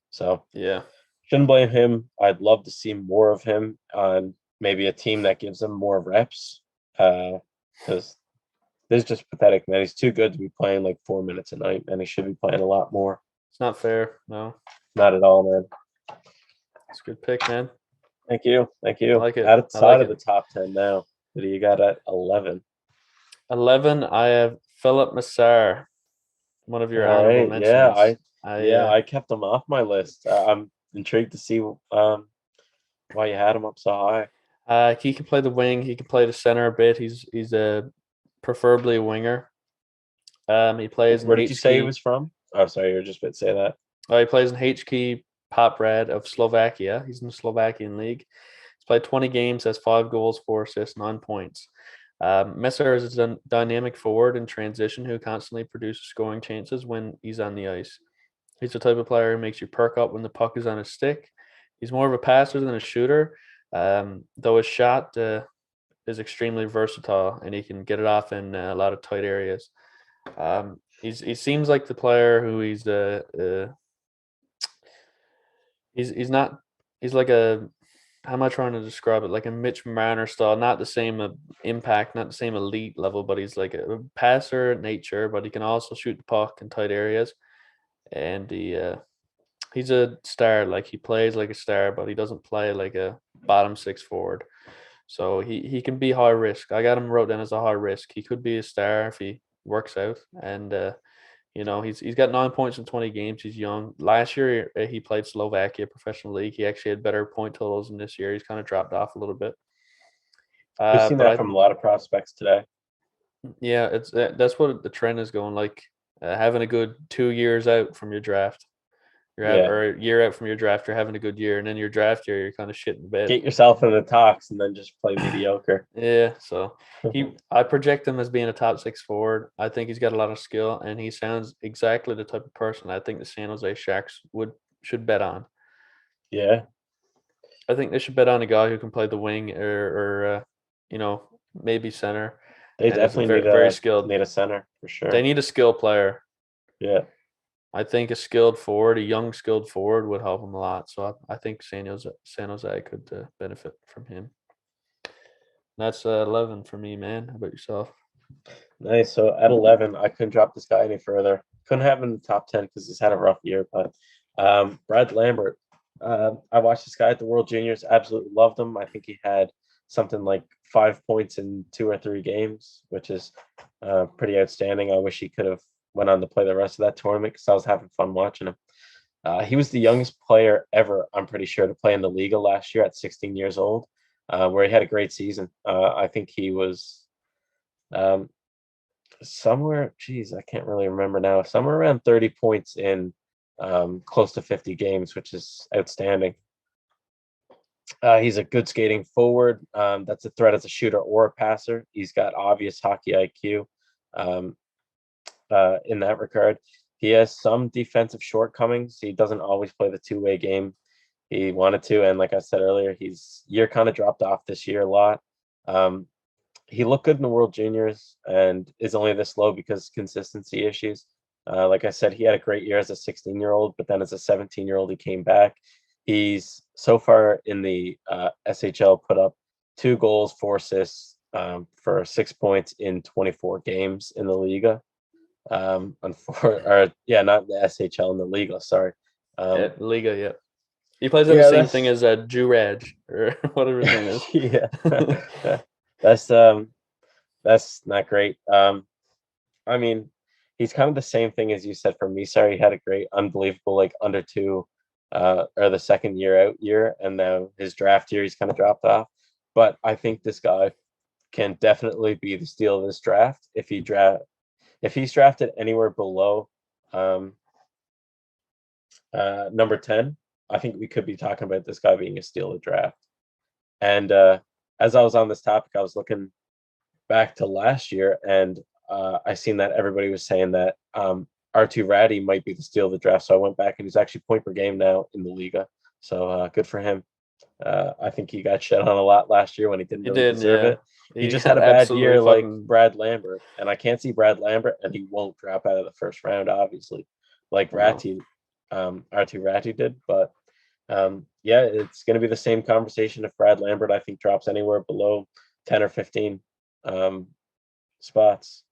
So yeah, shouldn't blame him. I'd love to see more of him on maybe a team that gives him more reps. Because this is just pathetic, man. He's too good to be playing like 4 minutes a night, and he should be playing a lot more. It's not fair. No. Not at all, man. It's a good pick, man. Thank you. Thank you. I like it. Outside of the top 10 now. Who do you got at 11? 11, I have Philip Massar, one of your honorable mentions. Yeah, I kept him off my list. I'm intrigued to see why you had him up so high. He can play the wing. He can play the center a bit. He's preferably a winger. He plays in Where did you say he was from? Oh, sorry, you were just about to say that. He plays in HK Poprad of Slovakia. He's in the Slovakian league. He's played 20 games, has 5 goals, 4 assists, 9 points. Messer is a dynamic forward in transition who constantly produces scoring chances when he's on the ice. He's the type of player who makes you perk up when the puck is on his stick. He's more of a passer than a shooter, though his shot is extremely versatile and he can get it off in a lot of tight areas. He seems like the player who he's like a, how am I trying to describe it? Like a Mitch Marner style, not the same impact, not the same elite level, but he's like a passer at nature, but he can also shoot the puck in tight areas. And he's a star. Like he plays like a star, but he doesn't play like a bottom 6 forward. So he can be high risk. I got him wrote down as a high risk. He could be a star if he works out. And he's got 9 points in 20 games. He's young. Last year he played Slovakia Professional League. He actually had better point totals than this year. He's kind of dropped off a little bit. We've seen that from a lot of prospects today. Yeah, that's what the trend is going. Like having a good 2 years out from your draft. Or a year out from your draft, you're having a good year, and then your draft year, you're kind of shit in bed. Get yourself in the talks and then just play mediocre. Yeah, so I project him as being a top 6 forward. I think he's got a lot of skill, and he sounds exactly the type of person I think the San Jose Sharks should bet on. Yeah, I think they should bet on a guy who can play the wing or maybe center. They definitely very skilled. Need a center for sure. They need a skilled player. Yeah. I think a skilled forward, a young skilled forward would help him a lot. So I think San Jose could benefit from him. That's 11 for me, man. How about yourself? Nice. So at 11, I couldn't drop this guy any further. Couldn't have him in the top 10 because he's had a rough year. But Brad Lambert, I watched this guy at the World Juniors. Absolutely loved him. I think he had something like 5 points in 2 or 3 games, which is pretty outstanding. I wish he could have went on to play the rest of that tournament because I was having fun watching him. He was the youngest player ever, I'm pretty sure, to play in the Liga last year at 16 years old, where he had a great season. I think he was somewhere, I can't really remember now, somewhere around 30 points in close to 50 games, which is outstanding. He's a good skating forward. That's a threat as a shooter or a passer. He's got obvious hockey IQ. in that regard. He has some defensive shortcomings. He doesn't always play the two-way game he wanted to, and like I said earlier, he's year kind of dropped off this year a lot. He looked good in the World Juniors and is only this low because consistency issues. Like I said, he had a great year as a 16-year-old, but then as a 17-year-old, he came back. He's so far in the SHL put up 2 goals, 4 assists for 6 points in 24 games in the Liga. Not the SHL, in the Liga. Sorry, Liga. Yeah, he plays in the same thing as Juraj or whatever his name is. Yeah, that's not great. I mean, he's kind of the same thing as you said for me. Sorry, he had a great, unbelievable, like under 2, or the second year out year, and now his draft year he's kind of dropped off. But I think this guy can definitely be the steal of this draft if he's drafted anywhere below number 10. I think we could be talking about this guy being a steal of the draft. And as I was on this topic, I was looking back to last year, and I seen that everybody was saying that R2 Ratty might be the steal of the draft. So I went back, and he's actually point per game now in the Liga. So good for him. I think he got shit on a lot last year when he didn't deserve it. He just had a bad year like Brad Lambert, and I can't see Brad Lambert, and he won't drop out of the first round, obviously, like Ratty, R2 Ratty did. But yeah, it's going to be the same conversation if Brad Lambert, I think, drops anywhere below 10 or 15 spots.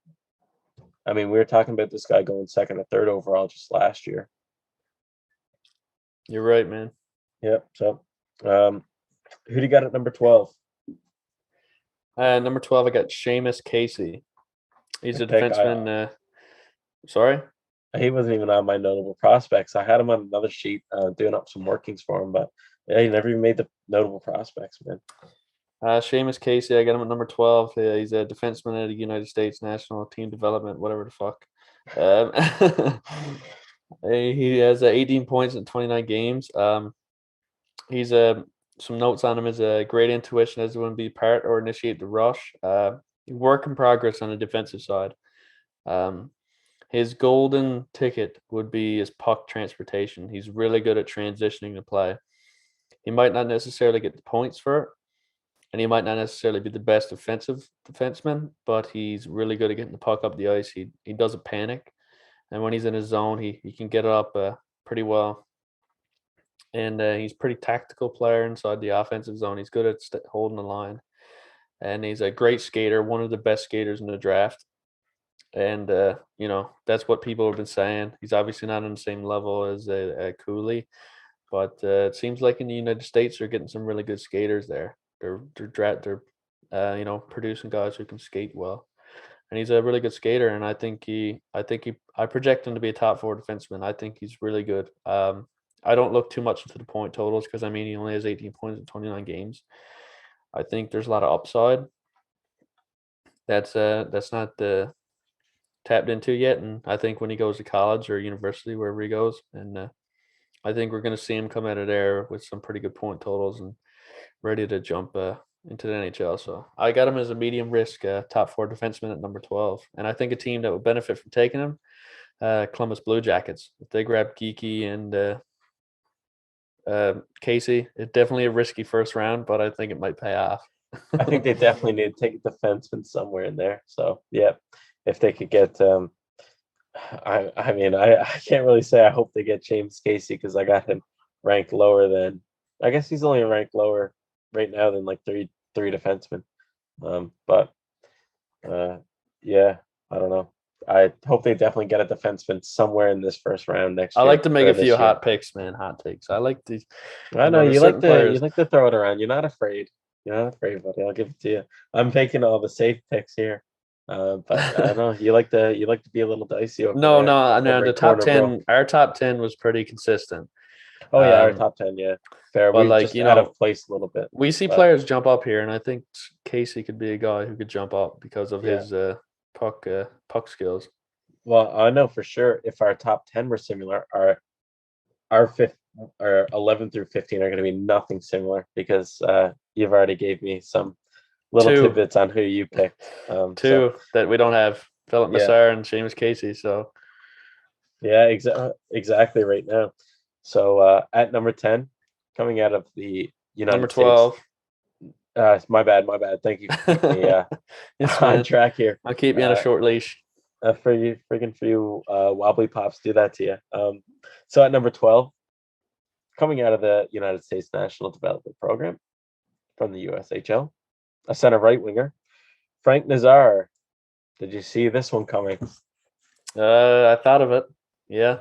I mean, we were talking about this guy going second or third overall just last year. You're right, man. Yep. So, who do you got at number 12? Number 12, I got Seamus Casey. He's a defenseman. Sorry? He wasn't even on my notable prospects. I had him on another sheet doing up some workings for him, but yeah, he never even made the notable prospects, man. Seamus Casey, I got him at number 12. He's a defenseman at the United States National Team Development, whatever the fuck. He has 18 points in 29 games. He's some notes on him is a great intuition as to when to be part or initiate the rush. Work in progress on the defensive side. His golden ticket would be his puck transportation. He's really good at transitioning the play. He might not necessarily get the points for it, and he might not necessarily be the best defensive defenseman, but he's really good at getting the puck up the ice. He doesn't panic, and when he's in his zone, he can get it up pretty well. And he's a pretty tactical player inside the offensive zone. He's good at holding the line, and he's a great skater, one of the best skaters in the draft. And that's what people have been saying. He's obviously not on the same level as Cooley, but it seems like in the United States they're getting some really good skaters there. They're producing guys who can skate well, and he's a really good skater. And I project him to be a top 4 defenseman. I think he's really good. I don't look too much into the point totals because he only has 18 points in 29 games. I think there's a lot of upside that's not tapped into yet, and I think when he goes to college or university, wherever he goes, and I think we're going to see him come out of there with some pretty good point totals and ready to jump into the NHL. So I got him as a medium risk top 4 defenseman at number 12, and I think a team that would benefit from taking him, Columbus Blue Jackets. If they grab Geeky and Casey, it's definitely a risky first round, but I think it might pay off. I think they definitely need to take a defenseman somewhere in there. So yeah, if they could get, I can't really say I hope they get James Casey because I got him ranked lower than. I guess he's only ranked lower right now than like three defensemen. Yeah, I don't know. I hope they definitely get a defenseman somewhere in this first round next year. I like to make a few hot picks, man. Hot takes. I like these. I know you like to throw it around. You're not afraid. You're not afraid, buddy. I'll give it to you. I'm taking all the safe picks here. But I don't know. You like to be a little dicey. No. The top 10. Our top 10 was pretty consistent. Oh yeah, our top 10. Yeah, fair. But we just out of place a little bit. We see players jump up here, and I think Casey could be a guy who could jump up because of his puck skills. Well, I know for sure if our top 10 were similar, our 11 through 15 are going to be nothing similar because you've already gave me some little tidbits on who you picked. That we don't have Philip Yeah. Nassar and Seamus Casey. So Yeah, exactly right now. So at number 10, coming out of the United number States. 12. My bad. Thank you for keeping me Yes, on man. track here. I'll keep you on a short leash. For you wobbly pops do that to you. So at number 12, coming out of the United States National Development Program from the USHL, a center right winger, Frank Nazar. Did you see this one coming? I thought of it. Yeah.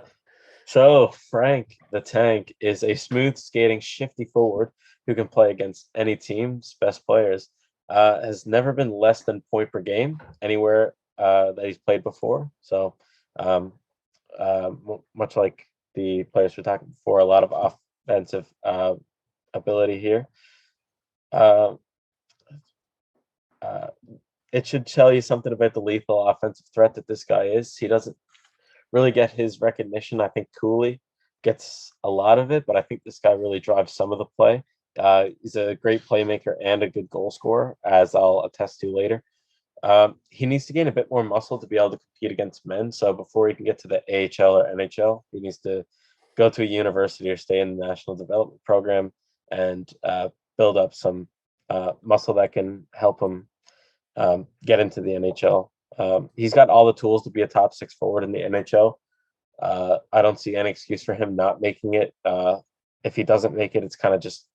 So Frank the Tank is a smooth skating, shifty forward who can play against any team's best players. Has never been less than point per game anywhere that he's played before. So much like the players we're talking before, a lot of offensive ability here. It should tell you something about the lethal offensive threat that this guy is. He doesn't really get his recognition. I think Cooley gets a lot of it, but I think this guy really drives some of the play. He's a great playmaker and a good goal scorer, as I'll attest to later. He needs to gain a bit more muscle to be able to compete against men. So before he can get to the AHL or NHL, he needs to go to a university or stay in the national development program and build up some muscle that can help him get into the NHL. He's got all the tools to be a top 6 forward in the NHL. I don't see any excuse for him not making it. If he doesn't make it, it's kind of just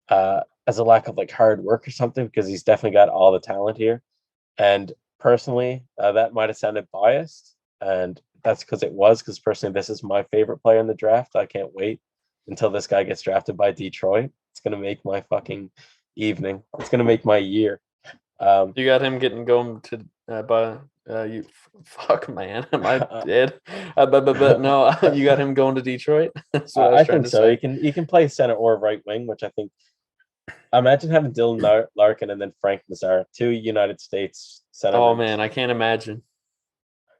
as a lack of like hard work or something, because he's definitely got all the talent here. And personally, that might have sounded biased, and that's because personally, this is my favorite player in the draft. I can't wait until this guy gets drafted by Detroit. It's gonna make my fucking evening. It's gonna make my year. You got him going to you fuck man, am I dead? But no, you got him going to Detroit. That's what I was I trying think to so. say. He can play center or right wing, which I think. Imagine having Dylan Larkin and then Frank Nazar, 2 United States center. Oh man, I can't imagine.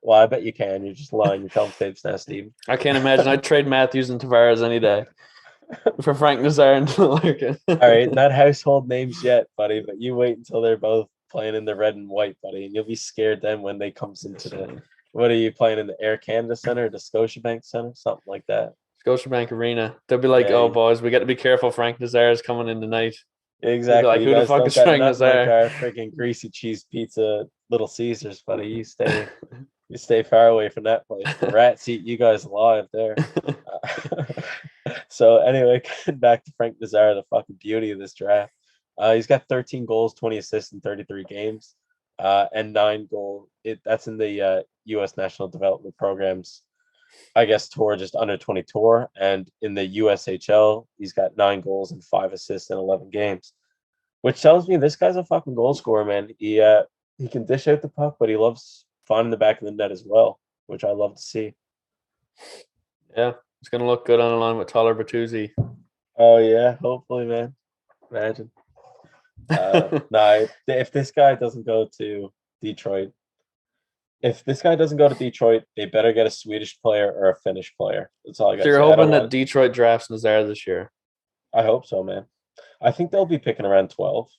Well, I bet you can. You're just lying. You're telling fibs now, Steve. I can't imagine. I'd trade Matthews and Tavares any day for Frank Nazar and Larkin. All right, not household names yet, buddy, but you wait until they're both playing in the red and white, buddy, and you'll be scared then when they comes into the. What are you playing in the Air Canada Center, the Scotiabank Center, something like that? Scotiabank Arena. They'll be like, Yeah, "Oh, boys, we got to be careful. Frank Nazar is coming in tonight." Exactly. Like, you who the guys fuck don't is got Frank nothing like Nazar? our freaking greasy cheese pizza, Little Caesars, buddy. You stay far away from that place. The rats eat you guys alive there. So anyway, back to Frank Nazar, the fucking beauty of this draft. He's got 13 goals, 20 assists in 33 games, and 9 goals. That's in the U.S. National Development Programs, I guess, tour, just under 20 tour. And in the USHL, he's got 9 goals and 5 assists in 11 games, which tells me this guy's a fucking goal scorer, man. He can dish out the puck, but he loves finding the back of the net as well, which I love to see. Yeah, it's gonna look good on a line with Tyler Bertuzzi. Oh yeah, hopefully, man. Imagine. If this guy doesn't go to Detroit, they better get a Swedish player or a Finnish player. That's all I got. So you're hoping that Detroit drafts Nazar this year? I hope so, man. I think they'll be picking around 12.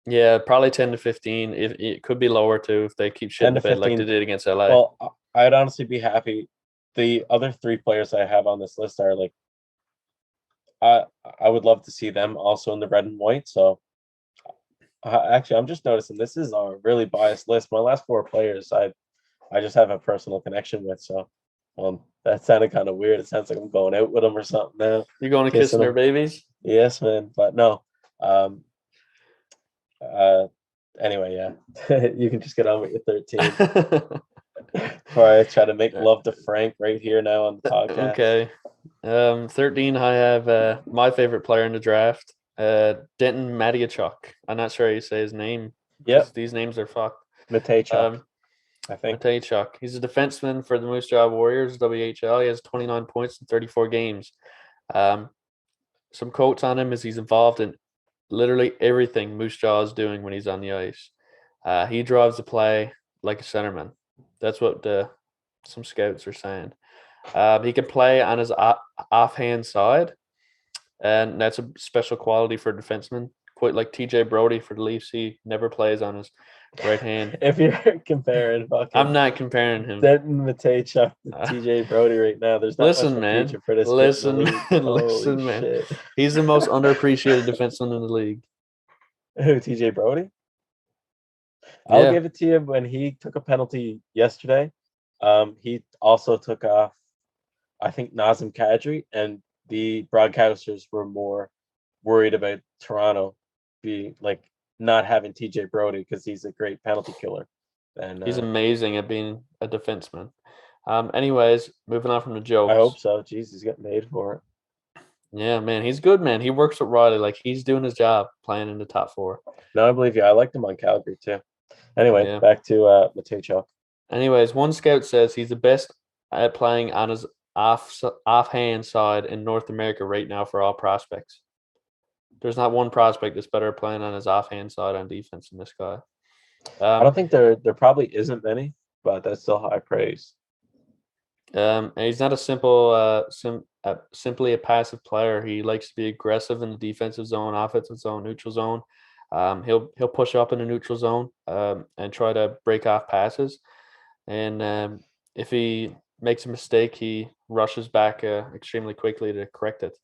Yeah, probably 10 to 15. It could be lower too if they keep shitting the bed like they did against LA. Well, I'd honestly be happy. The other 3 players I have on this list are like, I would love to see them also in the red and white. So actually, I'm just noticing this is a really biased list. My last 4 players, I just have a personal connection with. So, that sounded kind of weird. It sounds like I'm going out with them or something now. You're going to kissing their babies? Yes, man. But no. Anyway, yeah, you can just get on with your 13. Before I try to make love to Frank right here now on the podcast. Okay. 13, I have my favorite player in the draft, Denton Mateychuk. I'm not sure how you say his name. Yep. These names are fucked. Mateychuk, I think. Mateychuk. He's a defenseman for the Moose Jaw Warriors, WHL. He has 29 points in 34 games. Some quotes on him is he's involved in literally everything Moose Jaw is doing when he's on the ice. He drives the play like a centerman. That's what some scouts are saying. He can play on his offhand side, and that's a special quality for a defenseman. quite like TJ Brody for the Leafs. He never plays on his right hand. If you're comparing fucking I'm not comparing him. Denton Matejchuk to TJ Brody right now, there's not Listen, much of a man. future for this Listen, kid in the man. league. Holy Listen, man. shit. He's the most underappreciated defenseman in the league. Who, TJ Brody? I'll Yeah. give it to you when he took a penalty yesterday. He also took off, I think, Nazem Kadri, and the broadcasters were more worried about Toronto being like not having TJ Brody because he's a great penalty killer. And He's amazing at being a defenseman. Anyways, moving on from the jokes. I hope so. Jeez, he's getting made for it. Yeah, man, he's good, man. He works with Riley. Like, he's doing his job playing in the top 4. No, I believe you. I liked him on Calgary too. Anyway, Yeah. back to Matejchuk. Anyways, one scout says he's the best at playing on his offhand side in North America right now for all prospects. There's not one prospect that's better at playing on his offhand side on defense than this guy. I don't think there probably isn't many, but that's still high praise. And he's not a simply a passive player. He likes to be aggressive in the defensive zone, offensive zone, neutral zone. He'll push up in the neutral zone and try to break off passes. And if he makes a mistake, he rushes back extremely quickly to correct it.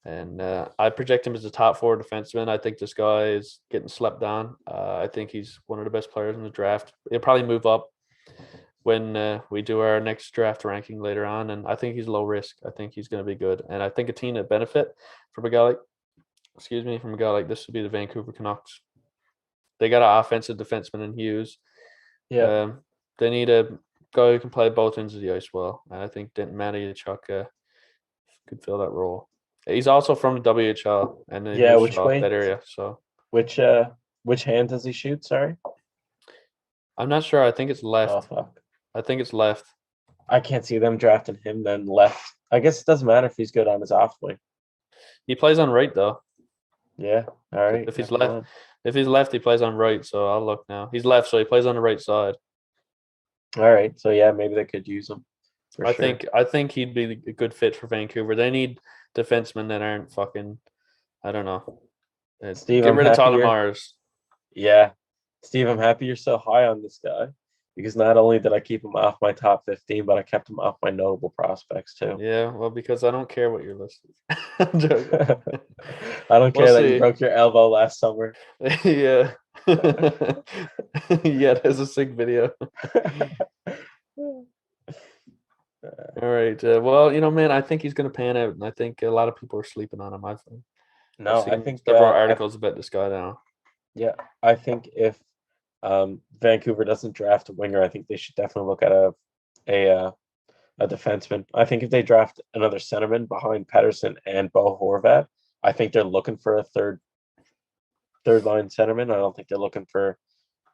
And I project him as a top 4 defenseman. I think this guy is getting slept on. I think he's one of the best players in the draft. He'll probably move up when we do our next draft ranking later on. And I think he's low risk. I think he's going to be good. And I think a team that benefit from a guy like this would be the Vancouver Canucks. They got an offensive defenseman in Hughes. Yeah. They need a guy who can play both ends of the ice well. And I think Denton Matejchuk could fill that role. He's also from the WHL and which way? that area. So which hand does he shoot? Sorry, I'm not sure. I think it's left. Oh fuck! I think it's left. I can't see them drafting him then left. I guess it doesn't matter if he's good on his off wing. He plays on right though. Yeah. All right. If he's left, he plays on right. So I'll look now. He's left, so he plays on the right side. All right. So yeah, maybe they could use him. I think he'd be a good fit for Vancouver. They need defensemen that aren't fucking. I don't know. Steve, get rid of Tyler Myers. Yeah, Steve, I'm happy you're so high on this guy because not only did I keep him off my top 15, but I kept him off my notable prospects too. Yeah, well, because I don't care what you're listing. I'm joking. I don't care that you broke your elbow last summer. Yeah. Yeah, there's a sick video. All right. Well, man, I think he's going to pan out, and I think a lot of people are sleeping on him. I think several articles about this guy now. Yeah, I think if Vancouver doesn't draft a winger, I think they should definitely look at a defenseman. I think if they draft another centerman behind Pettersson and Bo Horvat, I think they're looking for a third line centerman. I don't think they're looking for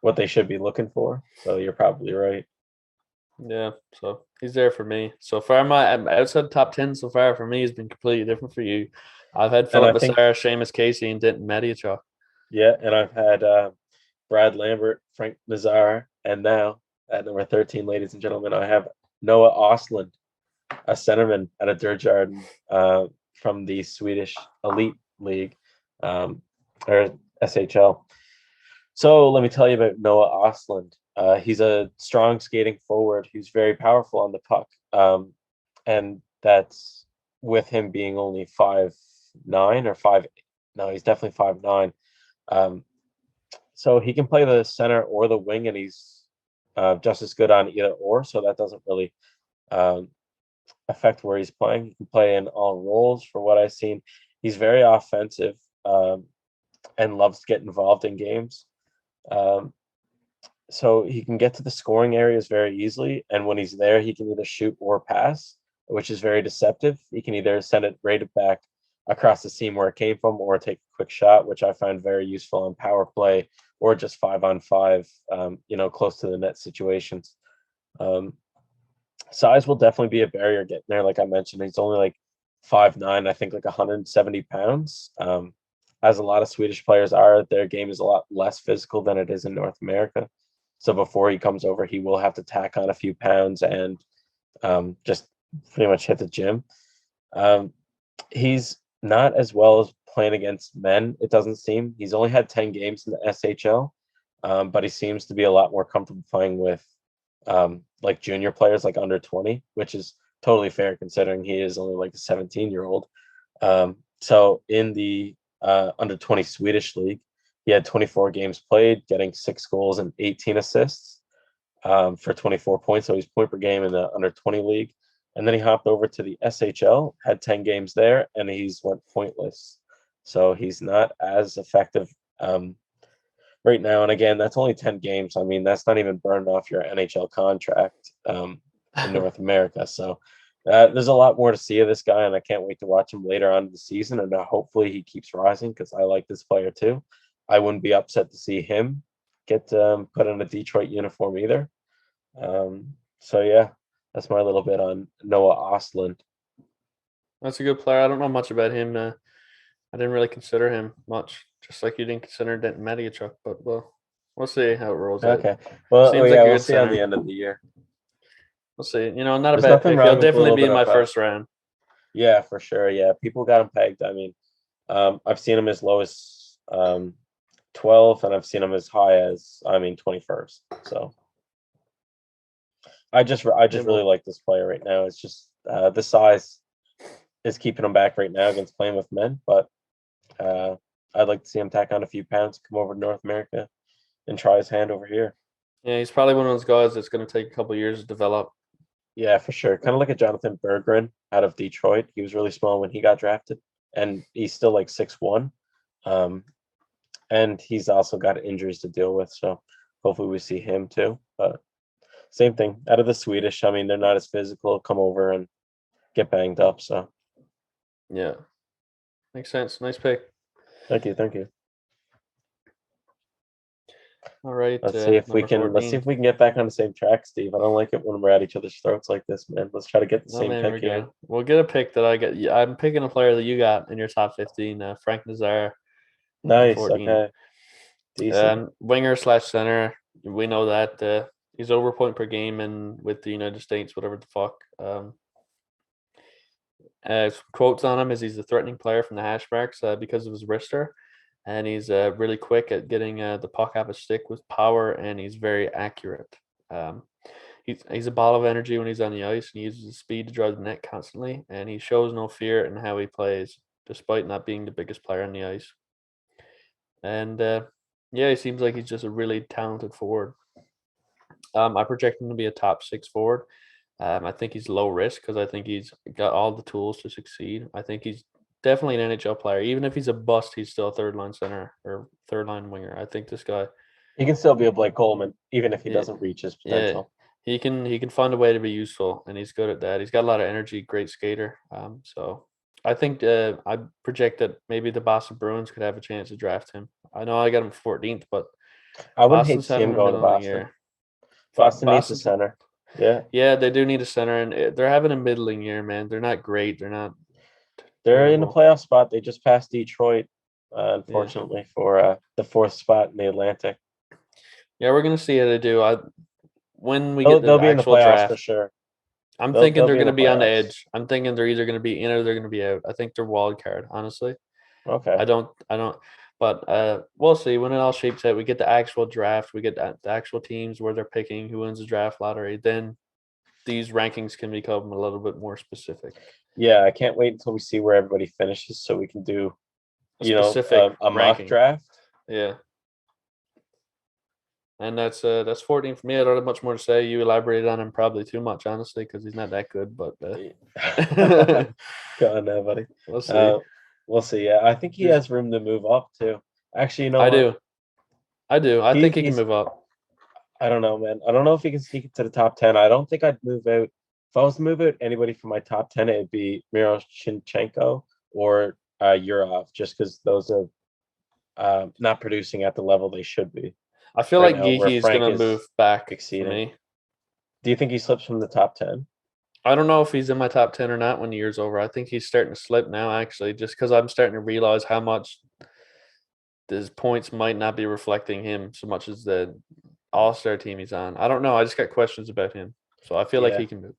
what they should be looking for. So you're probably right. Yeah, so he's there for me. So far, my outside the top 10 so far for me has been completely different for you. I've had Philip Massara, Seamus Casey, and Denton Matejchuk. Yeah, and I've had Brad Lambert, Frank Nazar, and now at number 13, ladies and gentlemen, I have Noah Ostlund, a centerman at a Djurgården from the Swedish Elite League, or SHL. So let me tell you about Noah Ostlund. He's a strong skating forward who's very powerful on the puck. And that's with him being only 5'9" or 5'. No, he's definitely 5'9". So he can play the center or the wing, and he's just as good on either or. So that doesn't really affect where he's playing. He can play in all roles. For what I've seen, he's very offensive and loves to get involved in games. So he can get to the scoring areas very easily, and when he's there, he can either shoot or pass, which is very deceptive. He can either send it right back across the seam where it came from, or take a quick shot, which I find very useful on power play or just 5-on-5, close to the net situations. Size will definitely be a barrier getting there. Like I mentioned, he's only like 5'9", I think like 170 pounds. As a lot of Swedish players are, their game is a lot less physical than it is in North America. So before he comes over, he will have to tack on a few pounds and just pretty much hit the gym. He's not as well as playing against men, it doesn't seem. He's only had 10 games in the SHL, but he seems to be a lot more comfortable playing with like junior players, like under 20, which is totally fair considering he is only like a 17-year-old. So in the under 20 Swedish league, he had 24 games played, getting 6 goals and 18 assists for 24 points. So he's point per game in the under 20 league. And then he hopped over to the SHL, had 10 games there, and he's went pointless. So he's not as effective right now. And again, that's only 10 games. I mean, that's not even burned off your NHL contract in North America. So there's a lot more to see of this guy, and I can't wait to watch him later on in the season. And hopefully he keeps rising because I like this player too. I wouldn't be upset to see him get put in a Detroit uniform either. So yeah, that's my little bit on Noah Ostlund. That's a good player. I don't know much about him. I didn't really consider him much, just like you didn't consider Denton Mediachuk, but we'll see how it rolls out. Okay. Well, Seems like yeah, a we'll good see on center. the end of the year. We'll see. Not a There's bad nothing pick. wrong He'll with a definitely little be bit in my of first round. Yeah, for sure. Yeah, people got him pegged. I mean, I've seen him as low as 12, and I've seen him as high as 21st. So I just really like this player right now. It's just the size is keeping him back right now against playing with men, but I'd like to see him tack on a few pounds, come over to North America, and try his hand over here. Yeah, he's probably one of those guys that's going to take a couple of years to develop. Yeah, for sure. Kind of like a Jonathan Berggren out of Detroit. He was really small when he got drafted, and he's still like 6'1". And he's also got injuries to deal with, so hopefully we see him too. But same thing out of the Swedish. I mean, they're not as physical, come over and get banged up. So yeah, makes sense. Nice pick. thank you. All right. Let's see if we can 14. get back on the same track, Steve. I don't like it when we're at each other's throats like this, man. Let's try to get the same man, pick here. We'll get a pick that I get. Yeah, I'm picking a player that you got in your top 15, Frank Nazar. Nice. 14. Okay. Decent. Winger / center. We know that he's over point per game and with the United States, whatever the fuck. Quotes on him is he's a threatening player from the hash marks because of his wrister, and he's really quick at getting the puck off his stick with power, and he's very accurate. He's a ball of energy when he's on the ice, and he uses his speed to drive the net constantly, and he shows no fear in how he plays, despite not being the biggest player on the ice. And yeah, he seems like he's just a really talented forward. I project him to be a top 6 forward. I think he's low risk because I think he's got all the tools to succeed. I think he's definitely an NHL player. Even if he's a bust, he's still a third-line center or third-line winger. I think this guy... He can still be a Blake Coleman, even if he doesn't reach his potential. Yeah, he can find a way to be useful, and he's good at that. He's got a lot of energy, great skater. So I think I project that maybe the Boston Bruins could have a chance to draft him. I know I got him 14th, but I wouldn't hate to see him go to Boston. Boston needs a center. Yeah, they do need a center, and they're having a middling year, man. They're not great. They're not. They're in a playoff spot. They just passed Detroit, unfortunately, for the 4th spot in the Atlantic. Yeah, we're gonna see how they do. When we They'll get the be in the actual playoffs draft for sure. I'm thinking they're be in going to the be on the playoffs. edge. I'm thinking they're either going to be in or they're going to be out. I think they're wild card, honestly. Okay. I don't. But we'll see when it all shapes out. We get the actual draft. We get the actual teams where they're picking who wins the draft lottery. Then these rankings can become a little bit more specific. Yeah, I can't wait until we see where everybody finishes so we can do, a mock draft. Yeah. And that's 14 for me. I don't have much more to say. You elaborated on him probably too much, honestly, because he's not that good. But go on now, buddy. We'll see. We'll see. Yeah, I think he has room to move up too. Actually, I do. I think he can move up. I don't know, man. I don't know if he can sneak into the top 10. I don't think I'd move out. If I was to move out anybody from my top 10, it'd be Miroshnichenko or Yurov, just because those are not producing at the level they should be. I feel like Geeky is going to move back for me. Do you think he slips from the top 10? I don't know if he's in my top 10 or not when the year's over. I think he's starting to slip now, actually, just because I'm starting to realize how much his points might not be reflecting him so much as the all-star team he's on. I don't know. I just got questions about him. So I feel like he can move.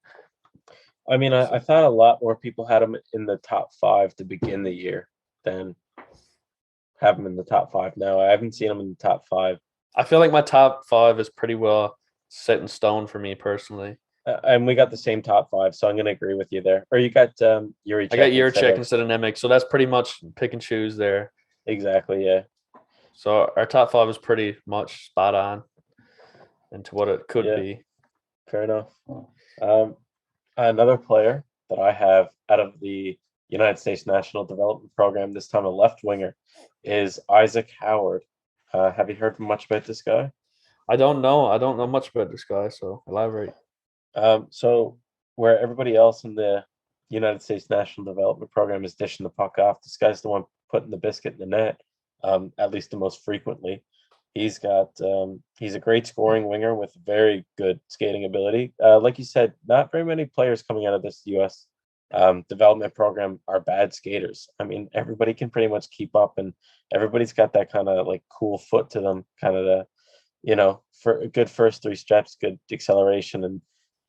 I mean, I thought a lot more people had him in the top 5 to begin the year than have him in the top 5 now. I haven't seen him in the top 5. I feel like my top 5 is pretty well set in stone for me personally. And we got the same top 5, so I'm going to agree with you there. Or you got Yuri. I got Yurchek instead of Nemec, so that's pretty much pick and choose there. Exactly, yeah. So our top 5 is pretty much spot on into what it could be. Fair enough. Another player that I have out of the United States National Development Program, this time a left winger, is Isaac Howard. Have you heard much about this guy? I don't know much about this guy, so elaborate. So where everybody else in the United States National Development Program is dishing the puck off, this guy's the one putting the biscuit in the net, at least the most frequently. He's a great scoring winger with very good skating ability. Like you said, not very many players coming out of this U.S. Development program are bad skaters. I mean, everybody can pretty much keep up, and everybody's got that kind of like cool foot to them, kind of the, for a good first 3 steps, good acceleration, and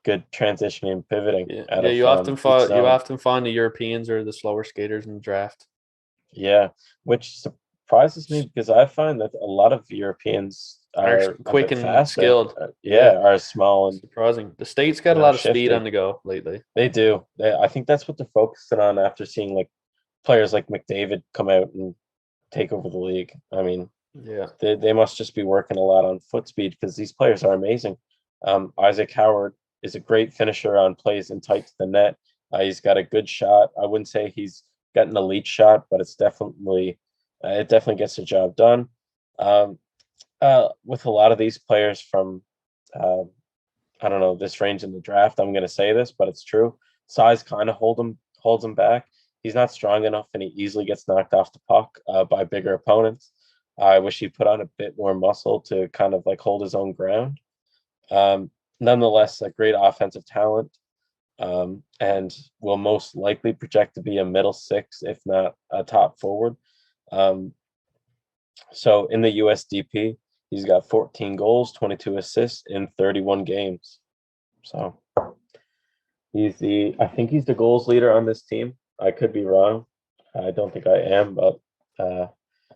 good transitioning and pivoting. You often find the Europeans or the slower skaters in the draft. Yeah, which surprises me because I find that a lot of Europeans are quick and fast, skilled. Are small and surprising. The States got a lot of speed on the go lately. They do. I think that's what they're focusing on after seeing like players like McDavid come out and take over the league. I mean, they must just be working a lot on foot speed because these players are amazing. Isaac Howard is a great finisher on plays in tight to the net. He's got a good shot. I wouldn't say he's got an elite shot, but it's definitely it definitely gets the job done. With a lot of these players from I don't know this range in the draft, I'm going to say this, but it's true. Size kind of holds him back. He's not strong enough, and he easily gets knocked off the puck by bigger opponents. I wish he put on a bit more muscle to kind of like hold his own ground. Nonetheless, a great offensive talent, and will most likely project to be a middle 6, if not a top forward. So in the USDP, he's got 14 goals, 22 assists in 31 games. So I think he's the goals leader on this team. I could be wrong. I don't think I am, but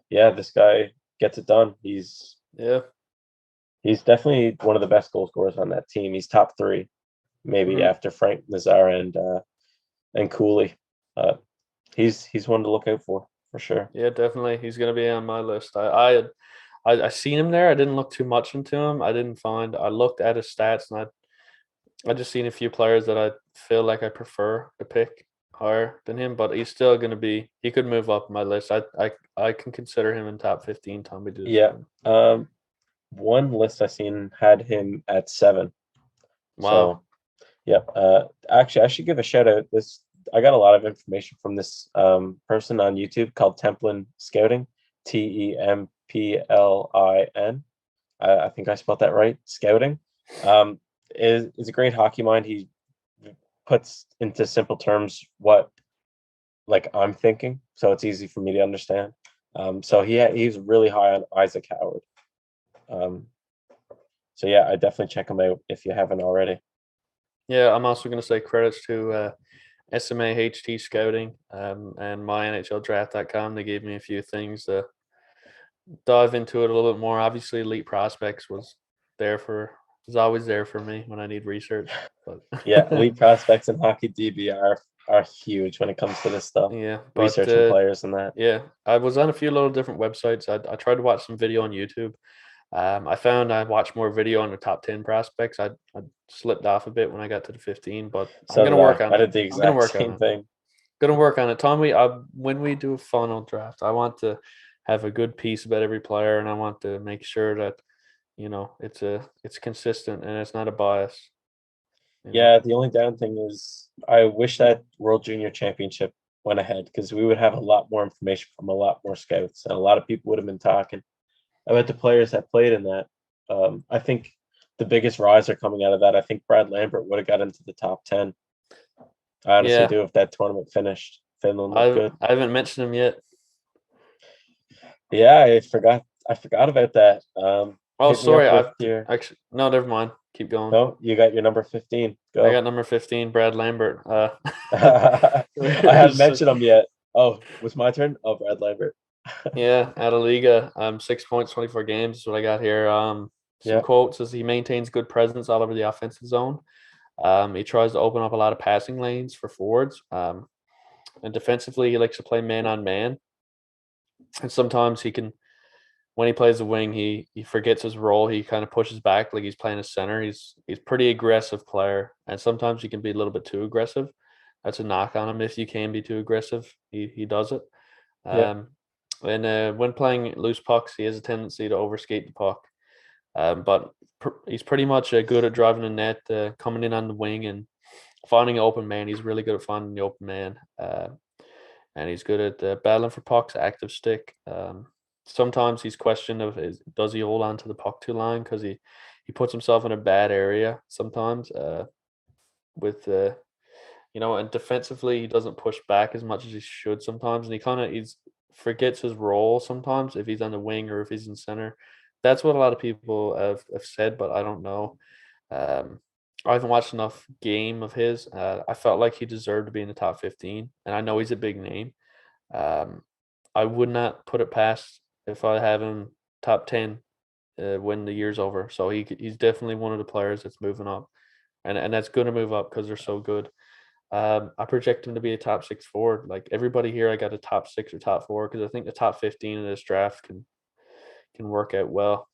this guy gets it done. He's definitely one of the best goal scorers on that team. He's top 3, maybe after Frank Nazar and Cooley. He's one to look out for sure. Yeah, definitely. He's gonna be on my list. I seen him there. I didn't look too much into him. I looked at his stats, and I just seen a few players that I feel like I prefer to pick higher than him, but he's still gonna be. He could move up my list. I can consider him in top 15. Tommy did. Yeah. One list I seen had him at 7. Wow. So, actually, I should give a shout out. I got a lot of information from this person on YouTube called Templin Scouting, Templin. I think I spelled that right. Scouting is a great hockey mind. He puts into simple terms what like I'm thinking, so it's easy for me to understand. So he's really high on Isaac Howard. So yeah, I definitely check him out if you haven't already. Yeah, I'm also going to say credits to SMA HT Scouting and MyNHLDraft.com. They gave me a few things to dive into it a little bit more. Obviously, Elite Prospects was always there for me when I need research. But yeah, Elite Prospects and Hockey DB are huge when it comes to this stuff. Yeah, researching players and that. Yeah, I was on a few little different websites. I tried to watch some video on YouTube. I found I watched more video on the top 10 prospects. I slipped off a bit when I got to the 15, but I'm going to work on it. I did the exact same thing. Going to work on it. Tommy, when we do a funnel draft, I want to have a good piece about every player, and I want to make sure that, it's consistent and it's not a bias. Yeah, the only down thing is I wish that World Junior Championship went ahead because we would have a lot more information from a lot more scouts, and a lot of people would have been talking about the players that played in that. I think the biggest riser coming out of that, I think Brad Lambert would have got into the top 10. I honestly do if that tournament finished. Finland looked good. I haven't mentioned him yet. Yeah, I forgot about that. Sorry. Actually, no, never mind. Keep going. No, you got your number 15. Go. I got number 15, Brad Lambert. I haven't mentioned him yet. Oh, was my turn? Oh, Brad Lambert. Yeah, out of Liga, 6 points, 24 games is what I got here. Some Yeah. quotes as he maintains good presence all over the offensive zone. He tries to open up a lot of passing lanes for forwards. And defensively, he likes to play man on man. And sometimes he can, when he plays the wing, he forgets his role. He kind of pushes back like he's playing a center. He's pretty aggressive player, and sometimes he can be a little bit too aggressive. That's a knock on him. If you can be too aggressive, he does it. Yeah. And when playing loose pucks, he has a tendency to overskate the puck. But he's pretty much good at driving the net, coming in on the wing and finding an open man. He's really good at finding the open man. And he's good at battling for pucks, active stick. Sometimes he's questioned of does he hold on to the puck too long because he puts himself in a bad area sometimes. With and defensively he doesn't push back as much as he should sometimes, and he's forgets his role sometimes if he's on the wing or if he's in center. That's what a lot of people have said, but I don't know. I haven't watched enough game of his. I felt like he deserved to be in the top 15, and I know he's a big name. I would not put it past if I have him top 10 when the year's over. So he's definitely one of the players that's moving up, and that's going to move up because they're so good. I project him to be a top 6 forward. Like everybody here, I got a top 6 or top 4 because I think the top 15 in this draft can work out well.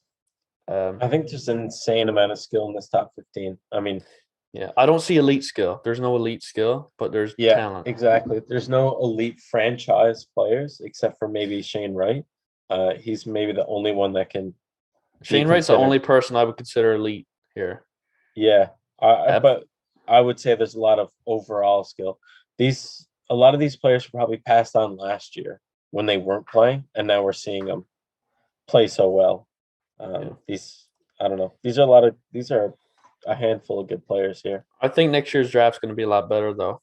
I think there's an insane amount of skill in this top 15. I mean, yeah, I don't see elite skill. There's no elite skill, but there's talent. Exactly. There's no elite franchise players except for maybe Shane Wright. He's maybe the only one that can. Shane Wright's the only person I would consider elite here. Yeah, but I would say there's a lot of overall skill. A lot of these players probably passed on last year when they weren't playing, and now we're seeing them play so well. I don't know. These are a handful of good players here. I think next year's draft's going to be a lot better, though.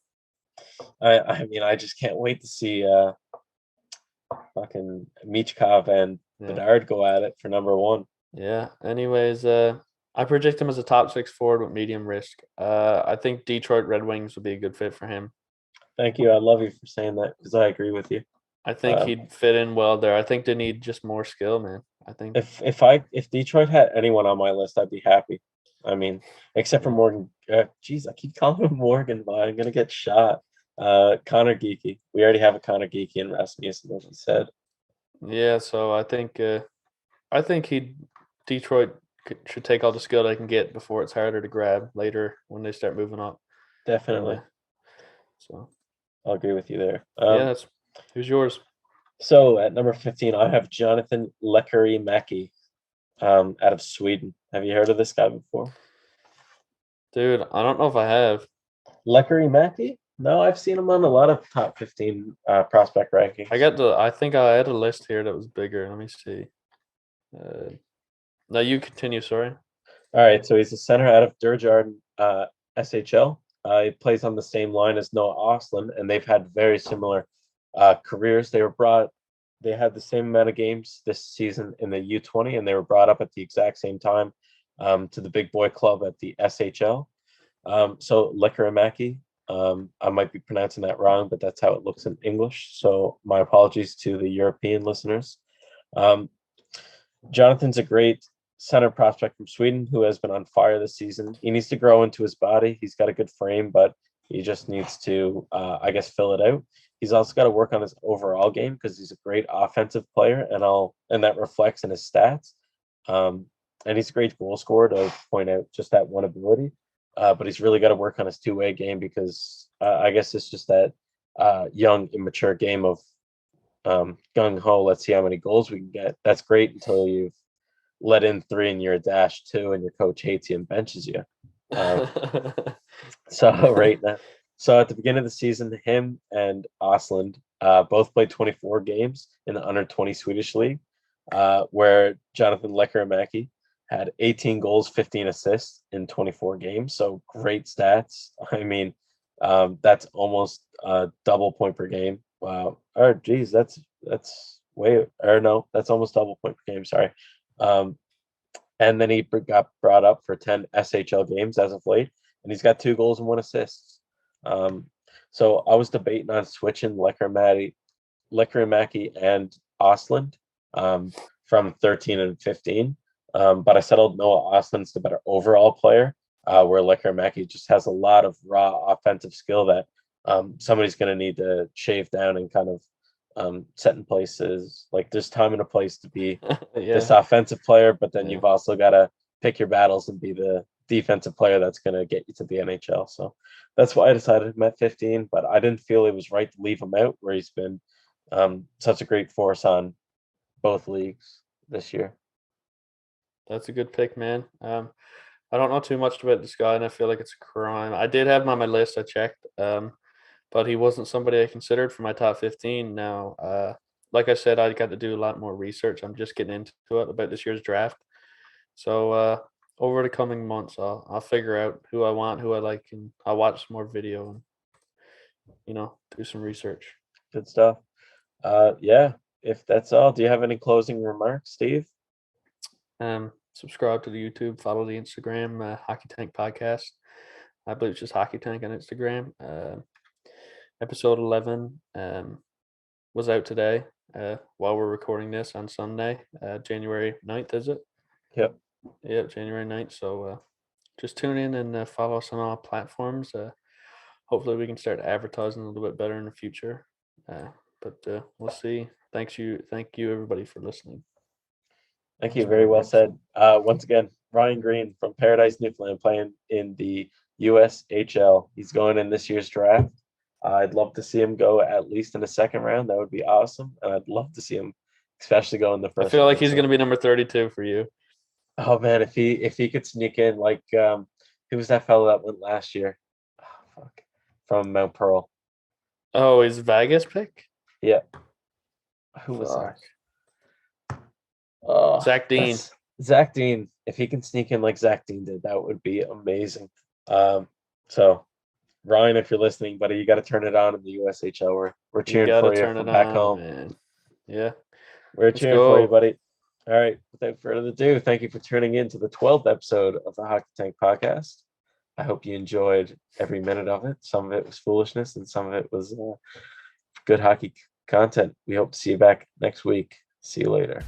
I mean, I just can't wait to see fucking Michkov and Bedard go at it for number 1. Yeah. Anyways, I project him as a top 6 forward with medium risk. I think Detroit Red Wings would be a good fit for him. Thank you. I love you for saying that because I agree with you. I think he'd fit in well there. I think they need just more skill, man. I think if Detroit had anyone on my list, I'd be happy. I mean, except for Morgan. Geez, I keep calling him Morgan, but I'm gonna get shot. Connor Geeky. We already have a Connor Geeky in Rasmussen, as he said. Yeah, so I think Detroit should take all the skill they can get before it's harder to grab later when they start moving up. Definitely. So I'll agree with you there. Who's yours? So at number 15, I have Jonathan Lekkerimäki out of Sweden. Have you heard of this guy before? Dude, I don't know if I have. Lekkerimäki? No, I've seen him on a lot of top 15 prospect rankings. I think I had a list here that was bigger. Let me see. No, you continue, sorry. All right, so he's a center out of Djurgården SHL. He plays on the same line as Noah Ostlund, and they've had very similar careers. They had the same amount of games this season in the U20, and they were brought up at the exact same time to the big boy club at the SHL. So Lekkerimäki, I might be pronouncing that wrong, but that's how it looks in English. So my apologies to the European listeners. Jonathan's a great center prospect from Sweden who has been on fire this season. He needs to grow into his body. He's got a good frame, but he just needs to, fill it out. He's also got to work on his overall game because he's a great offensive player, and that reflects in his stats. And he's a great goal scorer, to point out just that one ability. But he's really got to work on his two-way game because I guess it's just that young, immature game of gung-ho, let's see how many goals we can get. That's great until you've let in 3 and you're a -2 and your coach hates you and benches you. So at the beginning of the season, him and Ostlund both played 24 games in the under 20 Swedish league, where Jonathan Lekkerimäki had 18 goals, 15 assists in 24 games. So great stats. I mean, that's almost a double point per game. Wow. Or geez, that's almost double point per game. Sorry. And then he got brought up for 10 SHL games as of late, and he's got 2 goals and 1 assist. So I was debating on switching Lekkerimäki and Ostlund from 13 and 15. But I settled Noah Ostlund's the better overall player, where Lekkermäki just has a lot of raw offensive skill that somebody's going to need to shave down and kind of set in places. Like there's time and a place to be this offensive player, but then you've also got to pick your battles and be the defensive player that's going to get you to the NHL. So that's why I decided him at 15, but I didn't feel it was right to leave him out where he's been such a great force on both leagues this year. That's a good pick, man. I don't know too much about this guy, and I feel like it's a crime. I did have him on my list. I checked, but he wasn't somebody I considered for my top 15. Now, like I said, I got to do a lot more research. I'm just getting into it about this year's draft. So over the coming months, I'll figure out who I want, who I like, and I'll watch some more video and do some research. Good stuff. Yeah. If that's all, do you have any closing remarks, Steve? Subscribe to the YouTube, follow the Instagram, Hockey Tank Podcast. I believe it's just Hockey Tank on Instagram. Episode 11 was out today while we're recording this on Sunday, January 9th, is it? Yep, January 9th. So just tune in and follow us on all platforms. Hopefully we can start advertising a little bit better in the future. But we'll see. Thank you everybody for listening. Thank you. Very well said. Once again, Ryan Green from Paradise, Newfoundland, playing in the USHL. He's going in this year's draft. I'd love to see him go at least in the second round. That would be awesome. And I'd love to see him especially go in the first. I feel like he's going to be number 32 for you. Oh man, if he could sneak in, like who was that fellow that went last year? Oh, fuck. From Mount Pearl. Oh, his Vegas pick? Yeah. Who was that? Zach Dean. Zach Dean. If he can sneak in like Zach Dean did, that would be amazing. So Ryan, if you're listening, buddy, you got to turn it on in the USHL. We're cheering for you from back home. Man. Yeah. We're cheering for you, buddy. All right. Without further ado, thank you for tuning in to the 12th episode of the Hockey Tank Podcast. I hope you enjoyed every minute of it. Some of it was foolishness and some of it was good hockey content. We hope to see you back next week. See you later.